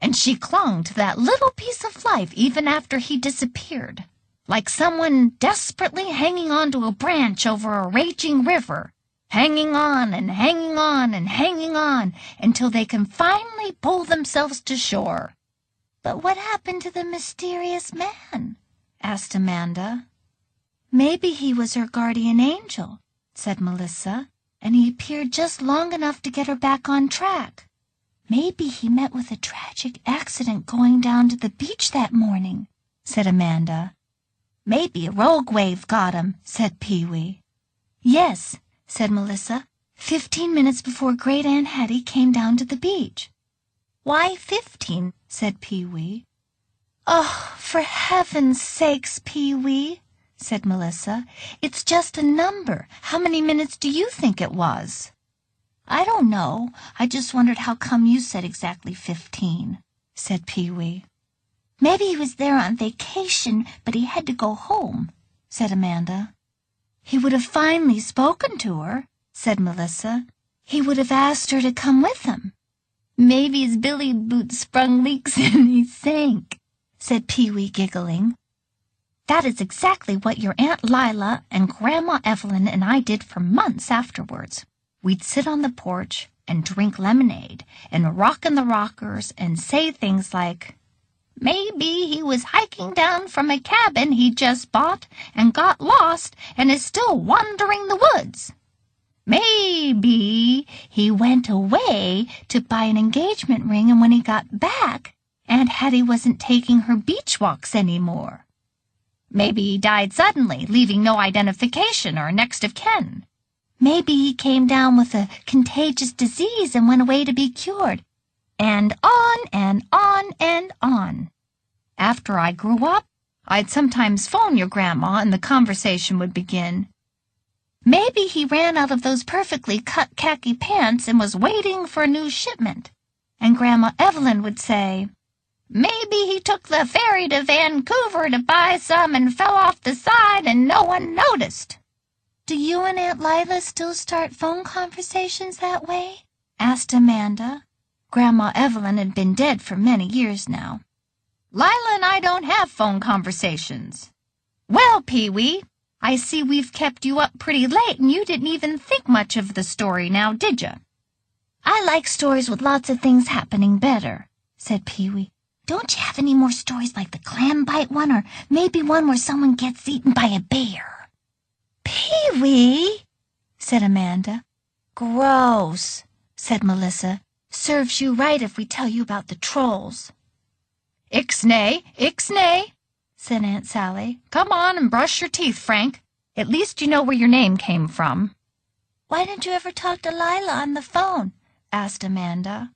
And she clung to that little piece of life even after he disappeared, like someone desperately hanging on to a branch over a raging river, hanging on and hanging on and hanging on until they can finally pull themselves to shore. But what happened to the mysterious man? Asked Amanda. Maybe he was her guardian angel, said Melissa, and he appeared just long enough to get her back on track. Maybe he met with a tragic accident going down to the beach that morning, said Amanda. Maybe a rogue wave got him, said Pee-wee. Yes, said Melissa, 15 minutes before Great Aunt Hattie came down to the beach. Why 15? said Pee-wee. Oh, for heaven's sakes, Pee-wee, said Melissa. It's just a number. How many minutes do you think it was? I don't know. I just wondered how come you said exactly 15, said Pee-wee. Maybe he was there on vacation, but he had to go home, said Amanda. He would have finally spoken to her, said Melissa. He would have asked her to come with him. Maybe his billy boot sprung leaks and he sank, said Pee-wee, giggling. That is exactly what your Aunt Lila and Grandma Evelyn and I did for months afterwards. We'd sit on the porch and drink lemonade and rock in the rockers and say things like, maybe he was hiking down from a cabin he just bought and got lost and is still wandering the woods. Maybe he went away to buy an engagement ring, and when he got back, Aunt Hattie wasn't taking her beach walks anymore. Maybe he died suddenly, leaving no identification or next of kin. Maybe he came down with a contagious disease and went away to be cured. And on and on and on. After I grew up, I'd sometimes phone your grandma and the conversation would begin. Maybe he ran out of those perfectly cut khaki pants and was waiting for a new shipment. And Grandma Evelyn would say, maybe he took the ferry to Vancouver to buy some and fell off the side and no one noticed. Do you and Aunt Lila still start phone conversations that way? Asked Amanda. Grandma Evelyn had been dead for many years now. Lila and I don't have phone conversations. Well, Pee-wee, I see we've kept you up pretty late and you didn't even think much of the story now, did you? I like stories with lots of things happening better, said Pee-wee. Don't you have any more stories like the clam bite one, or maybe one where someone gets eaten by a bear? Pee-wee, said Amanda. Gross, said Melissa. Serves you right if we tell you about the trolls. Ixnay, ixnay, said Aunt Sally. Come on and brush your teeth, Frank. At least you know where your name came from. Why didn't you ever talk to Lila on the phone? Asked Amanda.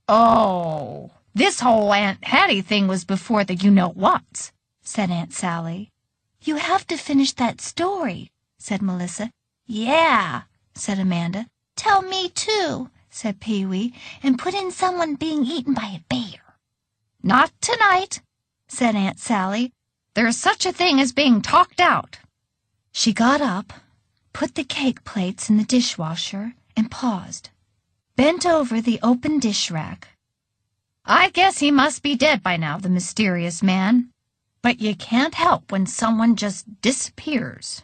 Oh, this whole Aunt Hattie thing was before the you-know-whats, said Aunt Sally. You have to finish that story, said Melissa. Yeah, said Amanda. Tell me too, said Pee-wee, and put in someone being eaten by a bear. Not tonight, said Aunt Sally. There's such a thing as being talked out. She got up, put the cake plates in the dishwasher, and paused. Bent over the open dish rack. I guess he must be dead by now, the mysterious man. But you can't help when someone just disappears.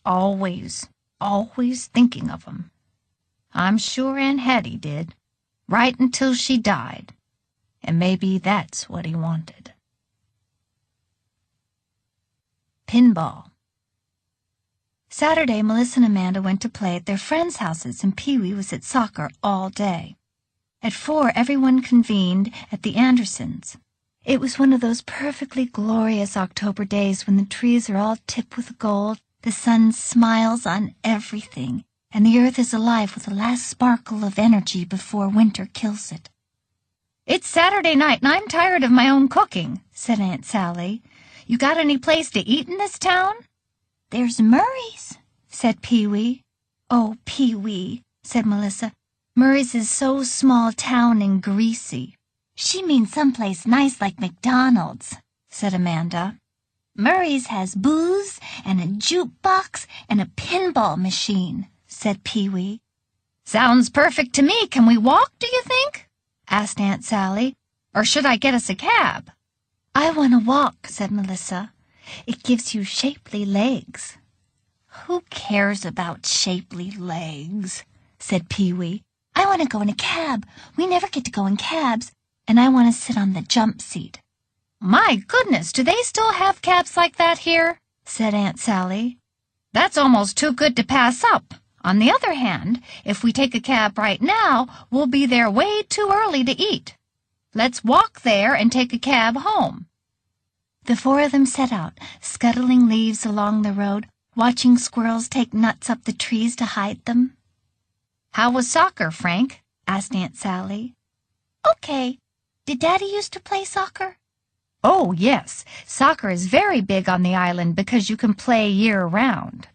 Always thinking of him. I'm sure Aunt Hattie did, right until she died. And maybe that's what he wanted. Pinball. Saturday, Melissa and Amanda went to play at their friends' houses, and Pee-wee was at soccer all day. At 4, everyone convened at the Andersons. It was one of those perfectly glorious October days when the trees are all tipped with gold, the sun smiles on everything, and the earth is alive with the last sparkle of energy before winter kills it. It's Saturday night, and I'm tired of my own cooking, said Aunt Sally. You got any place to eat in this town? There's Murray's, said Pee-wee. Oh, Pee-wee, said Melissa. Murray's is so small town and greasy. She means someplace nice like McDonald's, said Amanda. Murray's has booze and a jukebox and a pinball machine, said Pee-wee. Sounds perfect to me. Can we walk, do you think? Asked Aunt Sally. Or should I get us a cab? I want to walk, said Melissa. It gives you shapely legs. Who cares about shapely legs? Said Pee-wee. I want to go in a cab. We never get to go in cabs. And I want to sit on the jump seat. My goodness, do they still have cabs like that here? Said Aunt Sally. That's almost too good to pass up. On the other hand, if we take a cab right now, we'll be there way too early to eat. Let's walk there and take a cab home. The 4 of them set out, scuttling leaves along the road, watching squirrels take nuts up the trees to hide them. How was soccer, Frank? Asked Aunt Sally. Okay. Did Daddy used to play soccer? Oh, yes. Soccer is very big on the island because you can play year-round.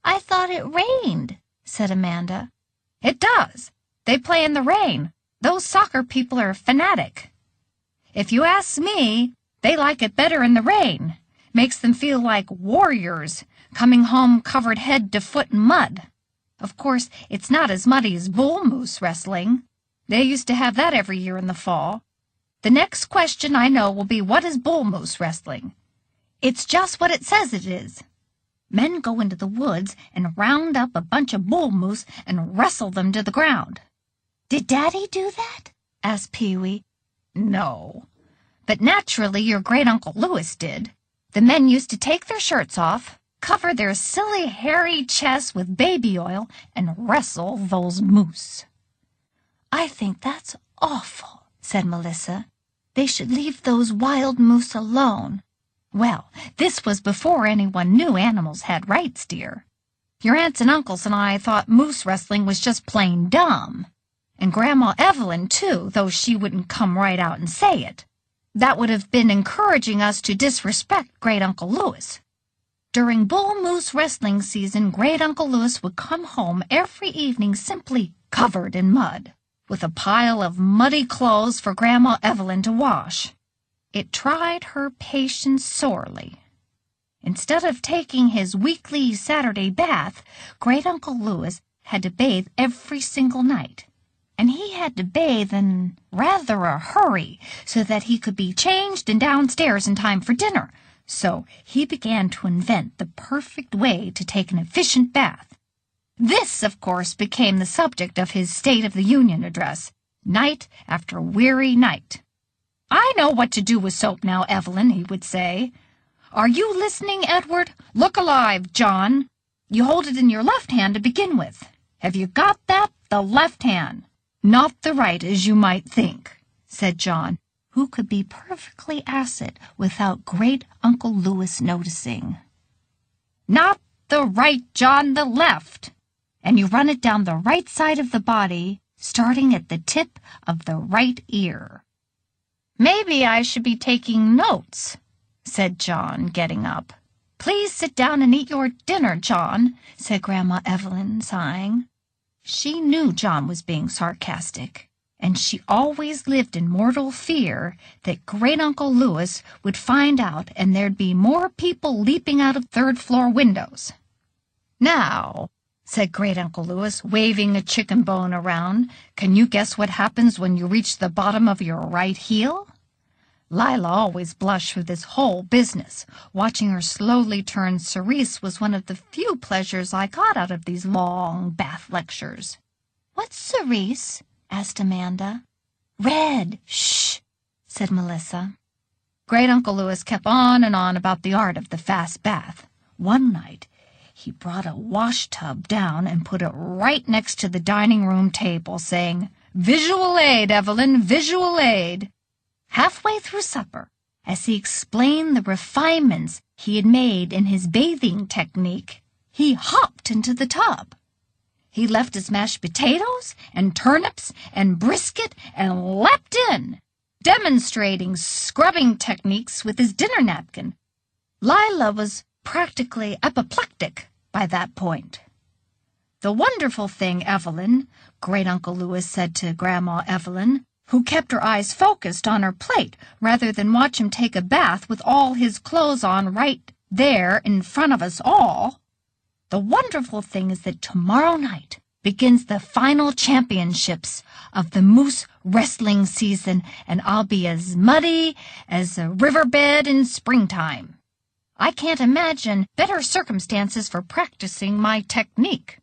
I thought it rained, said Amanda. It does. They play in the rain. Those soccer people are fanatic. If you ask me, they like it better in the rain. Makes them feel like warriors, coming home covered head to foot in mud. Of course, it's not as muddy as bull moose wrestling. They used to have that every year in the fall. The next question I know will be, what is bull moose wrestling? It's just what it says it is. Men go into the woods and round up a bunch of bull moose and wrestle them to the ground. Did Daddy do that? Asked Pee-wee. No. But naturally your great-uncle Louis did. The men used to take their shirts off, cover their silly hairy chests with baby oil, and wrestle those moose. I think that's awful, said Melissa. They should leave those wild moose alone. Well, this was before anyone knew animals had rights, dear. Your aunts and uncles and I thought moose wrestling was just plain dumb. And Grandma Evelyn, too, though she wouldn't come right out and say it. That would have been encouraging us to disrespect Great-Uncle Louis. During bull moose wrestling season, Great-Uncle Louis would come home every evening simply covered in mud, with a pile of muddy clothes for Grandma Evelyn to wash. It tried her patience sorely. Instead of taking his weekly Saturday bath, Great-Uncle Louis had to bathe every single night. And he had to bathe in rather a hurry so that he could be changed and downstairs in time for dinner, So he began to invent the perfect way to take an efficient bath. This, of course, became the subject of his State of the Union address, night after weary night. "I know what to do with soap now, Evelyn," he would say. "Are you listening, Edward? Look alive, John. You hold it in your left hand to begin with. Have you got that? The left hand. Not the right, as you might think," said John, who could be perfectly acid without great Uncle Louis noticing. "Not the right, John, the left. And you run it down the right side of the body, starting at the tip of the right ear." "Maybe I should be taking notes," said John, getting up. "Please sit down and eat your dinner, John," said Grandma Evelyn, sighing. She knew John was being sarcastic, and she always lived in mortal fear that Great-Uncle Louis would find out and there'd be more people leaping out of third-floor windows. "Now," said Great-Uncle Louis, waving a chicken bone around, "can you guess what happens when you reach the bottom of your right heel?" Lila always blushed for this whole business. Watching her slowly turn cerise was one of the few pleasures I got out of these long bath lectures. "What's cerise?" asked Amanda. "Red, shh," said Melissa. Great-Uncle Louis kept on and on about the art of the fast bath. One night, he brought a wash-tub down and put it right next to the dining-room table, saying, "Visual aid, Evelyn, visual aid." Halfway through supper, as he explained the refinements he had made in his bathing technique, he hopped into the tub. He left his mashed potatoes and turnips and brisket and leapt in, demonstrating scrubbing techniques with his dinner napkin. Lila was practically apoplectic by that point. "The wonderful thing, Evelyn," Great-Uncle Louis said to Grandma Evelyn, who kept her eyes focused on her plate rather than watch him take a bath with all his clothes on right there in front of us all, "the wonderful thing is that tomorrow night begins the final championships of the moose wrestling season, and I'll be as muddy as a riverbed in springtime. I can't imagine better circumstances for practicing my technique.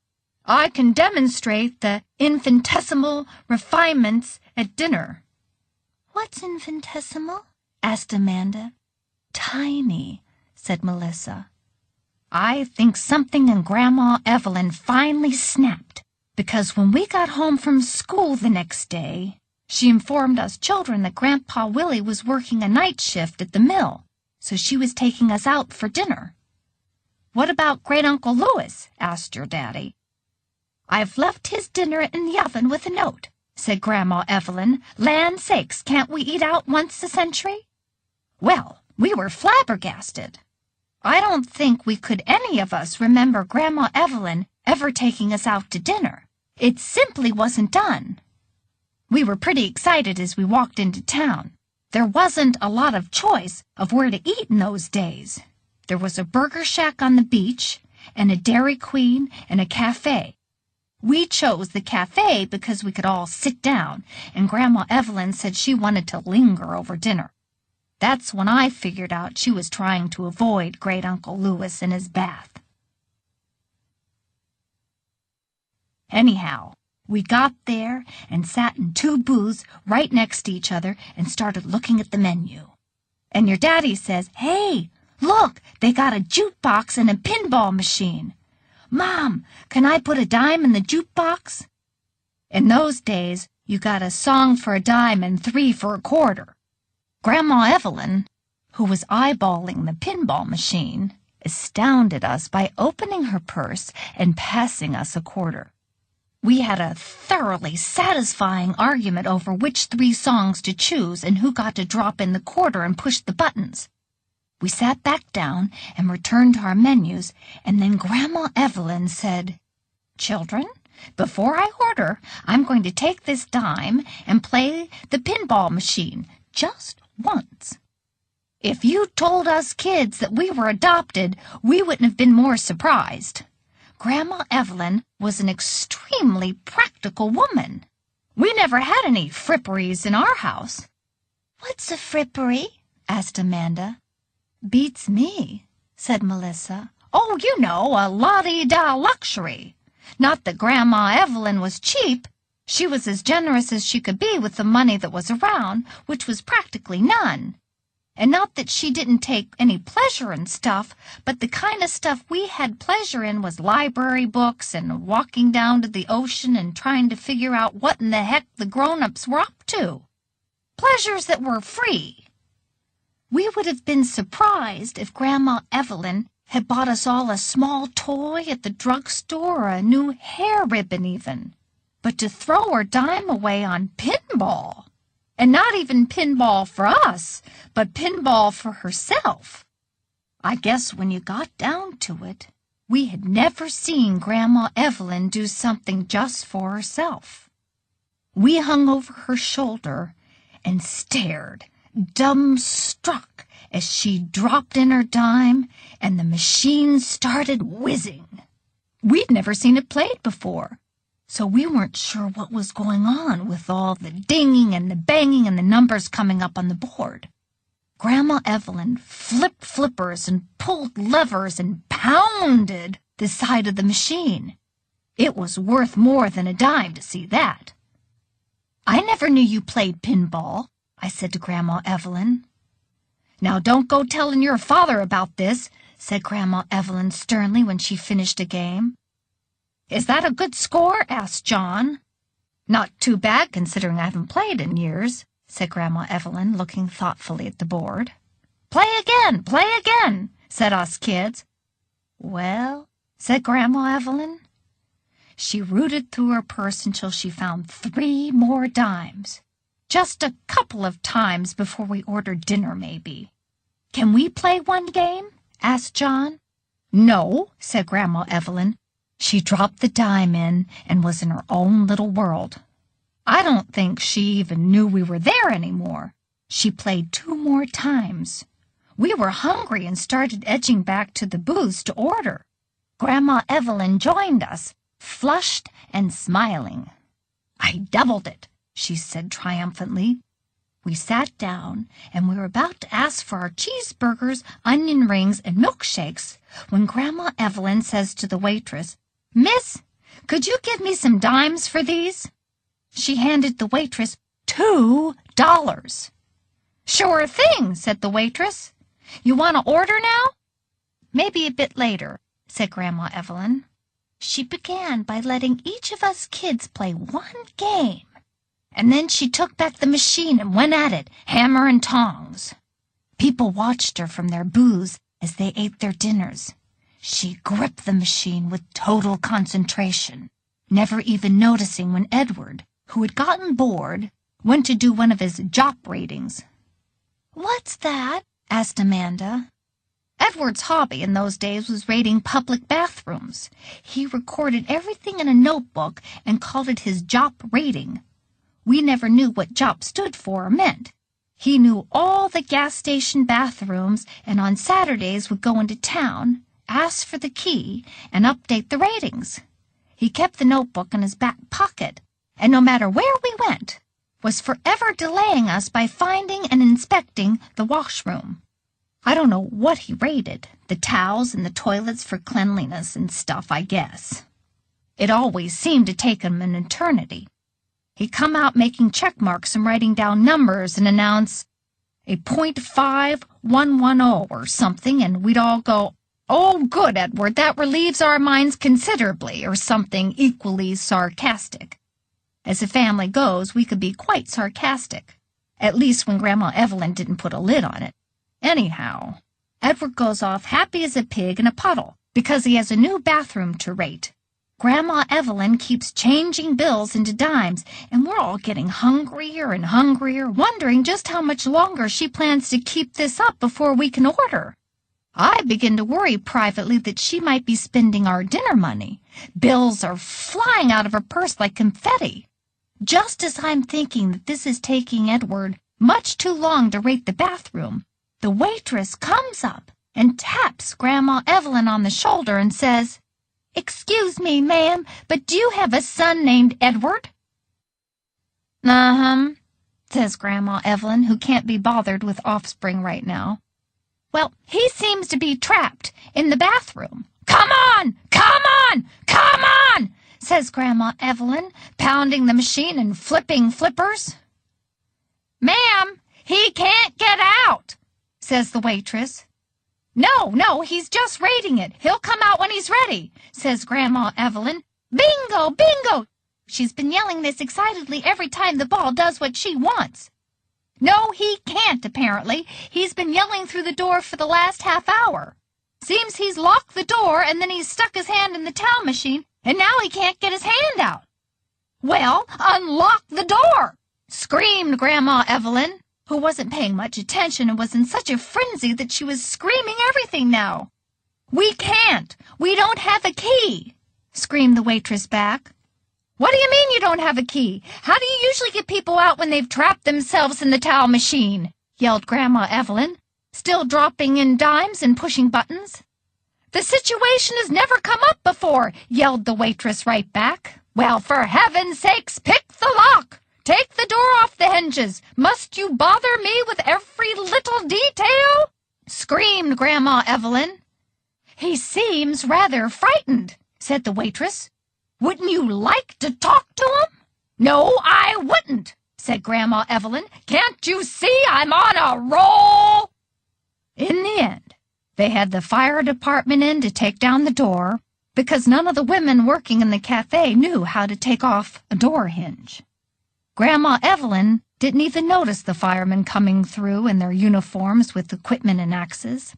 I can demonstrate the infinitesimal refinements at dinner." "What's infinitesimal?" asked Amanda. "Tiny," said Melissa. I think something in Grandma Evelyn finally snapped, because when we got home from school the next day, she informed us children that Grandpa Willie was working a night shift at the mill, so she was taking us out for dinner. "What about Great-Uncle Louis?" asked your daddy. "I've left his dinner in the oven with a note," said Grandma Evelyn. "Land sakes, can't we eat out once a century?" Well, we were flabbergasted. I don't think we could any of us remember Grandma Evelyn ever taking us out to dinner. It simply wasn't done. We were pretty excited as we walked into town. There wasn't a lot of choice of where to eat in those days. There was a burger shack on the beach, and a Dairy Queen, and a cafe. We chose the cafe because we could all sit down, and Grandma Evelyn said she wanted to linger over dinner. That's when I figured out she was trying to avoid Great-Uncle Louis in his bath. Anyhow, we got there and sat in two booths right next to each other and started looking at the menu. And your daddy says, "Hey, look, they got a jukebox and a pinball machine. Mom, can I put a dime in the jukebox?" In those days, you got a song for a dime and 3 for a quarter. Grandma Evelyn, who was eyeballing the pinball machine, astounded us by opening her purse and passing us a quarter. We had a thoroughly satisfying argument over which 3 songs to choose and who got to drop in the quarter and push the buttons. We sat back down and returned to our menus, and then Grandma Evelyn said, "Children, before I order, I'm going to take this dime and play the pinball machine just once." If you told us kids that we were adopted, we wouldn't have been more surprised. Grandma Evelyn was an extremely practical woman. We never had any fripperies in our house. "What's a frippery?" asked Amanda. Beats me, said Melissa. Oh, you know, a la-di-da luxury. Not that Grandma Evelyn was cheap. She was as generous as she could be with the money that was around, which was practically none. And not that she didn't take any pleasure in stuff, but the kind of stuff we had pleasure in was library books and walking down to the ocean and trying to figure out what in the heck the grown-ups were up to. Pleasures that were free. We would have been surprised if Grandma Evelyn had bought us all a small toy at the drugstore or a new hair ribbon even. But to throw her dime away on pinball, and not even pinball for us, but pinball for herself. I guess when you got down to it, we had never seen Grandma Evelyn do something just for herself. We hung over her shoulder and stared, dumbstruck, as she dropped in her dime and the machine started whizzing. We'd never seen it played before, so we weren't sure what was going on with all the dinging and the banging and the numbers coming up on the board. Grandma Evelyn flipped flippers and pulled levers and pounded the side of the machine. It was worth more than a dime to see that. I never knew you played pinball, I said to Grandma Evelyn. Now don't go telling your father about this, said Grandma Evelyn sternly when she finished a game. Is that a good score? Asked John. Not too bad, considering I haven't played in years, said Grandma Evelyn, looking thoughtfully at the board. Play again, said us kids. Well, said Grandma Evelyn. She rooted through her purse until she found 3 more dimes. Just a couple of times before we ordered dinner, maybe. Can we play one game? Asked John. No, said Grandma Evelyn. She dropped the dime in and was in her own little world. I don't think she even knew we were there anymore. She played 2 more times. We were hungry and started edging back to the booths to order. Grandma Evelyn joined us, flushed and smiling. I doubled it, she said triumphantly. We sat down, and we were about to ask for our cheeseburgers, onion rings, and milkshakes when Grandma Evelyn says to the waitress, Miss, could you give me some dimes for these? She handed the waitress $2. Sure thing, said the waitress. You want to order now? Maybe a bit later, said Grandma Evelyn. She began by letting each of us kids play one game, and then she took back the machine and went at it, hammer and tongs. People watched her from their booths as they ate their dinners. She gripped the machine with total concentration, never even noticing when Edward, who had gotten bored, went to do one of his jop ratings. What's that? Asked Amanda. Edward's hobby in those days was rating public bathrooms. He recorded everything in a notebook and called it his jop rating. We never knew what jop stood for or meant. He knew all the gas station bathrooms and on Saturdays would go into town, ask for the key, and update the ratings. He kept the notebook in his back pocket, and no matter where we went, was forever delaying us by finding and inspecting the washroom. I don't know what he rated, the towels and the toilets for cleanliness and stuff, I guess. It always seemed to take him an eternity. He'd come out making check marks and writing down numbers and announce a .5110 or something, and we'd all go, "Oh, good, Edward, that relieves our minds considerably," or something equally sarcastic. As a family goes, we could be quite sarcastic, at least when Grandma Evelyn didn't put a lid on it. Anyhow, Edward goes off happy as a pig in a puddle because he has a new bathroom to rate. Grandma Evelyn keeps changing bills into dimes, and we're all getting hungrier and hungrier, wondering just how much longer she plans to keep this up before we can order. I begin to worry privately that she might be spending our dinner money. Bills are flying out of her purse like confetti. Just as I'm thinking that this is taking Edward much too long to rate the bathroom, the waitress comes up and taps Grandma Evelyn on the shoulder and says, "Excuse me, ma'am, but do you have a son named Edward?" "Uh-huh," says Grandma Evelyn, who can't be bothered with offspring right now. Well, he seems to be trapped in the bathroom. Come on! Come on! Come on! Says Grandma Evelyn, pounding the machine and flipping flippers. Ma'am, he can't get out, says the waitress. No, he's just raiding it. He'll come out when he's ready, says Grandma Evelyn. Bingo, bingo! She's been yelling this excitedly every time the ball does what she wants. No, he can't, apparently. He's been yelling through the door for the last half hour. Seems he's locked the door and then he's stuck his hand in the towel machine and now he can't get his hand out. Well, unlock the door, screamed Grandma Evelyn, who wasn't paying much attention and was in such a frenzy that she was screaming everything now. We can't. We don't have a key, screamed the waitress back. What do you mean you don't have a key? How do you usually get people out when they've trapped themselves in the towel machine? Yelled Grandma Evelyn, still dropping in dimes and pushing buttons. The situation has never come up before, yelled the waitress right back. Well, for heaven's sakes, pick the lock. Take the door off the hinges. Must you bother me with every little detail? Screamed Grandma Evelyn. He seems rather frightened, said the waitress. Wouldn't you like to talk to him? No, I wouldn't, said Grandma Evelyn. Can't you see I'm on a roll? In the end, they had the fire department in to take down the door because none of the women working in the cafe knew how to take off a door hinge. Grandma Evelyn didn't even notice the firemen coming through in their uniforms with equipment and axes.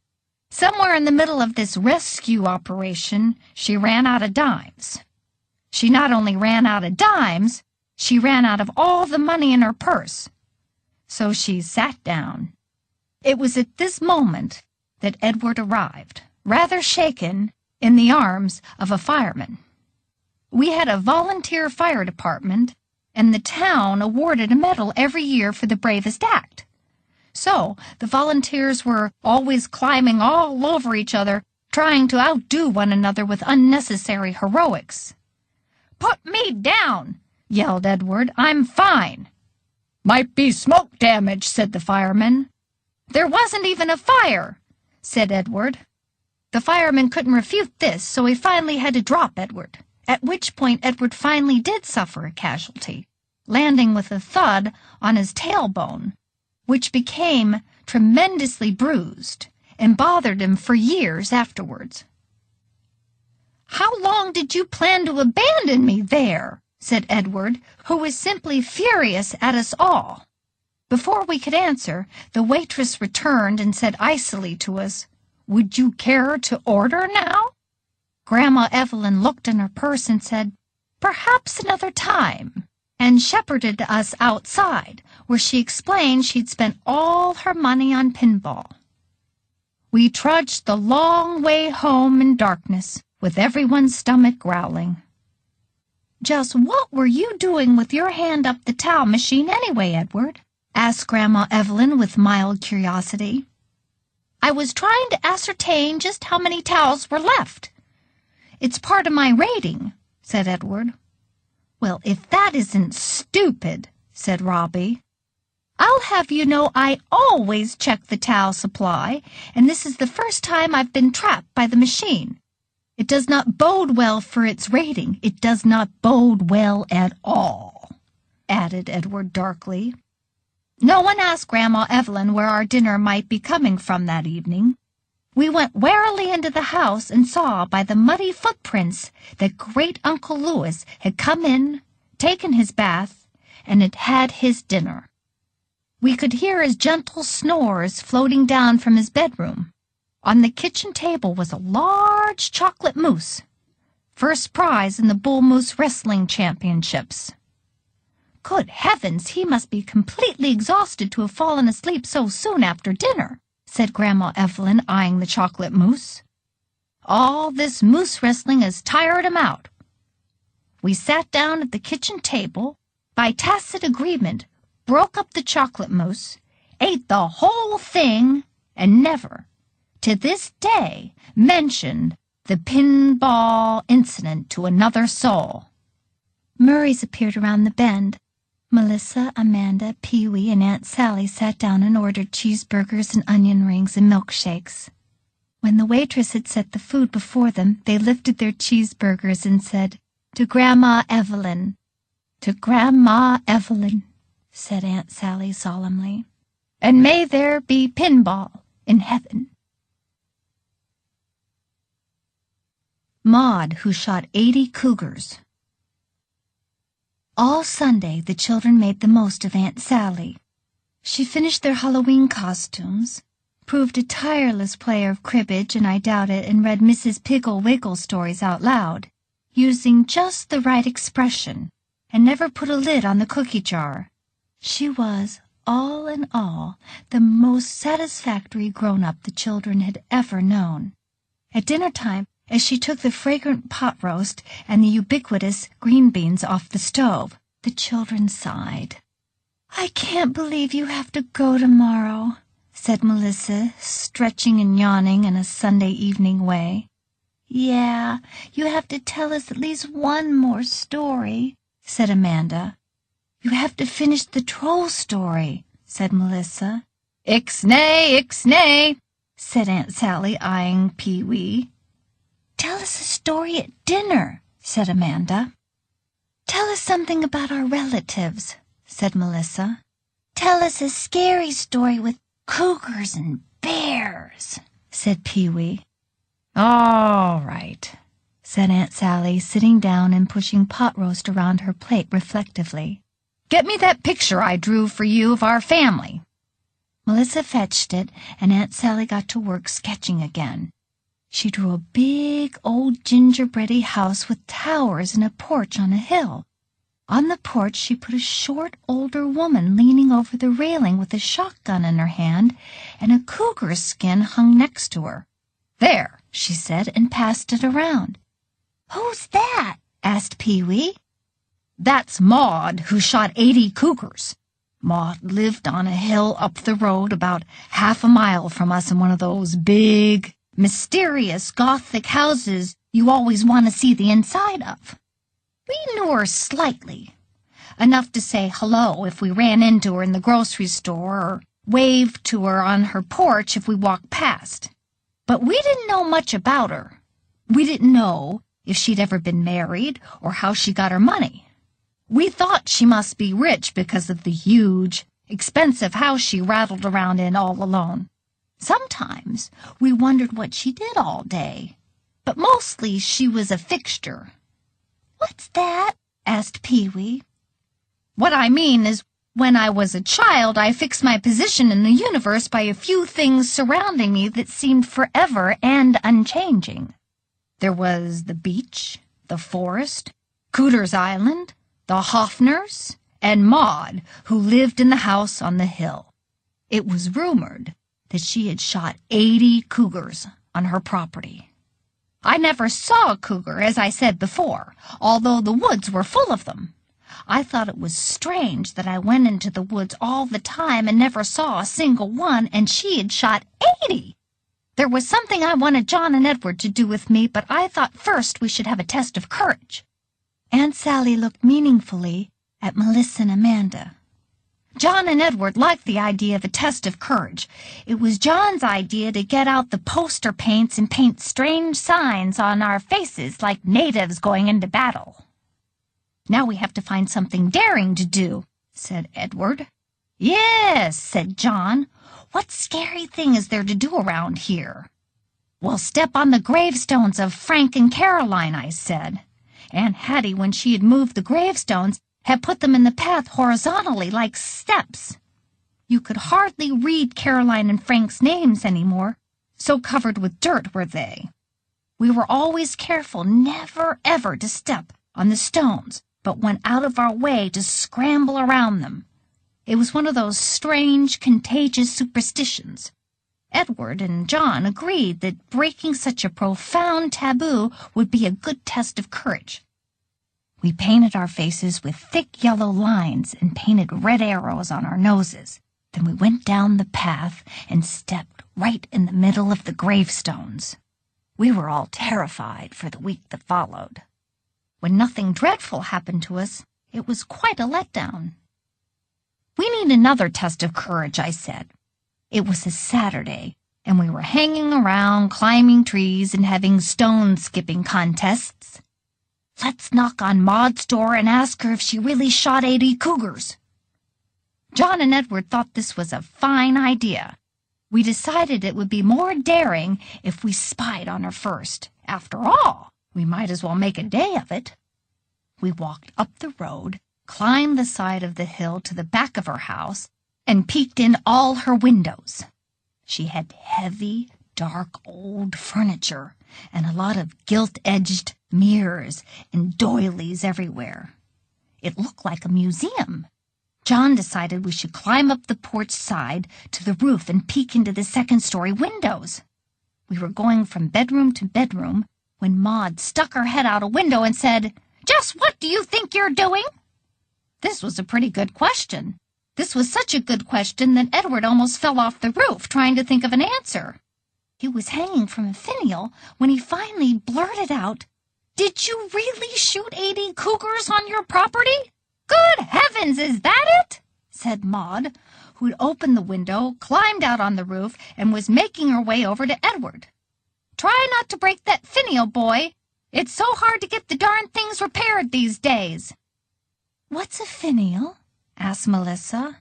Somewhere in the middle of this rescue operation, she ran out of dimes. She not only ran out of dimes, she ran out of all the money in her purse. So she sat down. It was at this moment that Edward arrived, rather shaken, in the arms of a fireman. We had a volunteer fire department, and the town awarded a medal every year for the bravest act. So the volunteers were always climbing all over each other, trying to outdo one another with unnecessary heroics. Put me down, yelled Edward. I'm fine. Might be smoke damage, said the fireman. There wasn't even a fire, said Edward. The fireman couldn't refute this, so he finally had to drop Edward, at which point Edward finally did suffer a casualty, landing with a thud on his tailbone, which became tremendously bruised and bothered him for years afterwards. How long did you plan to abandon me there? Said Edward, who was simply furious at us all. Before we could answer, the waitress returned and said icily to us, Would you care to order now? Grandma Evelyn looked in her purse and said, Perhaps another time, and shepherded us outside, where she explained she'd spent all her money on pinball. We trudged the long way home in darkness, with everyone's stomach growling. Just what were you doing with your hand up the towel machine anyway, Edward? Asked Grandma Evelyn with mild curiosity. I was trying to ascertain just how many towels were left. It's part of my rating, said Edward. Well, if that isn't stupid, said Robbie. I'll have you know I always check the towel supply, and this is the first time I've been trapped by the machine. It does not bode well for its rating. It does not bode well at all, added Edward darkly. No one asked Grandma Evelyn where our dinner might be coming from that evening. We went warily into the house and saw by the muddy footprints that Great Uncle Louis had come in, taken his bath, and had had his dinner. We could hear his gentle snores floating down from his bedroom. On the kitchen table was a large chocolate mousse, first prize in the Bull Moose Wrestling Championships. Good heavens, he must be completely exhausted to have fallen asleep so soon after dinner, said Grandma Evelyn, eyeing the chocolate mousse. All this moose wrestling has tired him out. We sat down at the kitchen table, by tacit agreement, broke up the chocolate mousse, ate the whole thing, and never, to this day, mentioned the pinball incident to another soul. Murray's appeared around the bend, Melissa, Amanda, Pee-wee, and Aunt Sally sat down and ordered cheeseburgers and onion rings and milkshakes. When the waitress had set the food before them, they lifted their cheeseburgers and said, "To Grandma Evelyn." "To Grandma Evelyn," said Aunt Sally solemnly. "And may there be Pinball in heaven." Maud, who shot 80 cougars. All Sunday, the children made the most of Aunt Sally. She finished their Halloween costumes, proved a tireless player of cribbage, and I doubt it, and read Mrs. Piggle Wiggle stories out loud, using just the right expression, and never put a lid on the cookie jar. She was, all in all, the most satisfactory grown-up the children had ever known. At dinner time, as she took the fragrant pot roast and the ubiquitous green beans off the stove, the children sighed. "I can't believe you have to go tomorrow," said Melissa, stretching and yawning in a Sunday evening way. "Yeah, you have to tell us at least one more story," said Amanda. "You have to finish the troll story," said Melissa. "Ixnay, ixnay," said Aunt Sally, eyeing Pee-wee. "Tell us a story at dinner," said Amanda. "Tell us something about our relatives," said Melissa. "Tell us a scary story with cougars and bears," said Pee-wee. "All right," said Aunt Sally, sitting down and pushing pot roast around her plate reflectively. "Get me that picture I drew for you of our family." Melissa fetched it, and Aunt Sally got to work sketching again. She drew a big old gingerbready house with towers and a porch on a hill. On the porch she put a short older woman leaning over the railing with a shotgun in her hand, and a cougar skin hung next to her. "There," she said, and passed it around. "Who's that?" asked Pee-wee. "That's Maud, who shot 80 cougars. Maud lived on a hill up the road about half a mile from us in one of those big, mysterious Gothic houses you always want to see the inside of. We knew her slightly, enough to say hello if we ran into her in the grocery store or waved to her on her porch if we walked past. But we didn't know much about her. We didn't know if she'd ever been married or how she got her money. We thought she must be rich because of the huge, expensive house she rattled around in all alone. Sometimes we wondered what she did all day, but mostly she was a fixture." "What's that?" asked Pee-wee. "What I mean is, when I was a child, I fixed my position in the universe by a few things surrounding me that seemed forever and unchanging. There was the beach, the forest, Cooter's Island, the Hoffners, and Maud, who lived in the house on the hill. It was rumored that she had shot 80 cougars on her property. I never saw a cougar, as I said before, although the woods were full of them. I thought it was strange that I went into the woods all the time and never saw a single one, and she had shot 80. There was something I wanted John and Edward to do with me, but I thought first we should have a test of courage." Aunt Sally looked meaningfully at Melissa and Amanda. John and Edward liked the idea of a test of courage. It was John's idea to get out the poster paints and paint strange signs on our faces like natives going into battle. "Now we have to find something daring to do," said Edward. "Yes," said John. "What scary thing is there to do around here?" "We'll step on the gravestones of Frank and Caroline," I said. Aunt Hattie, when she had moved the gravestones, had put them in the path horizontally like steps. You could hardly read Caroline and Frank's names anymore, so covered with dirt were they. We were always careful never ever to step on the stones, but went out of our way to scramble around them. It was one of those strange, contagious superstitions. Edward and John agreed that breaking such a profound taboo would be a good test of courage. We painted our faces with thick yellow lines and painted red arrows on our noses. Then we went down the path and stepped right in the middle of the gravestones. We were all terrified for the week that followed. When nothing dreadful happened to us, it was quite a letdown. We need another test of courage, I said. It was a Saturday, and we were hanging around, climbing trees, and having stone-skipping contests. Let's knock on Maud's door and ask her if she really shot 80 cougars. John and Edward thought this was a fine idea. We decided it would be more daring if we spied on her first. After all, we might as well make a day of it. We walked up the road, climbed the side of the hill to the back of her house, and peeked in all her windows. She had heavy, dark old furniture and a lot of gilt-edged mirrors and doilies everywhere. It looked like a museum. John decided we should climb up the porch side to the roof and peek into the second-story windows. We were going from bedroom to bedroom when Maud stuck her head out a window and said, "Just what do you think you're doing?" This was a pretty good question. This was such a good question that Edward almost fell off the roof trying to think of an answer. He was hanging from a finial when he finally blurted out, "Did you really shoot 80 cougars on your property?" "Good heavens, is that it?" said Maud, who'd opened the window, climbed out on the roof, and was making her way over to Edward. "Try not to break that finial, boy. It's so hard to get the darn things repaired these days." "What's a finial?" asked Melissa.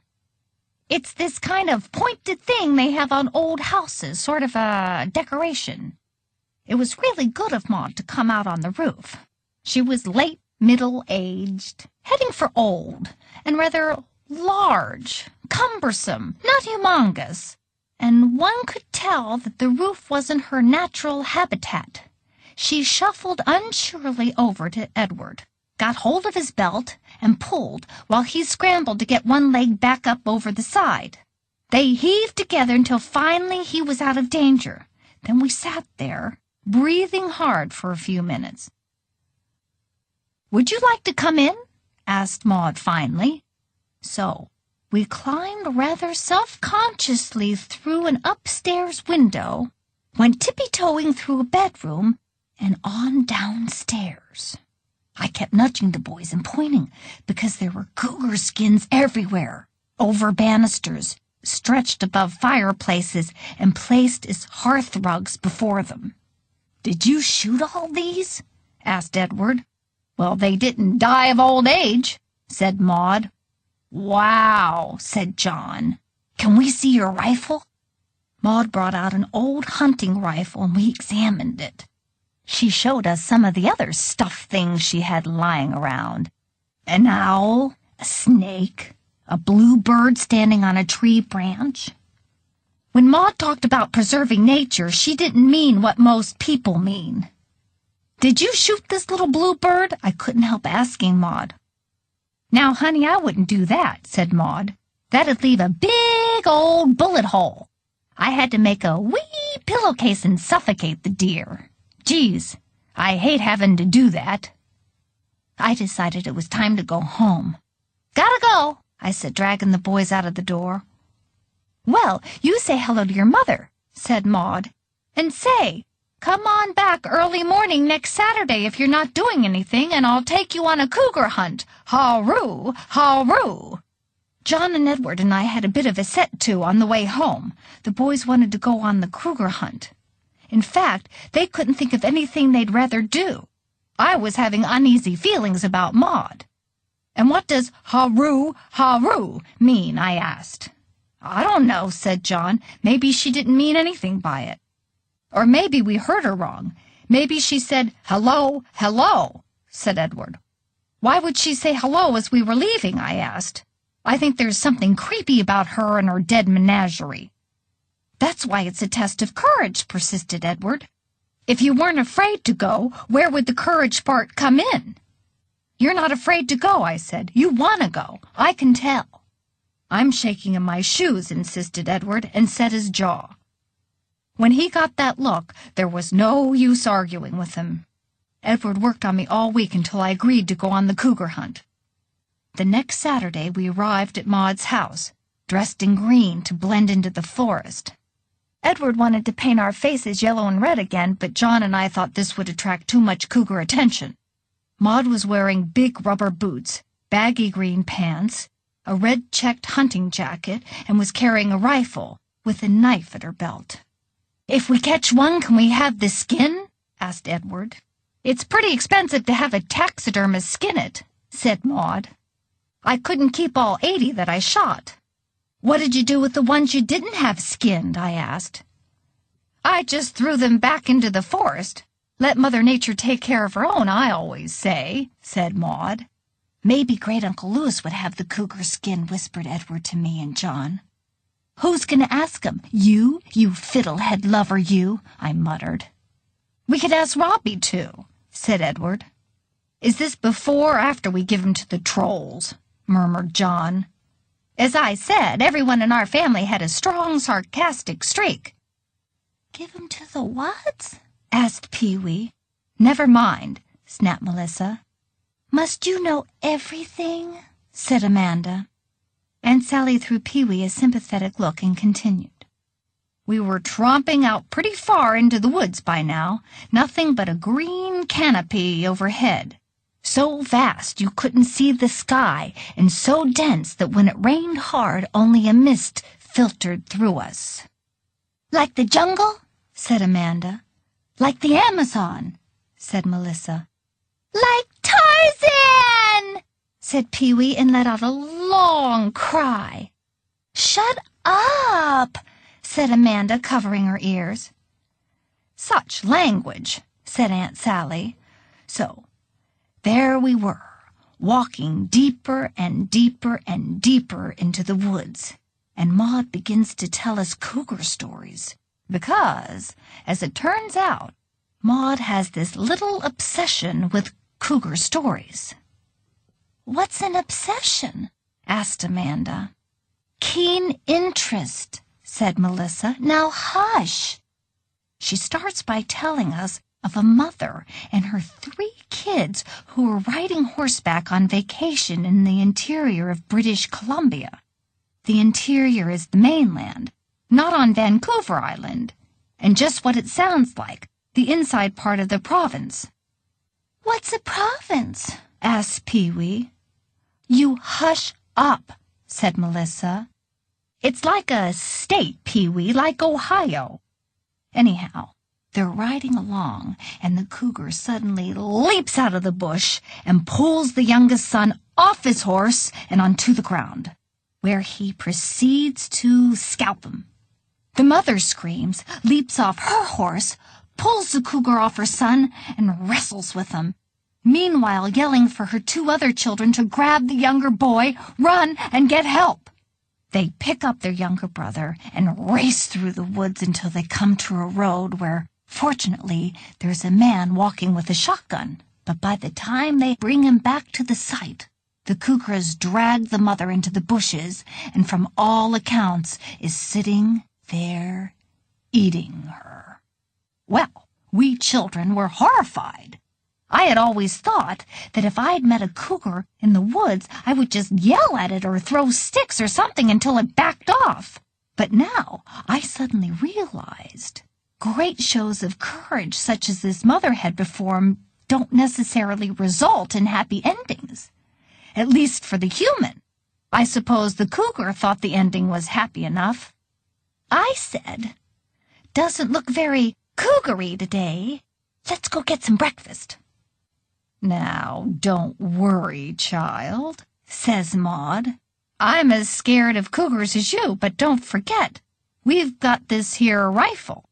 "It's this kind of pointed thing they have on old houses, sort of a decoration." It was really good of Maud to come out on the roof. She was late middle-aged, heading for old, and rather large, cumbersome, not humongous, and one could tell that the roof wasn't her natural habitat. She shuffled unsurely over to Edward, got hold of his belt, and pulled while he scrambled to get one leg back up over the side. They heaved together until finally he was out of danger. Then we sat there, breathing hard for a few minutes. "Would you like to come in?" asked Maud finally. So we climbed rather self-consciously through an upstairs window, went tippy-toeing through a bedroom, and on downstairs. I kept nudging the boys and pointing because there were cougar skins everywhere, over banisters, stretched above fireplaces, and placed as hearth rugs before them. "Did you shoot all these?" asked Edward. "Well, they didn't die of old age," said Maud. "Wow," said John. "Can we see your rifle?" Maud brought out an old hunting rifle, and we examined it. She showed us some of the other stuffed things she had lying around. An owl, a snake, a bluebird standing on a tree branch. When Maud talked about preserving nature, she didn't mean what most people mean. "Did you shoot this little bluebird?" I couldn't help asking Maud. "Now, honey, I wouldn't do that," said Maud. "That'd leave a big old bullet hole. I had to make a wee pillowcase and suffocate the deer. Geez, I hate having to do that." I decided it was time to go home. "Gotta go," I said, dragging the boys out of the door. "Well, you say hello to your mother," said Maud. "And say, come on back early morning next Saturday if you're not doing anything, and I'll take you on a cougar hunt. Haw-roo, haw-roo." John and Edward and I had a bit of a set-to on the way home. The boys wanted to go on the cougar hunt. In fact, they couldn't think of anything they'd rather do. I was having uneasy feelings about Maud. "And what does haw-roo, haw-roo mean?" I asked. "I don't know," said John. "Maybe she didn't mean anything by it. Or maybe we heard her wrong. Maybe she said, 'Hello, hello,'" said Edward. "Why would she say hello as we were leaving?" I asked. "I think there's something creepy about her and her dead menagerie." "That's why it's a test of courage," persisted Edward. "If you weren't afraid to go, where would the courage part come in?" "You're not afraid to go," I said. "You want to go. I can tell." "I'm shaking in my shoes," insisted Edward, and set his jaw. When he got that look, there was no use arguing with him. Edward worked on me all week until I agreed to go on the cougar hunt. The next Saturday we arrived at Maud's house, dressed in green to blend into the forest. Edward wanted to paint our faces yellow and red again, but John and I thought this would attract too much cougar attention. Maud was wearing big rubber boots, baggy green pants, a red-checked hunting jacket, and was carrying a rifle with a knife at her belt. "If we catch one, can we have the skin?" asked Edward. "It's pretty expensive to have a taxidermist skin it," said Maud. "I couldn't keep all 80 that I shot." "What did you do with the ones you didn't have skinned?" I asked. "I just threw them back into the forest. Let Mother Nature take care of her own, I always say," said Maud. "Maybe Great-Uncle Louis would have the cougar skin," whispered Edward to me and John. "Who's going to ask him? You fiddlehead lover, you," I muttered. "We could ask Robbie, too," said Edward. "Is this before or after we give him to the trolls?" murmured John. "As I said, everyone in our family had a strong, sarcastic streak." "Give him to the what?" asked Pee-wee. "Never mind," snapped Melissa. "Must you know everything?" said Amanda. Aunt Sally threw Pee-wee a sympathetic look and continued. "We were tromping out pretty far into the woods by now, nothing but a green canopy overhead. So vast you couldn't see the sky, and so dense that when it rained hard only a mist filtered through us." "Like the jungle?" said Amanda. "Like the Amazon," said Melissa. "Like Tarzan!" said Pee-wee and let out a long cry. "Shut up!" said Amanda, covering her ears. "Such language," said Aunt Sally. So there we were, walking deeper and deeper and deeper into the woods, and Maud begins to tell us cougar stories, because, as it turns out, Maud has this little obsession with cougar stories. "What's an obsession?" asked Amanda. "Keen interest," said Melissa. "Now hush." She starts by telling us of a mother and her 3 kids who were riding horseback on vacation in the interior of British Columbia. The interior is the mainland, not on Vancouver Island, and just what it sounds like, the inside part of the province. "What's a province?" asked Pee-wee. "You hush up," said Melissa. "It's like a state, Pee-wee, like Ohio." Anyhow, they're riding along, and the cougar suddenly leaps out of the bush and pulls the youngest son off his horse and onto the ground, where he proceeds to scalp him. The mother screams, leaps off her horse, pulls the cougar off her son, and wrestles with him, meanwhile yelling for her 2 other children to grab the younger boy, run, and get help. They pick up their younger brother and race through the woods until they come to a road where, fortunately, there's a man walking with a shotgun. But by the time they bring him back to the site, the cougar has dragged the mother into the bushes and from all accounts is sitting there eating her. Well, we children were horrified. I had always thought that if I'd met a cougar in the woods, I would just yell at it or throw sticks or something until it backed off. But now I suddenly realized great shows of courage such as this mother had performed don't necessarily result in happy endings. At least for the human. I suppose the cougar thought the ending was happy enough. I said, "Doesn't look very cougar-y today. Let's go get some breakfast." "Now, don't worry, child," says Maud. "I'm as scared of cougars as you, but don't forget, we've got this here rifle."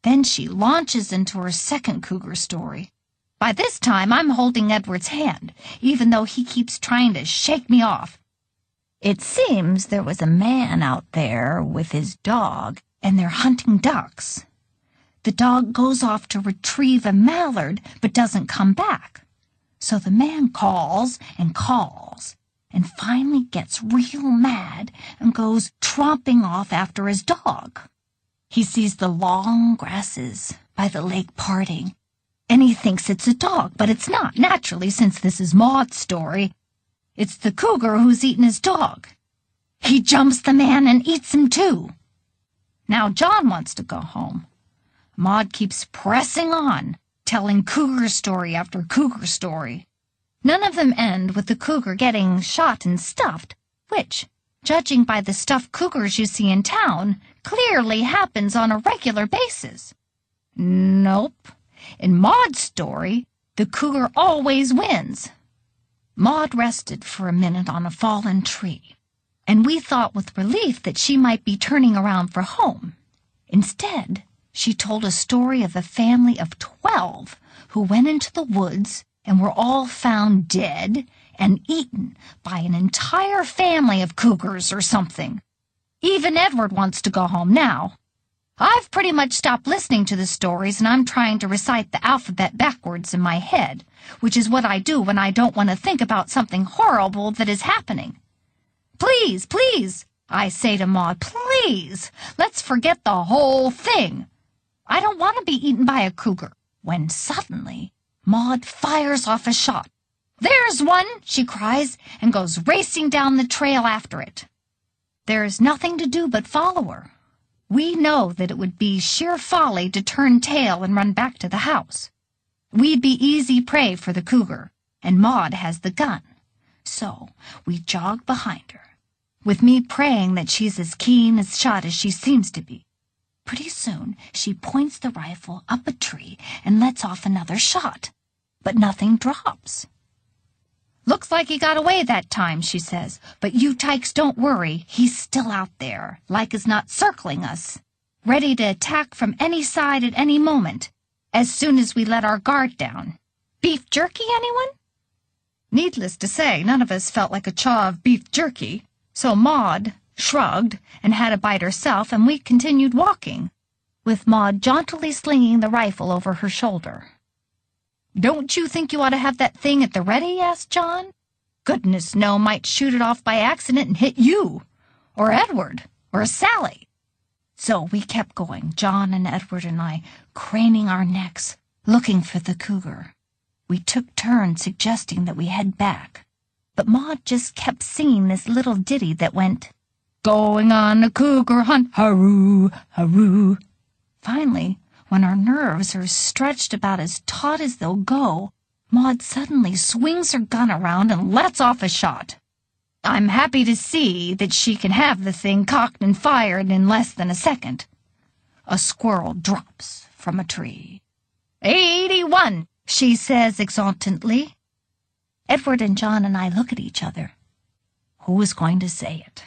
Then she launches into her second cougar story. By this time, I'm holding Edward's hand, even though he keeps trying to shake me off. It seems there was a man out there with his dog, and they're hunting ducks. The dog goes off to retrieve a mallard, but doesn't come back. So the man calls and calls, and finally gets real mad and goes tromping off after his dog. He sees the long grasses by the lake parting, and he thinks it's a dog, but it's not, naturally, since this is Maud's story. It's the cougar who's eaten his dog. He jumps the man and eats him too. Now John wants to go home. Maud keeps pressing on, telling cougar story after cougar story. None of them end with the cougar getting shot and stuffed, which, judging by the stuffed cougars you see in town, clearly happens on a regular basis. Nope. In Maud's story, the cougar always wins. Maud rested for a minute on a fallen tree, and we thought with relief that she might be turning around for home. Instead, she told a story of a family of 12 who went into the woods and were all found dead and eaten by an entire family of cougars or something. Even Edward wants to go home now. I've pretty much stopped listening to the stories, and I'm trying to recite the alphabet backwards in my head, which is what I do when I don't want to think about something horrible that is happening. Please, please, I say to Maud, please, let's forget the whole thing. I don't want to be eaten by a cougar. When suddenly, Maud fires off a shot. There's one, she cries, and goes racing down the trail after it. There's nothing to do but follow her. We know that it would be sheer folly to turn tail and run back to the house. We'd be easy prey for the cougar, and Maud has the gun. So we jog behind her, with me praying that she's as keen a shot as she seems to be. Pretty soon she points the rifle up a tree and lets off another shot, but nothing drops. Looks like he got away that time, she says, but you tykes don't worry, he's still out there, like as not circling us, ready to attack from any side at any moment, as soon as we let our guard down. Beef jerky, anyone? Needless to say, none of us felt like a chaw of beef jerky, so Maud shrugged and had a bite herself, and we continued walking, with Maud jauntily slinging the rifle over her shoulder. Don't you think you ought to have that thing at the ready? Asked John. Goodness, no, might shoot it off by accident and hit you, or Edward, or Sally. So we kept going, John and Edward and I, craning our necks, looking for the cougar. We took turns suggesting that we head back, but Maud just kept singing this little ditty that went, "Going on a cougar hunt, hurroo, hurroo." Finally, when our nerves are stretched about as taut as they'll go, Maud suddenly swings her gun around and lets off a shot. I'm happy to see that she can have the thing cocked and fired in less than a second. A squirrel drops from a tree. 81, she says exultantly. Edward and John and I look at each other. Who is going to say it?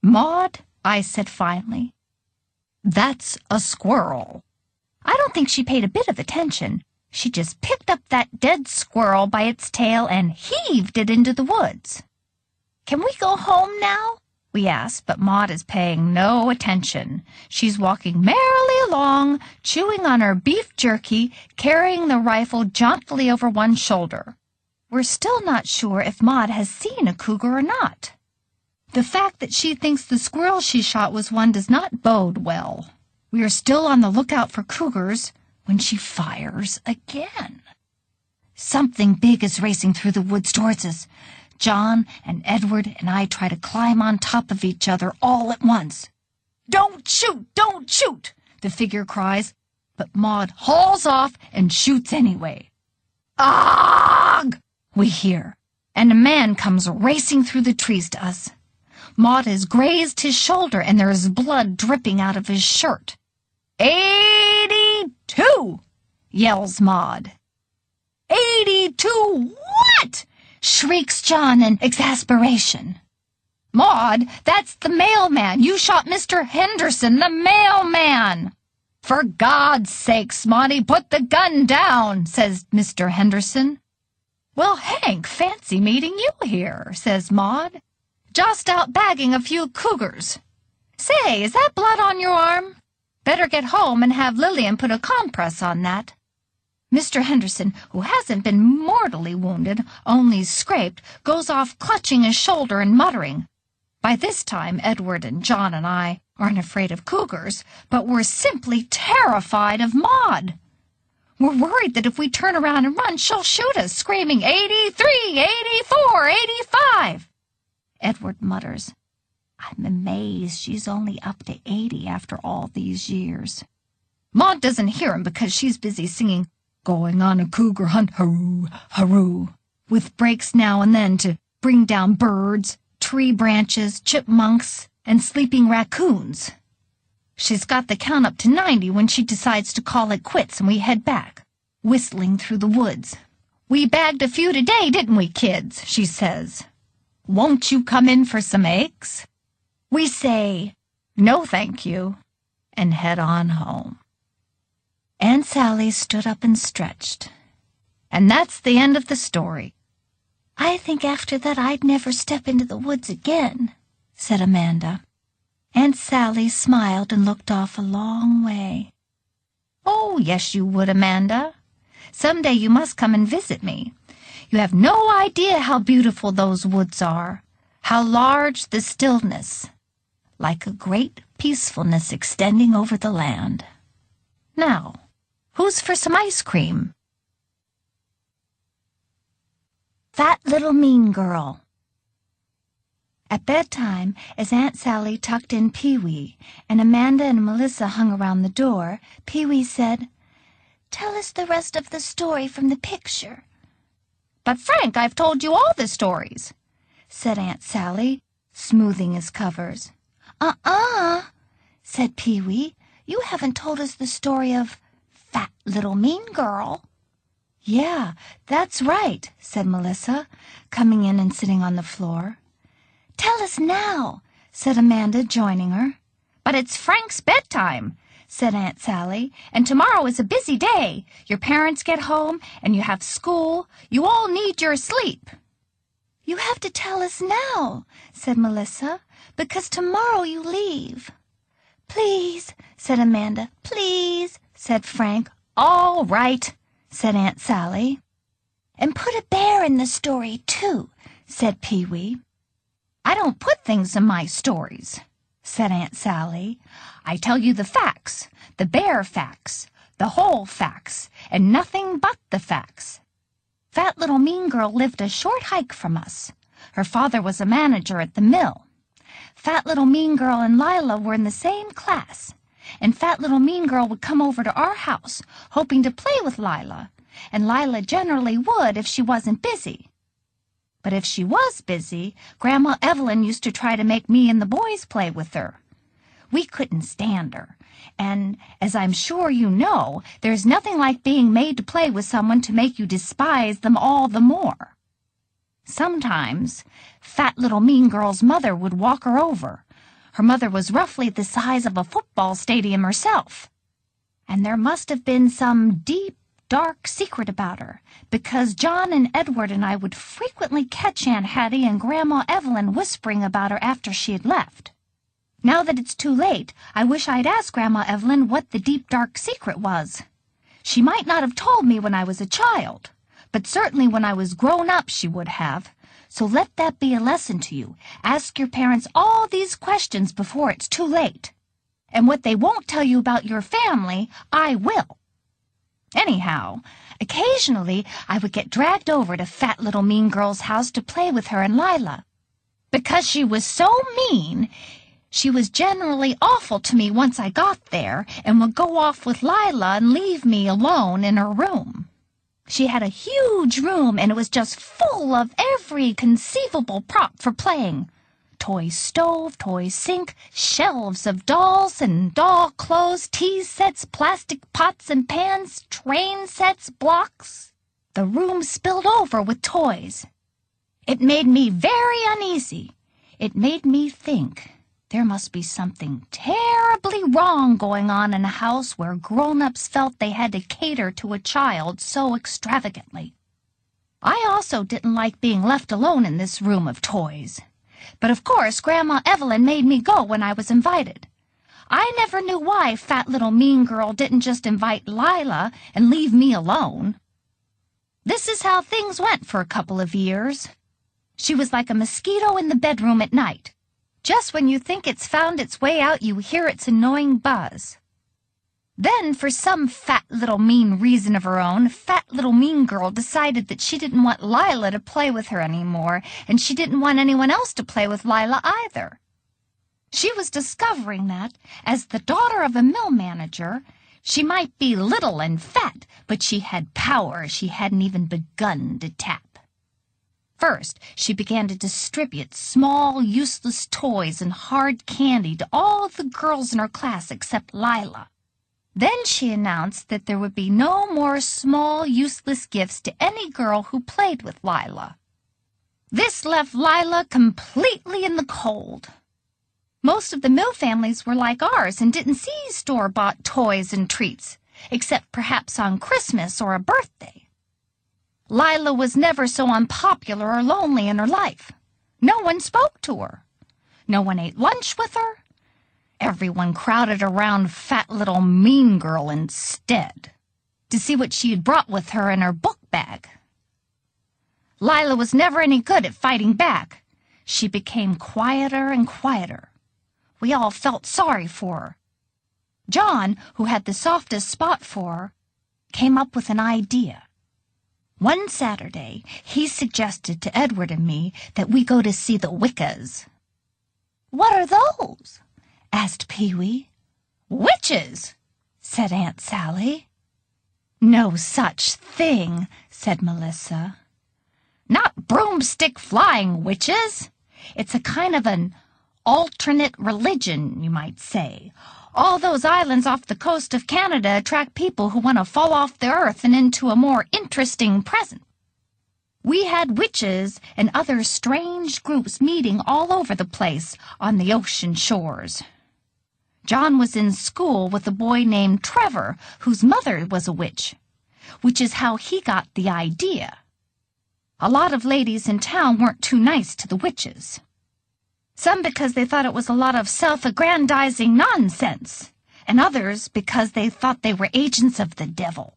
Maud, I said finally, that's a squirrel. I don't think she paid a bit of attention. She just picked up that dead squirrel by its tail and heaved it into the woods. Can we go home now? We asked, but Maud is paying no attention. She's walking merrily along, chewing on her beef jerky, carrying the rifle jauntily over one shoulder. We're still not sure if Maud has seen a cougar or not. The fact that she thinks the squirrel she shot was one does not bode well. We are still on the lookout for cougars when she fires again. Something big is racing through the woods towards us. John and Edward and I try to climb on top of each other all at once. Don't shoot! Don't shoot! The figure cries, but Maud hauls off and shoots anyway. Agh! We hear, and a man comes racing through the trees to us. Maud has grazed his shoulder, and there is blood dripping out of his shirt. 82! Yells Maud. 82 what? Shrieks John in exasperation. Maud, that's the mailman. You shot Mr. Henderson, the mailman. For God's sakes, Maudie, put the gun down, says Mr. Henderson. Well, Hank, fancy meeting you here, says Maud. Just out bagging a few cougars. Say, is that blood on your arm? Better get home and have Lillian put a compress on that. Mr. Henderson, who hasn't been mortally wounded, only scraped, goes off clutching his shoulder and muttering. By this time, Edward and John and I aren't afraid of cougars, but we're simply terrified of Maud. We're worried that if we turn around and run, she'll shoot us, screaming, 83, 84, 85. Edward mutters, I'm amazed she's only up to 80 after all these years. Maud doesn't hear him because she's busy singing, Going on a cougar hunt, hurroo, hurroo, with breaks now and then to bring down birds, tree branches, chipmunks, and sleeping raccoons. She's got the count up to 90 when she decides to call it quits and we head back, whistling through the woods. "We bagged a few today, didn't we, kids?" she says. "Won't you come in for some eggs?" We say, "No, thank you," and head on home. Aunt Sally stood up and stretched. And that's the end of the story. "I think after that I'd never step into the woods again," said Amanda. Aunt Sally smiled and looked off a long way. "Oh, yes, you would, Amanda. Some day you must come and visit me. You have no idea how beautiful those woods are, how large the stillness, like a great peacefulness extending over the land. Now, who's for some ice cream?" Fat Little Mean Girl. At bedtime, as Aunt Sally tucked in Pee-wee and Amanda and Melissa hung around the door, Pee-wee said, "Tell us the rest of the story from the picture." "But, Frank, I've told you all the stories," said Aunt Sally, smoothing his covers. Said Pee-wee. "You haven't told us the story of Fat Little Mean Girl." "Yeah, that's right," said Melissa, coming in and sitting on the floor. "Tell us now," said Amanda, joining her. "But it's Frank's bedtime," said Aunt Sally, "and tomorrow is a busy day. Your parents get home, and you have school. You all need your sleep." "You have to tell us now," said Melissa, "because tomorrow you leave." "Please," said Amanda. "Please," said Frank. "All right," said Aunt Sally. "And put a bear in the story, too," said Pee-wee. "I don't put things in my stories," said Aunt Sally. "I tell you the facts, the bare facts, the whole facts, and nothing but the facts. Fat Little Mean Girl lived a short hike from us. Her father was a manager at the mill. Fat Little Mean Girl and Lila were in the same class, and Fat Little Mean Girl would come over to our house, hoping to play with Lila, and Lila generally would if she wasn't busy. But if she was busy, Grandma Evelyn used to try to make me and the boys play with her. We couldn't stand her, and, as I'm sure you know, there's nothing like being made to play with someone to make you despise them all the more. Sometimes, Fat Little Mean Girl's mother would walk her over. Her mother was roughly the size of a football stadium herself. And there must have been some deep, dark secret about her, because John and Edward and I would frequently catch Aunt Hattie and Grandma Evelyn whispering about her after she had left. Now that it's too late, I wish I'd asked Grandma Evelyn what the deep, dark secret was. She might not have told me when I was a child, but certainly when I was grown up she would have. So let that be a lesson to you. Ask your parents all these questions before it's too late. And what they won't tell you about your family, I will. Anyhow, occasionally I would get dragged over to Fat Little Mean Girl's house to play with her and Lila. Because she was so mean, she was generally awful to me once I got there and would go off with Lila and leave me alone in her room. She had a huge room, and it was just full of every conceivable prop for playing. Toy stove, toy sink, shelves of dolls and doll clothes, tea sets, plastic pots and pans, train sets, blocks. The room spilled over with toys. It made me very uneasy. It made me think there must be something terribly wrong going on in a house where grown-ups felt they had to cater to a child so extravagantly. I also didn't like being left alone in this room of toys. But of course Grandma Evelyn made me go when I was invited. I never knew why Fat Little Mean Girl didn't just invite Lila and leave me alone. This is how things went for a couple of years. She was like a mosquito in the bedroom at night. Just when you think it's found its way out, you hear its annoying buzz. Then, for some fat little mean reason of her own, Fat Little Mean Girl decided that she didn't want Lila to play with her anymore, and she didn't want anyone else to play with Lila either. She was discovering that, as the daughter of a mill manager, she might be little and fat, but she had power she hadn't even begun to tap. First, she began to distribute small, useless toys and hard candy to all the girls in her class except Lila. Then she announced that there would be no more small, useless gifts to any girl who played with Lila. This left Lila completely in the cold. Most of the Mill families were like ours and didn't see store-bought toys and treats, except perhaps on Christmas or a birthday. Lila was never so unpopular or lonely in her life. No one spoke to her. No one ate lunch with her. Everyone crowded around fat little mean girl instead, to see what she had brought with her in her book bag. Lila was never any good at fighting back. She became quieter and quieter. We all felt sorry for her. John, who had the softest spot for her, came up with an idea. One Saturday, he suggested to Edward and me that we go to see the Wiccas. "What are those?" asked Pee-wee. "Witches," said Aunt Sally. "No such thing," said Melissa. "Not broomstick-flying witches. It's a kind of an alternate religion, you might say. All those islands off the coast of Canada attract people who want to fall off the earth and into a more interesting present. We had witches and other strange groups meeting all over the place on the ocean shores. John was in school with a boy named Trevor, whose mother was a witch, which is how he got the idea. A lot of ladies in town weren't too nice to the witches. Some because they thought it was a lot of self-aggrandizing nonsense, and others because they thought they were agents of the devil.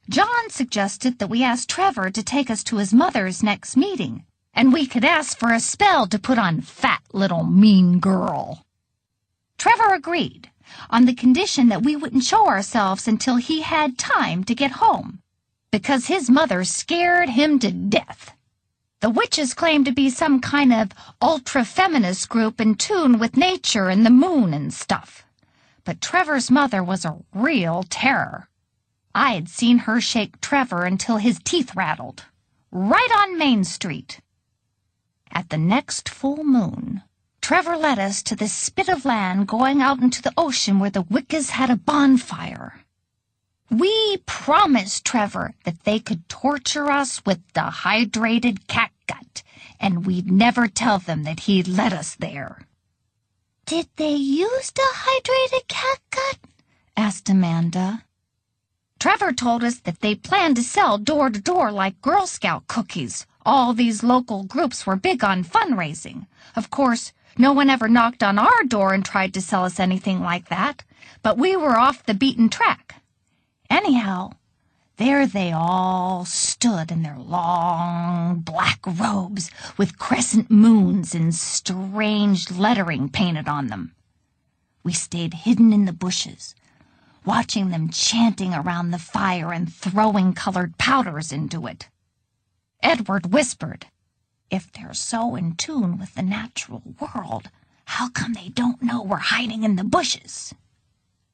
John suggested that we ask Trevor to take us to his mother's next meeting, and we could ask for a spell to put on fat little mean girl. Trevor agreed, on the condition that we wouldn't show ourselves until he had time to get home, because his mother scared him to death. The witches claimed to be some kind of ultra-feminist group in tune with nature and the moon and stuff. But Trevor's mother was a real terror. I had seen her shake Trevor until his teeth rattled, right on Main Street. At the next full moon, Trevor led us to the spit of land going out into the ocean where the Wiccas had a bonfire. We promised Trevor that they could torture us with dehydrated catgut, and we'd never tell them that he'd led us there. "Did they use dehydrated catgut?" asked Amanda. Trevor told us that they planned to sell door to door like Girl Scout cookies. All these local groups were big on fundraising. Of course, no one ever knocked on our door and tried to sell us anything like that, but we were off the beaten track. Anyhow, there they all stood in their long black robes with crescent moons and strange lettering painted on them. We stayed hidden in the bushes, watching them chanting around the fire and throwing colored powders into it. Edward whispered, "If they're so in tune with the natural world, how come they don't know we're hiding in the bushes?"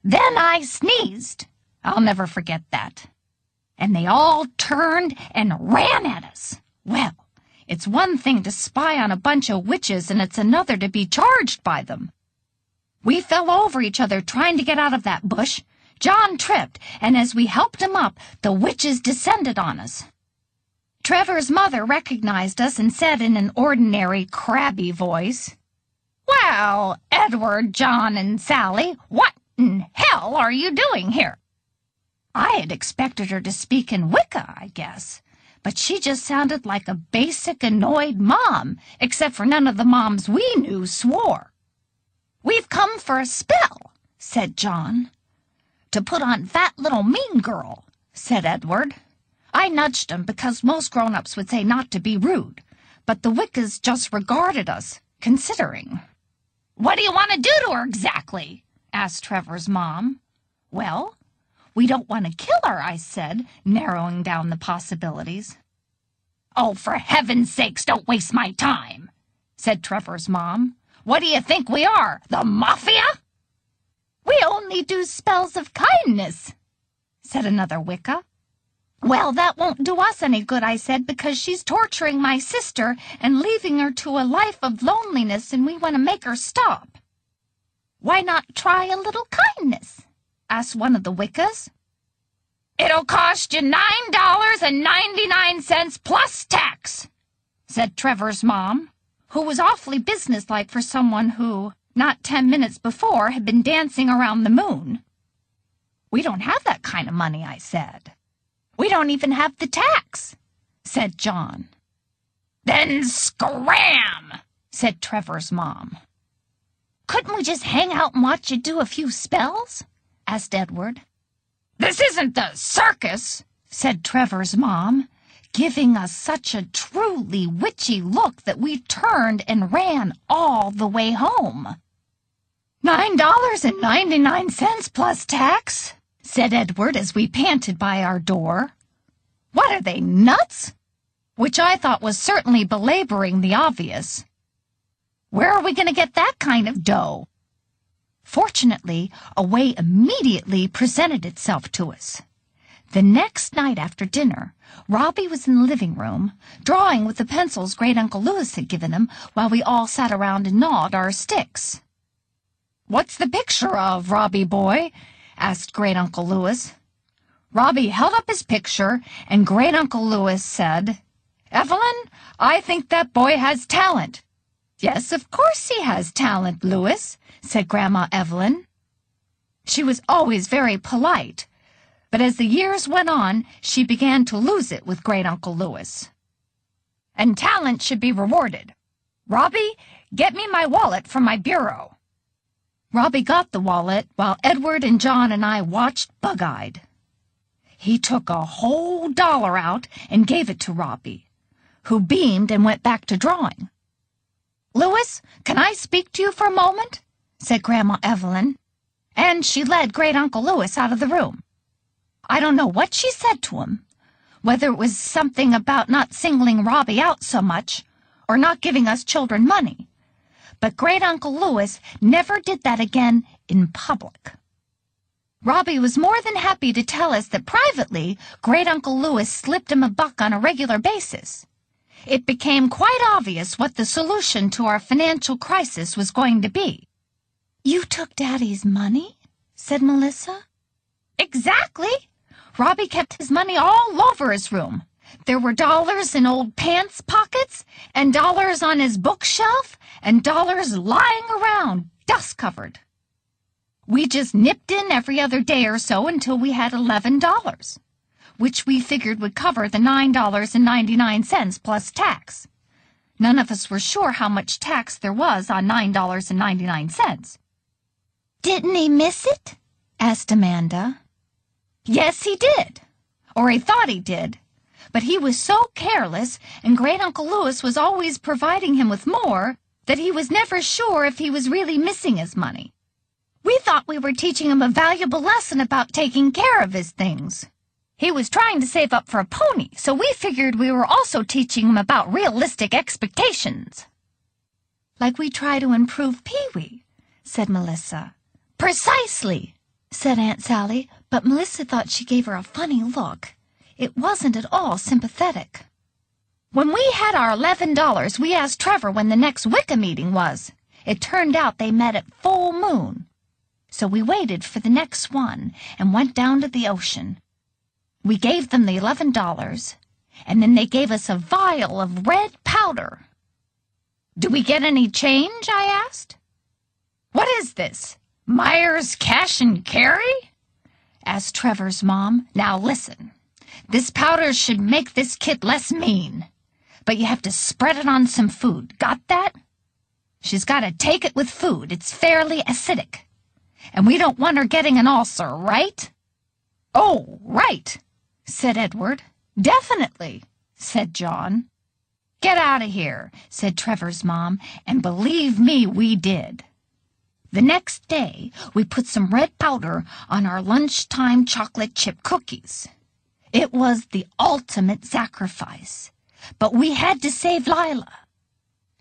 Then I sneezed. I'll never forget that. And they all turned and ran at us. Well, it's one thing to spy on a bunch of witches, and it's another to be charged by them. We fell over each other trying to get out of that bush. John tripped, and as we helped him up, the witches descended on us. Trevor's mother recognized us and said in an ordinary, crabby voice, "Well, Edward, John, and Sally, what in hell are you doing here?" I had expected her to speak in Wicca, I guess, but she just sounded like a basic, annoyed mom, except for none of the moms we knew swore. "We've come for a spell," said John. "To put on fat little mean girl," said Edward. I nudged him because most grown-ups would say not to be rude, but the Wiccas just regarded us, considering. "What do you want to do to her exactly?" asked Trevor's mom. "Well, we don't want to kill her," I said, narrowing down the possibilities. "Oh, for heaven's sakes, don't waste my time," said Trevor's mom. "What do you think we are, the Mafia?" "We only do spells of kindness," said another Wicca. Well, that won't do us any good, I said, because she's torturing my sister and leaving her to a life of loneliness, and we want to make her stop. Why not try a little kindness? Asked one of the Wiccas. It'll cost you $9.99 plus tax, said Trevor's mom, who was awfully businesslike for someone who, not 10 minutes before, had been dancing around the moon. We don't have that kind of money, I said. We don't even have the tax, said John. Then scram, said Trevor's mom. Couldn't we just hang out and watch you do a few spells? Asked Edward. This isn't the circus, said Trevor's mom, giving us such a truly witchy look that we turned and ran all the way home. $9.99 plus tax, said Edward as we panted by our door. What are they, nuts? Which I thought was certainly belaboring the obvious. Where are we going to get that kind of dough? Fortunately, a way immediately presented itself to us. The next night after dinner, Robbie was in the living room, drawing with the pencils Great-Uncle Louis had given him while we all sat around and gnawed our sticks. "What's the picture of, Robbie boy?" asked Great-Uncle Louis. Robbie held up his picture, and Great-Uncle Louis said, "Evelyn, I think that boy has talent." "Yes, of course he has talent, Louis," said Grandma Evelyn. She was always very polite, but as the years went on, she began to lose it with Great-Uncle Louis. "And talent should be rewarded. Robbie, get me my wallet from my bureau." Robbie got the wallet while Edward and John and I watched bug-eyed. He took a whole $1 out and gave it to Robbie, who beamed and went back to drawing. "Louis, can I speak to you for a moment?" said Grandma Evelyn, and she led Great-Uncle Louis out of the room. I don't know what she said to him, whether it was something about not singling Robbie out so much, or not giving us children money, but Great-Uncle Louis never did that again in public. Robbie was more than happy to tell us that privately Great-Uncle Louis slipped him a buck on a regular basis. It became quite obvious what the solution to our financial crisis was going to be. "You took Daddy's money?" said Melissa. "Exactly. Robbie kept his money all over his room. There were dollars in old pants pockets, and dollars on his bookshelf, and dollars lying around, dust-covered. We just nipped in every other day or so until we had $11, which we figured would cover the $9.99 plus tax. None of us were sure how much tax there was on $9.99. "Didn't he miss it?" asked Amanda. Yes, he did. Or he thought he did. But he was so careless, and Great-Uncle Louis was always providing him with more, that he was never sure if he was really missing his money. We thought we were teaching him a valuable lesson about taking care of his things. He was trying to save up for a pony, so we figured we were also teaching him about realistic expectations. "Like we try to improve Pee-wee," said Melissa. "Precisely," said Aunt Sally, but Melissa thought she gave her a funny look. It wasn't at all sympathetic. When we had our $11, we asked Trevor when the next Wicca meeting was. It turned out they met at full moon. So we waited for the next one and went down to the ocean. We gave them the $11, and then they gave us a vial of red powder. "Do we get any change?" I asked. "What is this? Myers Cash and Carry?" asked Trevor's mom. "Now listen, this powder should make this kid less mean, but you have to spread it on some food. Got that? She's got to take it with food. It's fairly acidic. And we don't want her getting an ulcer, right?" "Oh, right," said Edward. "Definitely," said John. "Get out of here," said Trevor's mom, and believe me, we did. The next day, we put some red powder on our lunchtime chocolate chip cookies. It was the ultimate sacrifice, but we had to save Lila.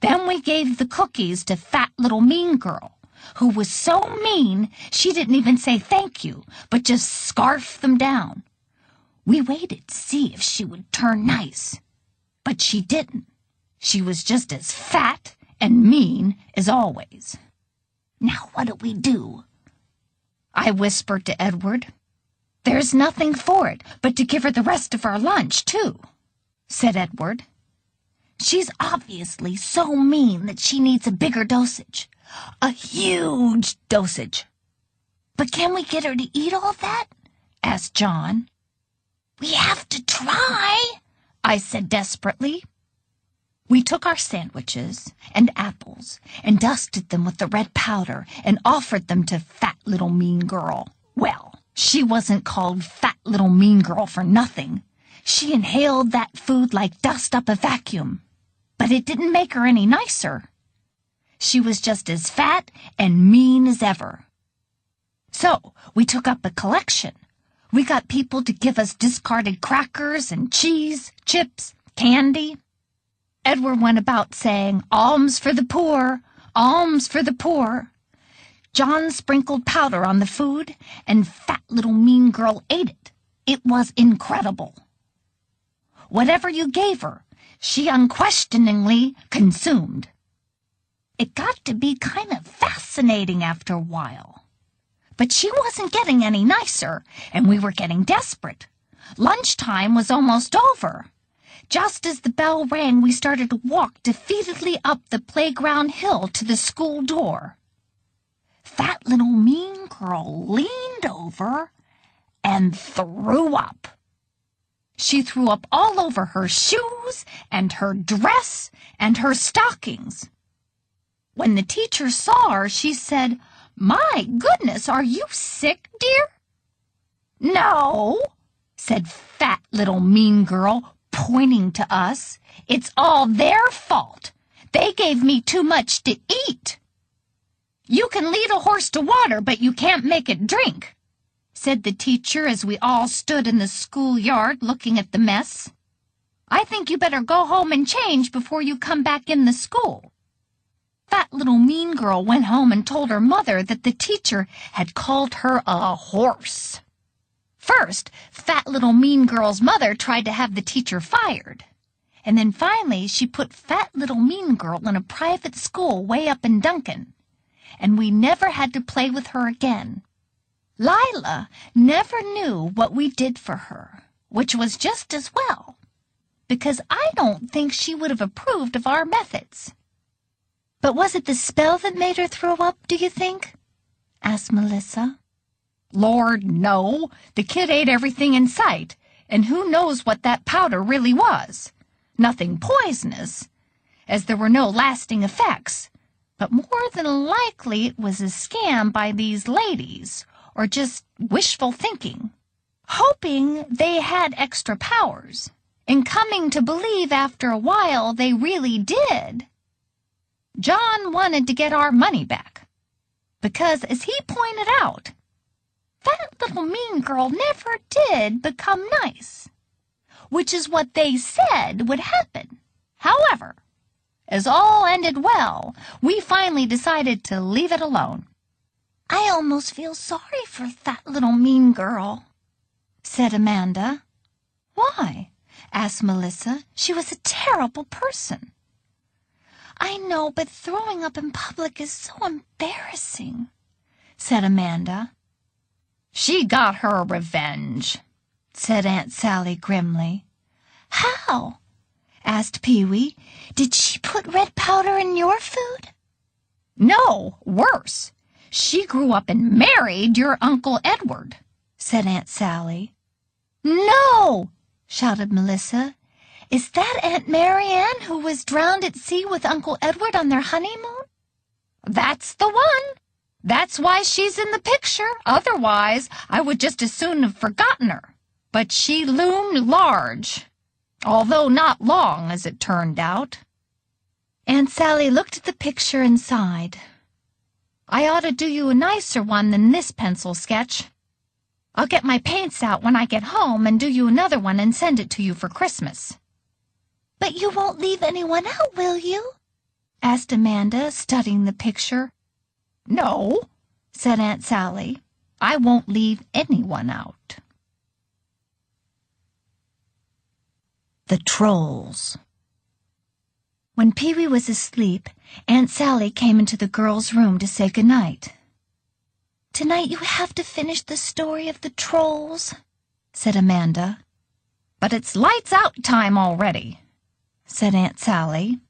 Then we gave the cookies to fat little mean girl, who was so mean she didn't even say thank you, but just scarfed them down. We waited to see if she would turn nice, but she didn't. She was just as fat and mean as always. "Now what do we do?" I whispered to Edward. "There's nothing for it but to give her the rest of our lunch, too," said Edward. "She's obviously so mean that she needs a bigger dosage. A huge dosage." "But can we get her to eat all that?" asked John. "We have to try," I said desperately. We took our sandwiches and apples and dusted them with the red powder and offered them to Fat Little Mean Girl. Well, she wasn't called Fat Little Mean Girl for nothing. She inhaled that food like dust up a vacuum. But it didn't make her any nicer. She was just as fat and mean as ever. So we took up a collection. We got people to give us discarded crackers and cheese, chips, candy. Edward went about saying, "Alms for the poor, alms for the poor." John sprinkled powder on the food, and Fat Little Mean Girl ate it. It was incredible. Whatever you gave her, she unquestioningly consumed. It got to be kind of fascinating after a while. But she wasn't getting any nicer, and we were getting desperate. Lunchtime was almost over. Just as the bell rang, we started to walk defeatedly up the playground hill to the school door. Fat Little Mean Girl leaned over and threw up. She threw up all over her shoes and her dress and her stockings. When the teacher saw her, she said, "My goodness, are you sick, dear?" "No," said Fat Little Mean Girl, pointing to us. "It's all their fault. They gave me too much to eat." "You can lead a horse to water, but you can't make it drink," said the teacher as we all stood in the schoolyard looking at the mess. "I think you better go home and change before you come back in the school." Fat Little Mean Girl went home and told her mother that the teacher had called her a horse. First, Fat Little Mean Girl's mother tried to have the teacher fired. And then finally she put Fat Little Mean Girl in a private school way up in Duncan. And we never had to play with her again. Lila never knew what we did for her, which was just as well, because I don't think she would have approved of our methods. "But was it the spell that made her throw up, do you think?" asked Melissa. "Lord, no. The kid ate everything in sight, and who knows what that powder really was. Nothing poisonous, as there were no lasting effects, but more than likely it was a scam by these ladies, or just wishful thinking, hoping they had extra powers, and coming to believe after a while they really did. John wanted to get our money back, because, as he pointed out, Fat Little Mean Girl never did become nice, which is what they said would happen. However, as all ended well, we finally decided to leave it alone. "I almost feel sorry for Fat Little Mean Girl," said Amanda. "Why?" asked Melissa. "She was a terrible person." "I know, but throwing up in public is so embarrassing," said Amanda. "She got her revenge," said Aunt Sally grimly. "How?" asked Pee-wee. "Did she put red powder in your food?" "No, worse. She grew up and married your Uncle Edward," said Aunt Sally. "No!" shouted Melissa. "Is that Aunt Marianne who was drowned at sea with Uncle Edward on their honeymoon?" "That's the one. That's why she's in the picture. Otherwise, I would just as soon have forgotten her. But she loomed large, although not long, as it turned out." Aunt Sally looked at the picture and sighed. "I ought to do you a nicer one than this pencil sketch. I'll get my paints out when I get home and do you another one and send it to you for Christmas." "But you won't leave anyone out, will you?" asked Amanda, studying the picture. "No," said Aunt Sally. "I won't leave anyone out." The Trolls. When Pee-wee was asleep, Aunt Sally came into the girls' room to say goodnight. "Tonight you have to finish the story of the trolls," said Amanda. "But it's lights-out time already," said Aunt Sally.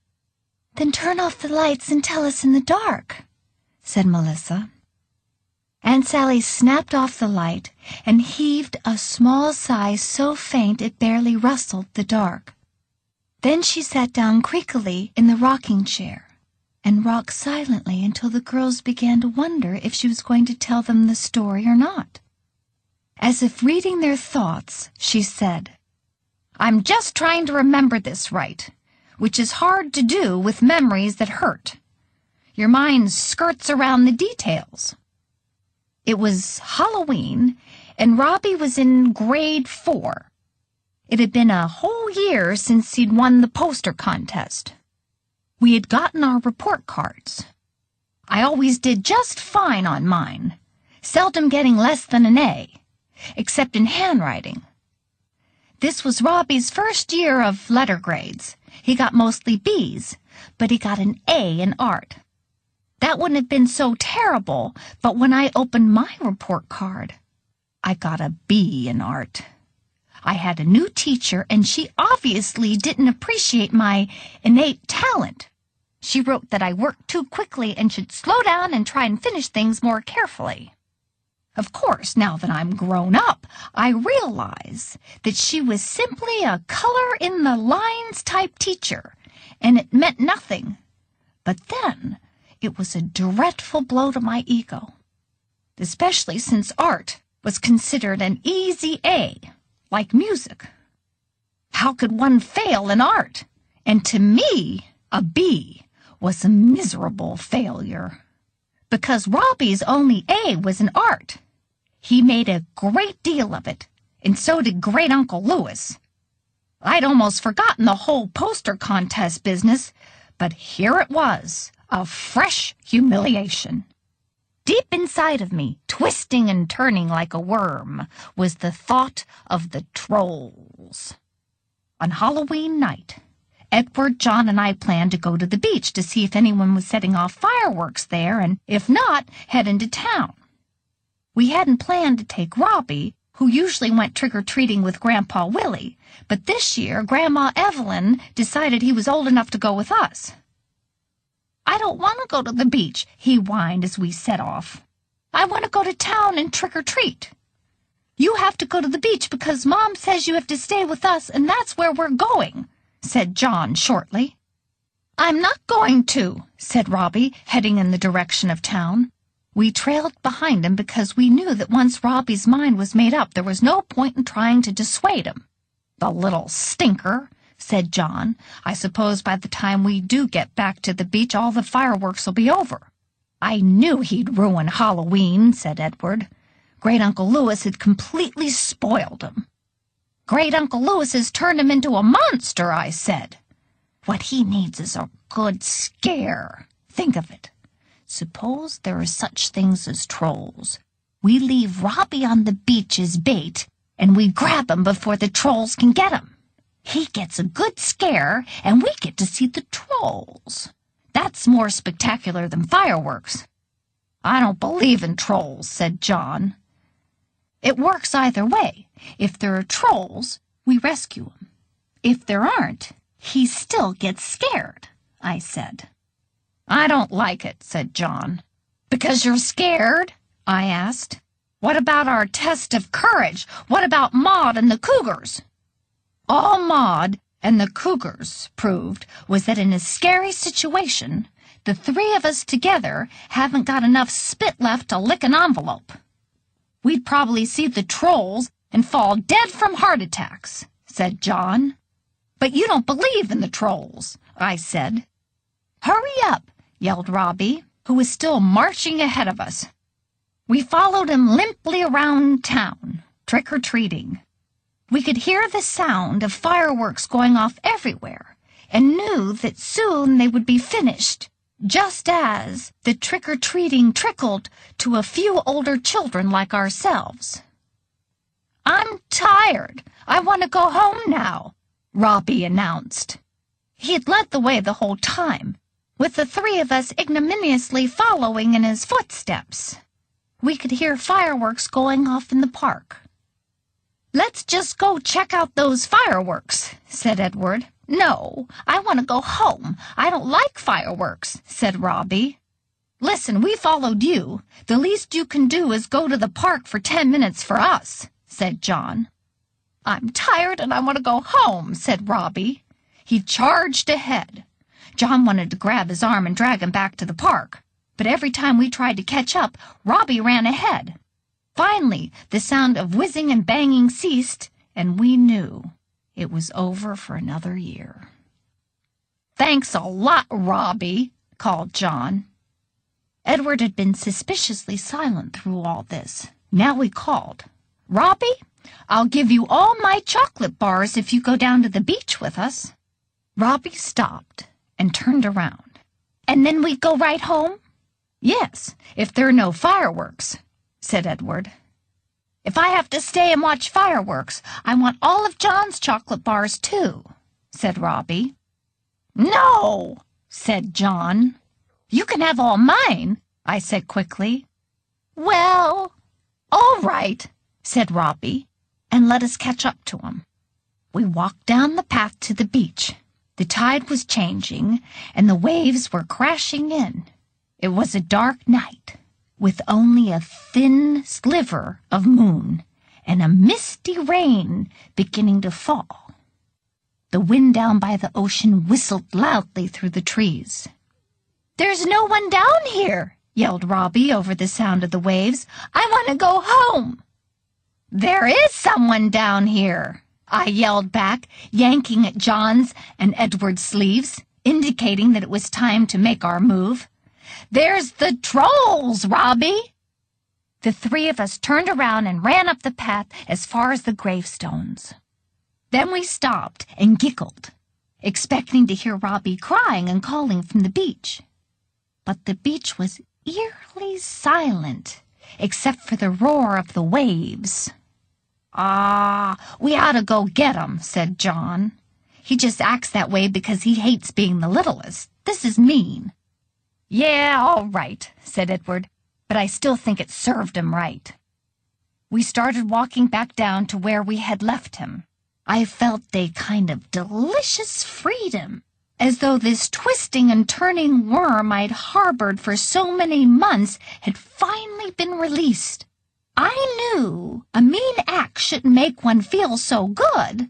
"Then turn off the lights and tell us in the dark," said Melissa. Aunt Sally snapped off the light and heaved a small sigh so faint it barely rustled the dark. Then she sat down creakily in the rocking chair and rocked silently until the girls began to wonder if she was going to tell them the story or not. As if reading their thoughts, she said, "I'm just trying to remember this right, which is hard to do with memories that hurt. Your mind skirts around the details. It was Halloween, and Robbie was in grade 4. It had been a whole year since he'd won the poster contest. We had gotten our report cards. I always did just fine on mine, seldom getting less than an A, except in handwriting. This was Robbie's first year of letter grades. He got mostly B's, but he got an A in art. That wouldn't have been so terrible, but when I opened my report card, I got a B in art. I had a new teacher, and she obviously didn't appreciate my innate talent. She wrote that I worked too quickly and should slow down and try and finish things more carefully. Of course, now that I'm grown up, I realize that she was simply a color-in-the-lines type teacher, and it meant nothing. But then it was a dreadful blow to my ego, especially since art was considered an easy A, like music. How could one fail in art? And to me, a B was a miserable failure. Because Robbie's only A was in art. He made a great deal of it, and so did Great Uncle Louis. I'd almost forgotten the whole poster contest business, but here it was, a fresh humiliation. Deep inside of me, twisting and turning like a worm, was the thought of the trolls. On Halloween night, Edward, John, and I planned to go to the beach to see if anyone was setting off fireworks there, and if not, head into town. We hadn't planned to take Robbie, who usually went trick-or-treating with Grandpa Willie, but this year Grandma Evelyn decided he was old enough to go with us. "I don't want to go to the beach," he whined as we set off. "I want to go to town and trick-or-treat." "You have to go to the beach because Mom says you have to stay with us, and that's where we're going," said John shortly. "I'm not going to," said Robbie, heading in the direction of town. We trailed behind him because we knew that once Robbie's mind was made up, there was no point in trying to dissuade him. "The little stinker," said John. "I suppose by the time we do get back to the beach, all the fireworks will be over." "I knew he'd ruin Halloween," said Edward. "Great Uncle Louis had completely spoiled him." "Great Uncle Louis has turned him into a monster," I said. "What he needs is a good scare. Think of it. Suppose there are such things as trolls. We leave Robbie on the beach as bait, and we grab him before the trolls can get him. He gets a good scare, and we get to see the trolls. That's more spectacular than fireworks." "I don't believe in trolls," said John. "It works either way. If there are trolls, we rescue him. If there aren't, he still gets scared," I said. "I don't like it," said John. "Because you're scared?" I asked. "What about our test of courage? What about Maud and the Cougars?" All Maud and the Cougars proved was that in a scary situation, the three of us together haven't got enough spit left to lick an envelope. "We'd probably see the trolls and fall dead from heart attacks," said John. "But you don't believe in the trolls," I said. "Hurry up," yelled Robbie, who was still marching ahead of us. We followed him limply around town, trick-or-treating. We could hear the sound of fireworks going off everywhere and knew that soon they would be finished, just as the trick-or-treating trickled to a few older children like ourselves. "I'm tired. I want to go home now," Robbie announced. He had led the way the whole time, with the three of us ignominiously following in his footsteps. We could hear fireworks going off in the park. "Let's just go check out those fireworks," said Edward. "No, I want to go home. I don't like fireworks," said Robbie. "Listen, we followed you. The least you can do is go to the park for 10 minutes for us," said John. "I'm tired and I want to go home," said Robbie. He charged ahead. John wanted to grab his arm and drag him back to the park, but every time we tried to catch up, Robbie ran ahead. Finally, the sound of whizzing and banging ceased, and we knew it was over for another year. "Thanks a lot, Robbie," called John. Edward had been suspiciously silent through all this. Now he called, "Robbie, I'll give you all my chocolate bars if you go down to the beach with us." Robbie stopped and turned around. "And then we go right home?" "Yes, if there are no fireworks," said Edward. "If I have to stay and watch fireworks, I want all of John's chocolate bars, too," said Robbie. "No," said John. "You can have all mine," I said quickly. "Well, all right," said Robbie, and let us catch up to him. We walked down the path to the beach. The tide was changing, and the waves were crashing in. It was a dark night, with only a thin sliver of moon and a misty rain beginning to fall. The wind down by the ocean whistled loudly through the trees. "There's no one down here," yelled Robbie over the sound of the waves. "I want to go home." "There is someone down here," I yelled back, yanking at John's and Edward's sleeves, indicating that it was time to make our move. "There's the trolls, Robbie!" The three of us turned around and ran up the path as far as the gravestones. Then we stopped and giggled, expecting to hear Robbie crying and calling from the beach. But the beach was eerily silent, except for the roar of the waves. "Ah, we ought to go get him," said John. "He just acts that way because he hates being the littlest. This is mean." "Yeah, all right," said Edward, but I still think it served him right. We started walking back down to where we had left him. I felt a kind of delicious freedom, as though this twisting and turning worm I'd harbored for so many months had finally been released. I knew a mean act shouldn't make one feel so good,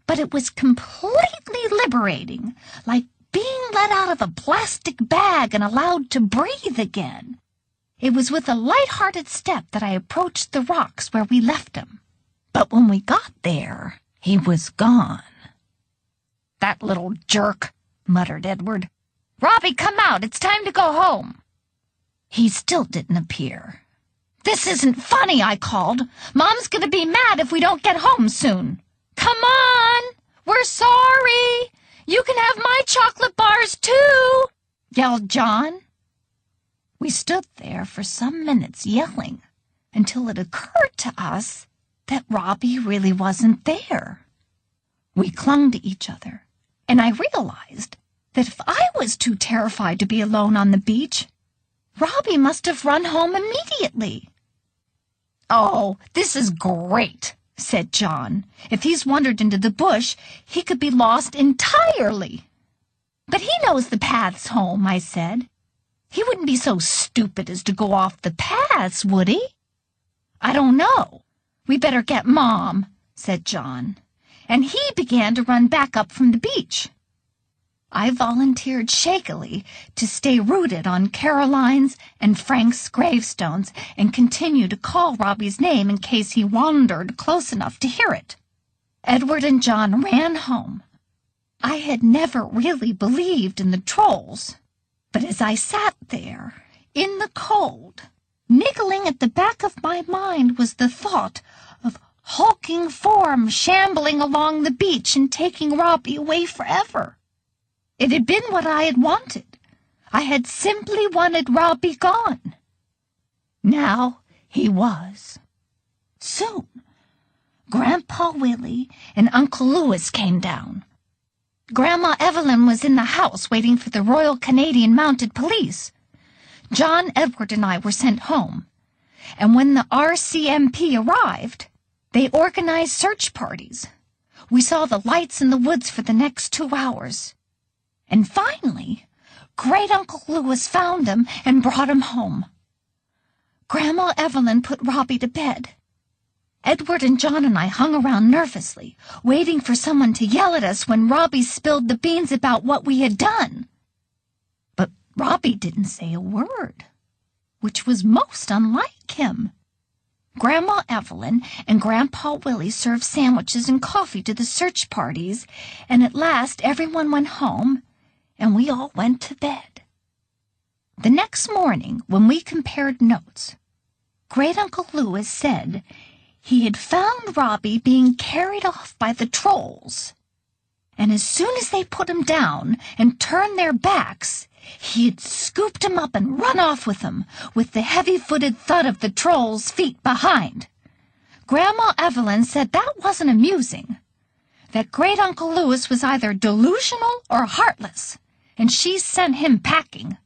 but it was completely liberating, like being let out of a plastic bag and allowed to breathe again. It was with a light-hearted step that I approached the rocks where we left him. But when we got there, he was gone. "That little jerk," muttered Edward. "Robbie, come out. It's time to go home." He still didn't appear. "This isn't funny," I called. "Mom's going to be mad if we don't get home soon." "Come on! We're sorry! You can have my chocolate bars, too!" yelled John. We stood there for some minutes yelling until it occurred to us that Robbie really wasn't there. We clung to each other, and I realized that if I was too terrified to be alone on the beach, Robbie must have run home immediately. "Oh, this is great," said John. "If he's wandered into the bush, he could be lost entirely." "But he knows the paths home," I said. "He wouldn't be so stupid as to go off the paths, would he?" "I don't know. We better get Mom," said John. And he began to run back up from the beach. I volunteered shakily to stay rooted on Caroline's and Frank's gravestones and continue to call Robbie's name in case he wandered close enough to hear it. Edward and John ran home. I had never really believed in the trolls, but as I sat there, in the cold, niggling at the back of my mind was the thought of hulking forms shambling along the beach and taking Robbie away forever. It had been what I had wanted. I had simply wanted Robbie gone. Now he was. Soon, Grandpa Willie and Uncle Louis came down. Grandma Evelyn was in the house waiting for the Royal Canadian Mounted Police. John, Edward, and I were sent home, and when the RCMP arrived, they organized search parties. We saw the lights in the woods for the next 2 hours. And finally, Great-Uncle Louis found him and brought him home. Grandma Evelyn put Robbie to bed. Edward and John and I hung around nervously, waiting for someone to yell at us when Robbie spilled the beans about what we had done. But Robbie didn't say a word, which was most unlike him. Grandma Evelyn and Grandpa Willie served sandwiches and coffee to the search parties, and at last everyone went home, and we all went to bed. The next morning, when we compared notes, Great-Uncle Louis said he had found Robbie being carried off by the trolls, and as soon as they put him down and turned their backs, he had scooped him up and run off with him, with the heavy-footed thud of the trolls' feet behind. Grandma Evelyn said that wasn't amusing, that Great-Uncle Louis was either delusional or heartless, and she sent him packing.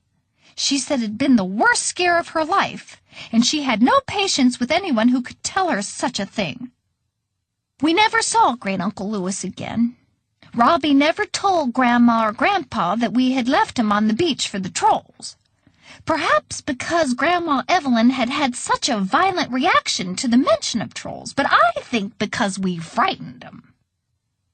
She said it had been the worst scare of her life, and she had no patience with anyone who could tell her such a thing. We never saw Great-Uncle Louis again. Robbie never told Grandma or Grandpa that we had left him on the beach for the trolls. Perhaps because Grandma Evelyn had had such a violent reaction to the mention of trolls, but I think because we frightened him.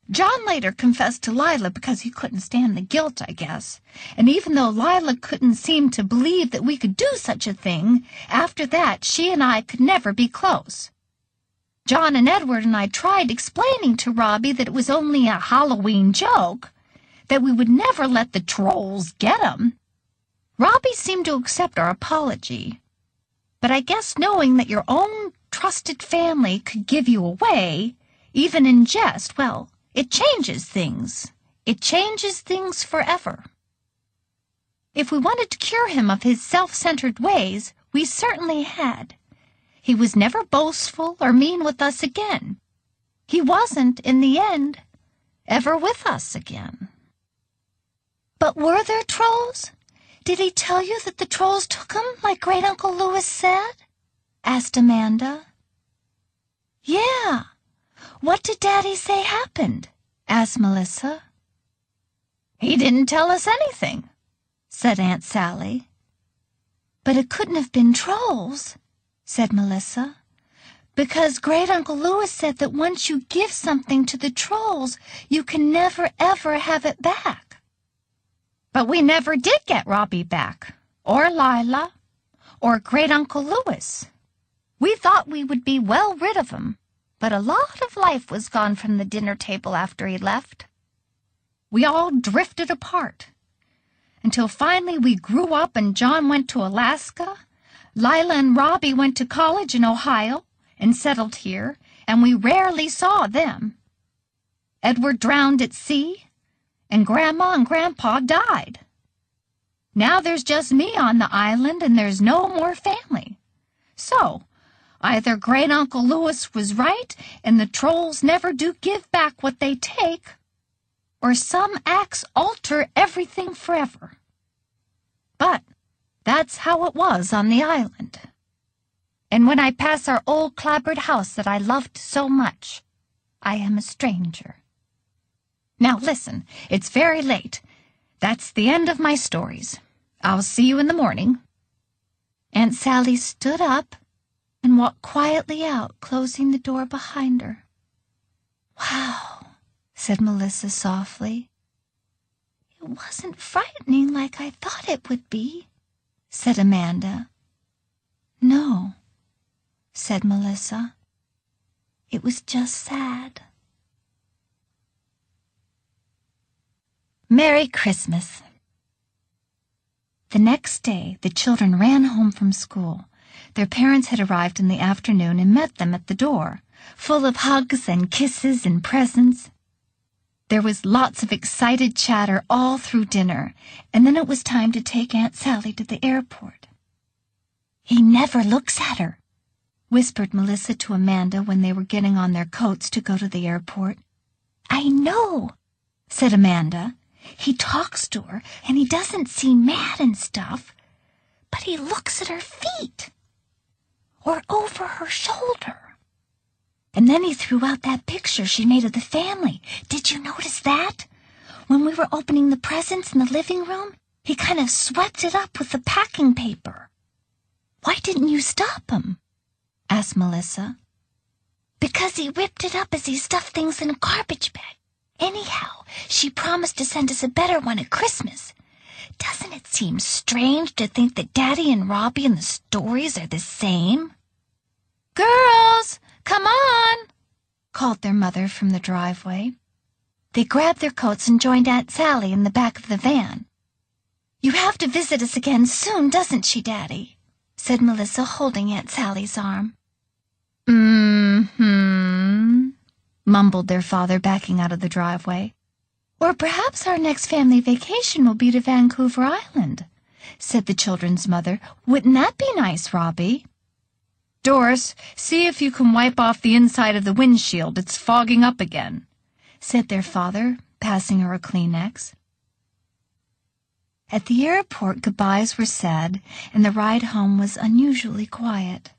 John later confessed to Lila because he couldn't stand the guilt, I guess, and even though Lila couldn't seem to believe that we could do such a thing, after that she and I could never be close. John and Edward and I tried explaining to Robbie that it was only a Halloween joke, that we would never let the trolls get him. Robbie seemed to accept our apology, but I guess knowing that your own trusted family could give you away, even in jest, well, it changes things. It changes things forever. If we wanted to cure him of his self-centered ways, we certainly had. He was never boastful or mean with us again. He wasn't, in the end, ever with us again. But were there trolls? Did he tell you that the trolls took him, like Great-Uncle Louis said? Asked Amanda. Yeah. What did Daddy say happened? Asked Melissa. He didn't tell us anything, said Aunt Sally. But it couldn't have been trolls, said Melissa, because Great-Uncle Louis said that once you give something to the trolls, you can never, ever have it back. But we never did get Robbie back, or Lila, or Great-Uncle Louis. We thought we would be well rid of him, but a lot of life was gone from the dinner table after he left. We all drifted apart, until finally we grew up and John went to Alaska, Lila and Robbie went to college in Ohio and settled here, and we rarely saw them. Edward drowned at sea, and Grandma and Grandpa died. Now there's just me on the island, and there's no more family. So, either Great-Uncle Louis was right, and the trolls never do give back what they take, or some acts alter everything forever. But that's how it was on the island. And when I pass our old clapboard house that I loved so much, I am a stranger. Now listen, it's very late. That's the end of my stories. I'll see you in the morning. Aunt Sally stood up and walked quietly out, closing the door behind her. Wow, said Melissa softly. It wasn't frightening like I thought it would be, said Amanda. No, said Melissa. It was just sad. Merry Christmas. The next day, the children ran home from school. Their parents had arrived in the afternoon and met them at the door, full of hugs and kisses and presents. There was lots of excited chatter all through dinner, and then it was time to take Aunt Sally to the airport. He never looks at her, whispered Melissa to Amanda when they were getting on their coats to go to the airport. "I know," said Amanda. "He talks to her, and he doesn't seem mad and stuff, but he looks at her feet or over her shoulder. And then he threw out that picture she made of the family. Did you notice that? When we were opening the presents in the living room, he kind of swept it up with the packing paper." "Why didn't you stop him?" asked Melissa. "Because he ripped it up as he stuffed things in a garbage bag. Anyhow, she promised to send us a better one at Christmas. Doesn't it seem strange to think that Daddy and Robbie in the stories are the same?" "Girls, come on!" called their mother from the driveway. They grabbed their coats and joined Aunt Sally in the back of the van. "You have to visit us again soon, doesn't she, Daddy?" said Melissa, holding Aunt Sally's arm. "Mm-hmm," mumbled their father, backing out of the driveway. "Or perhaps our next family vacation will be to Vancouver Island," said the children's mother. "Wouldn't that be nice, Robbie?" "Doris, see if you can wipe off the inside of the windshield. It's fogging up again," said their father, passing her a Kleenex. At the airport, goodbyes were said, and the ride home was unusually quiet.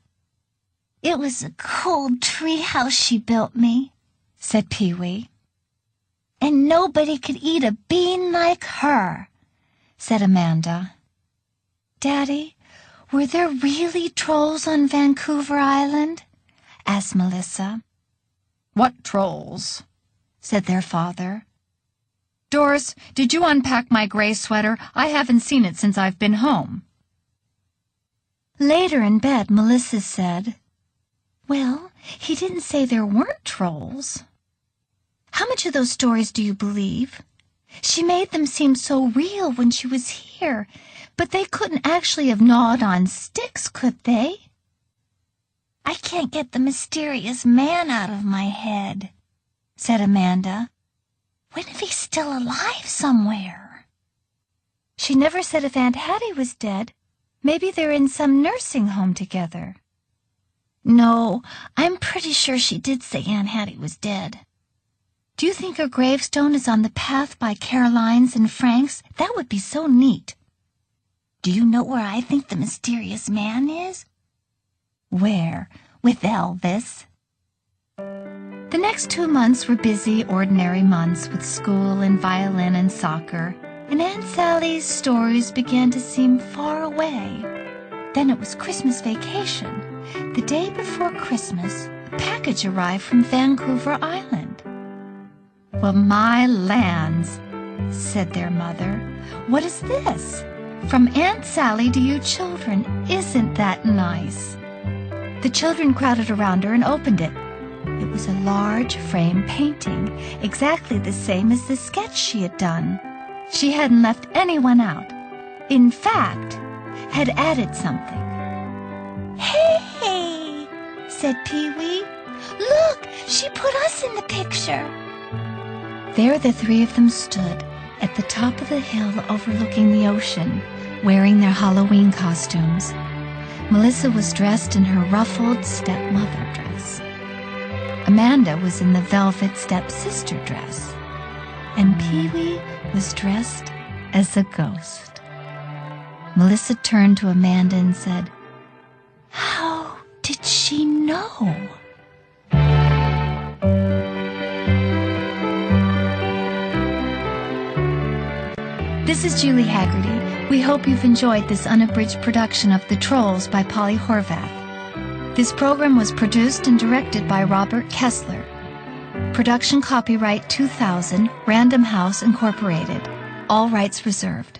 "It was a cool tree house she built me," said Pee-wee. "And nobody could eat a bean like her," said Amanda. "Daddy, were there really trolls on Vancouver Island?" asked Melissa. "What trolls?" said their father. "Doris, did you unpack my gray sweater? I haven't seen it since I've been home." Later in bed, Melissa said, "Well, he didn't say there weren't trolls. How much of those stories do you believe? She made them seem so real when she was here, but they couldn't actually have gnawed on sticks, could they?" "I can't get the mysterious man out of my head," said Amanda. "What if he's still alive somewhere?" "She never said if Aunt Hattie was dead. Maybe they're in some nursing home together." "No, I'm pretty sure she did say Aunt Hattie was dead." "Do you think her gravestone is on the path by Caroline's and Frank's? That would be so neat." "Do you know where I think the mysterious man is?" "Where? With Elvis?" The next 2 months were busy, ordinary months with school and violin and soccer, and Aunt Sally's stories began to seem far away. Then it was Christmas vacation. The day before Christmas, a package arrived from Vancouver Island. "Well, my lands," said their mother. "What is this? From Aunt Sally to you children. Isn't that nice?" The children crowded around her and opened it. It was a large frame painting, exactly the same as the sketch she had done. She hadn't left anyone out. In fact, had added something. "Hey!" said Pee-wee. "Look, she put us in the picture." There the three of them stood at the top of the hill overlooking the ocean, wearing their Halloween costumes. Melissa was dressed in her ruffled stepmother dress. Amanda was in the velvet stepsister dress, and Pee-wee was dressed as a ghost. Melissa turned to Amanda and said, "How did she know?" This is Julie Haggerty. We hope you've enjoyed this unabridged production of The Trolls by Polly Horvath. This program was produced and directed by Robert Kessler. Production copyright 2000, Random House Incorporated. All rights reserved.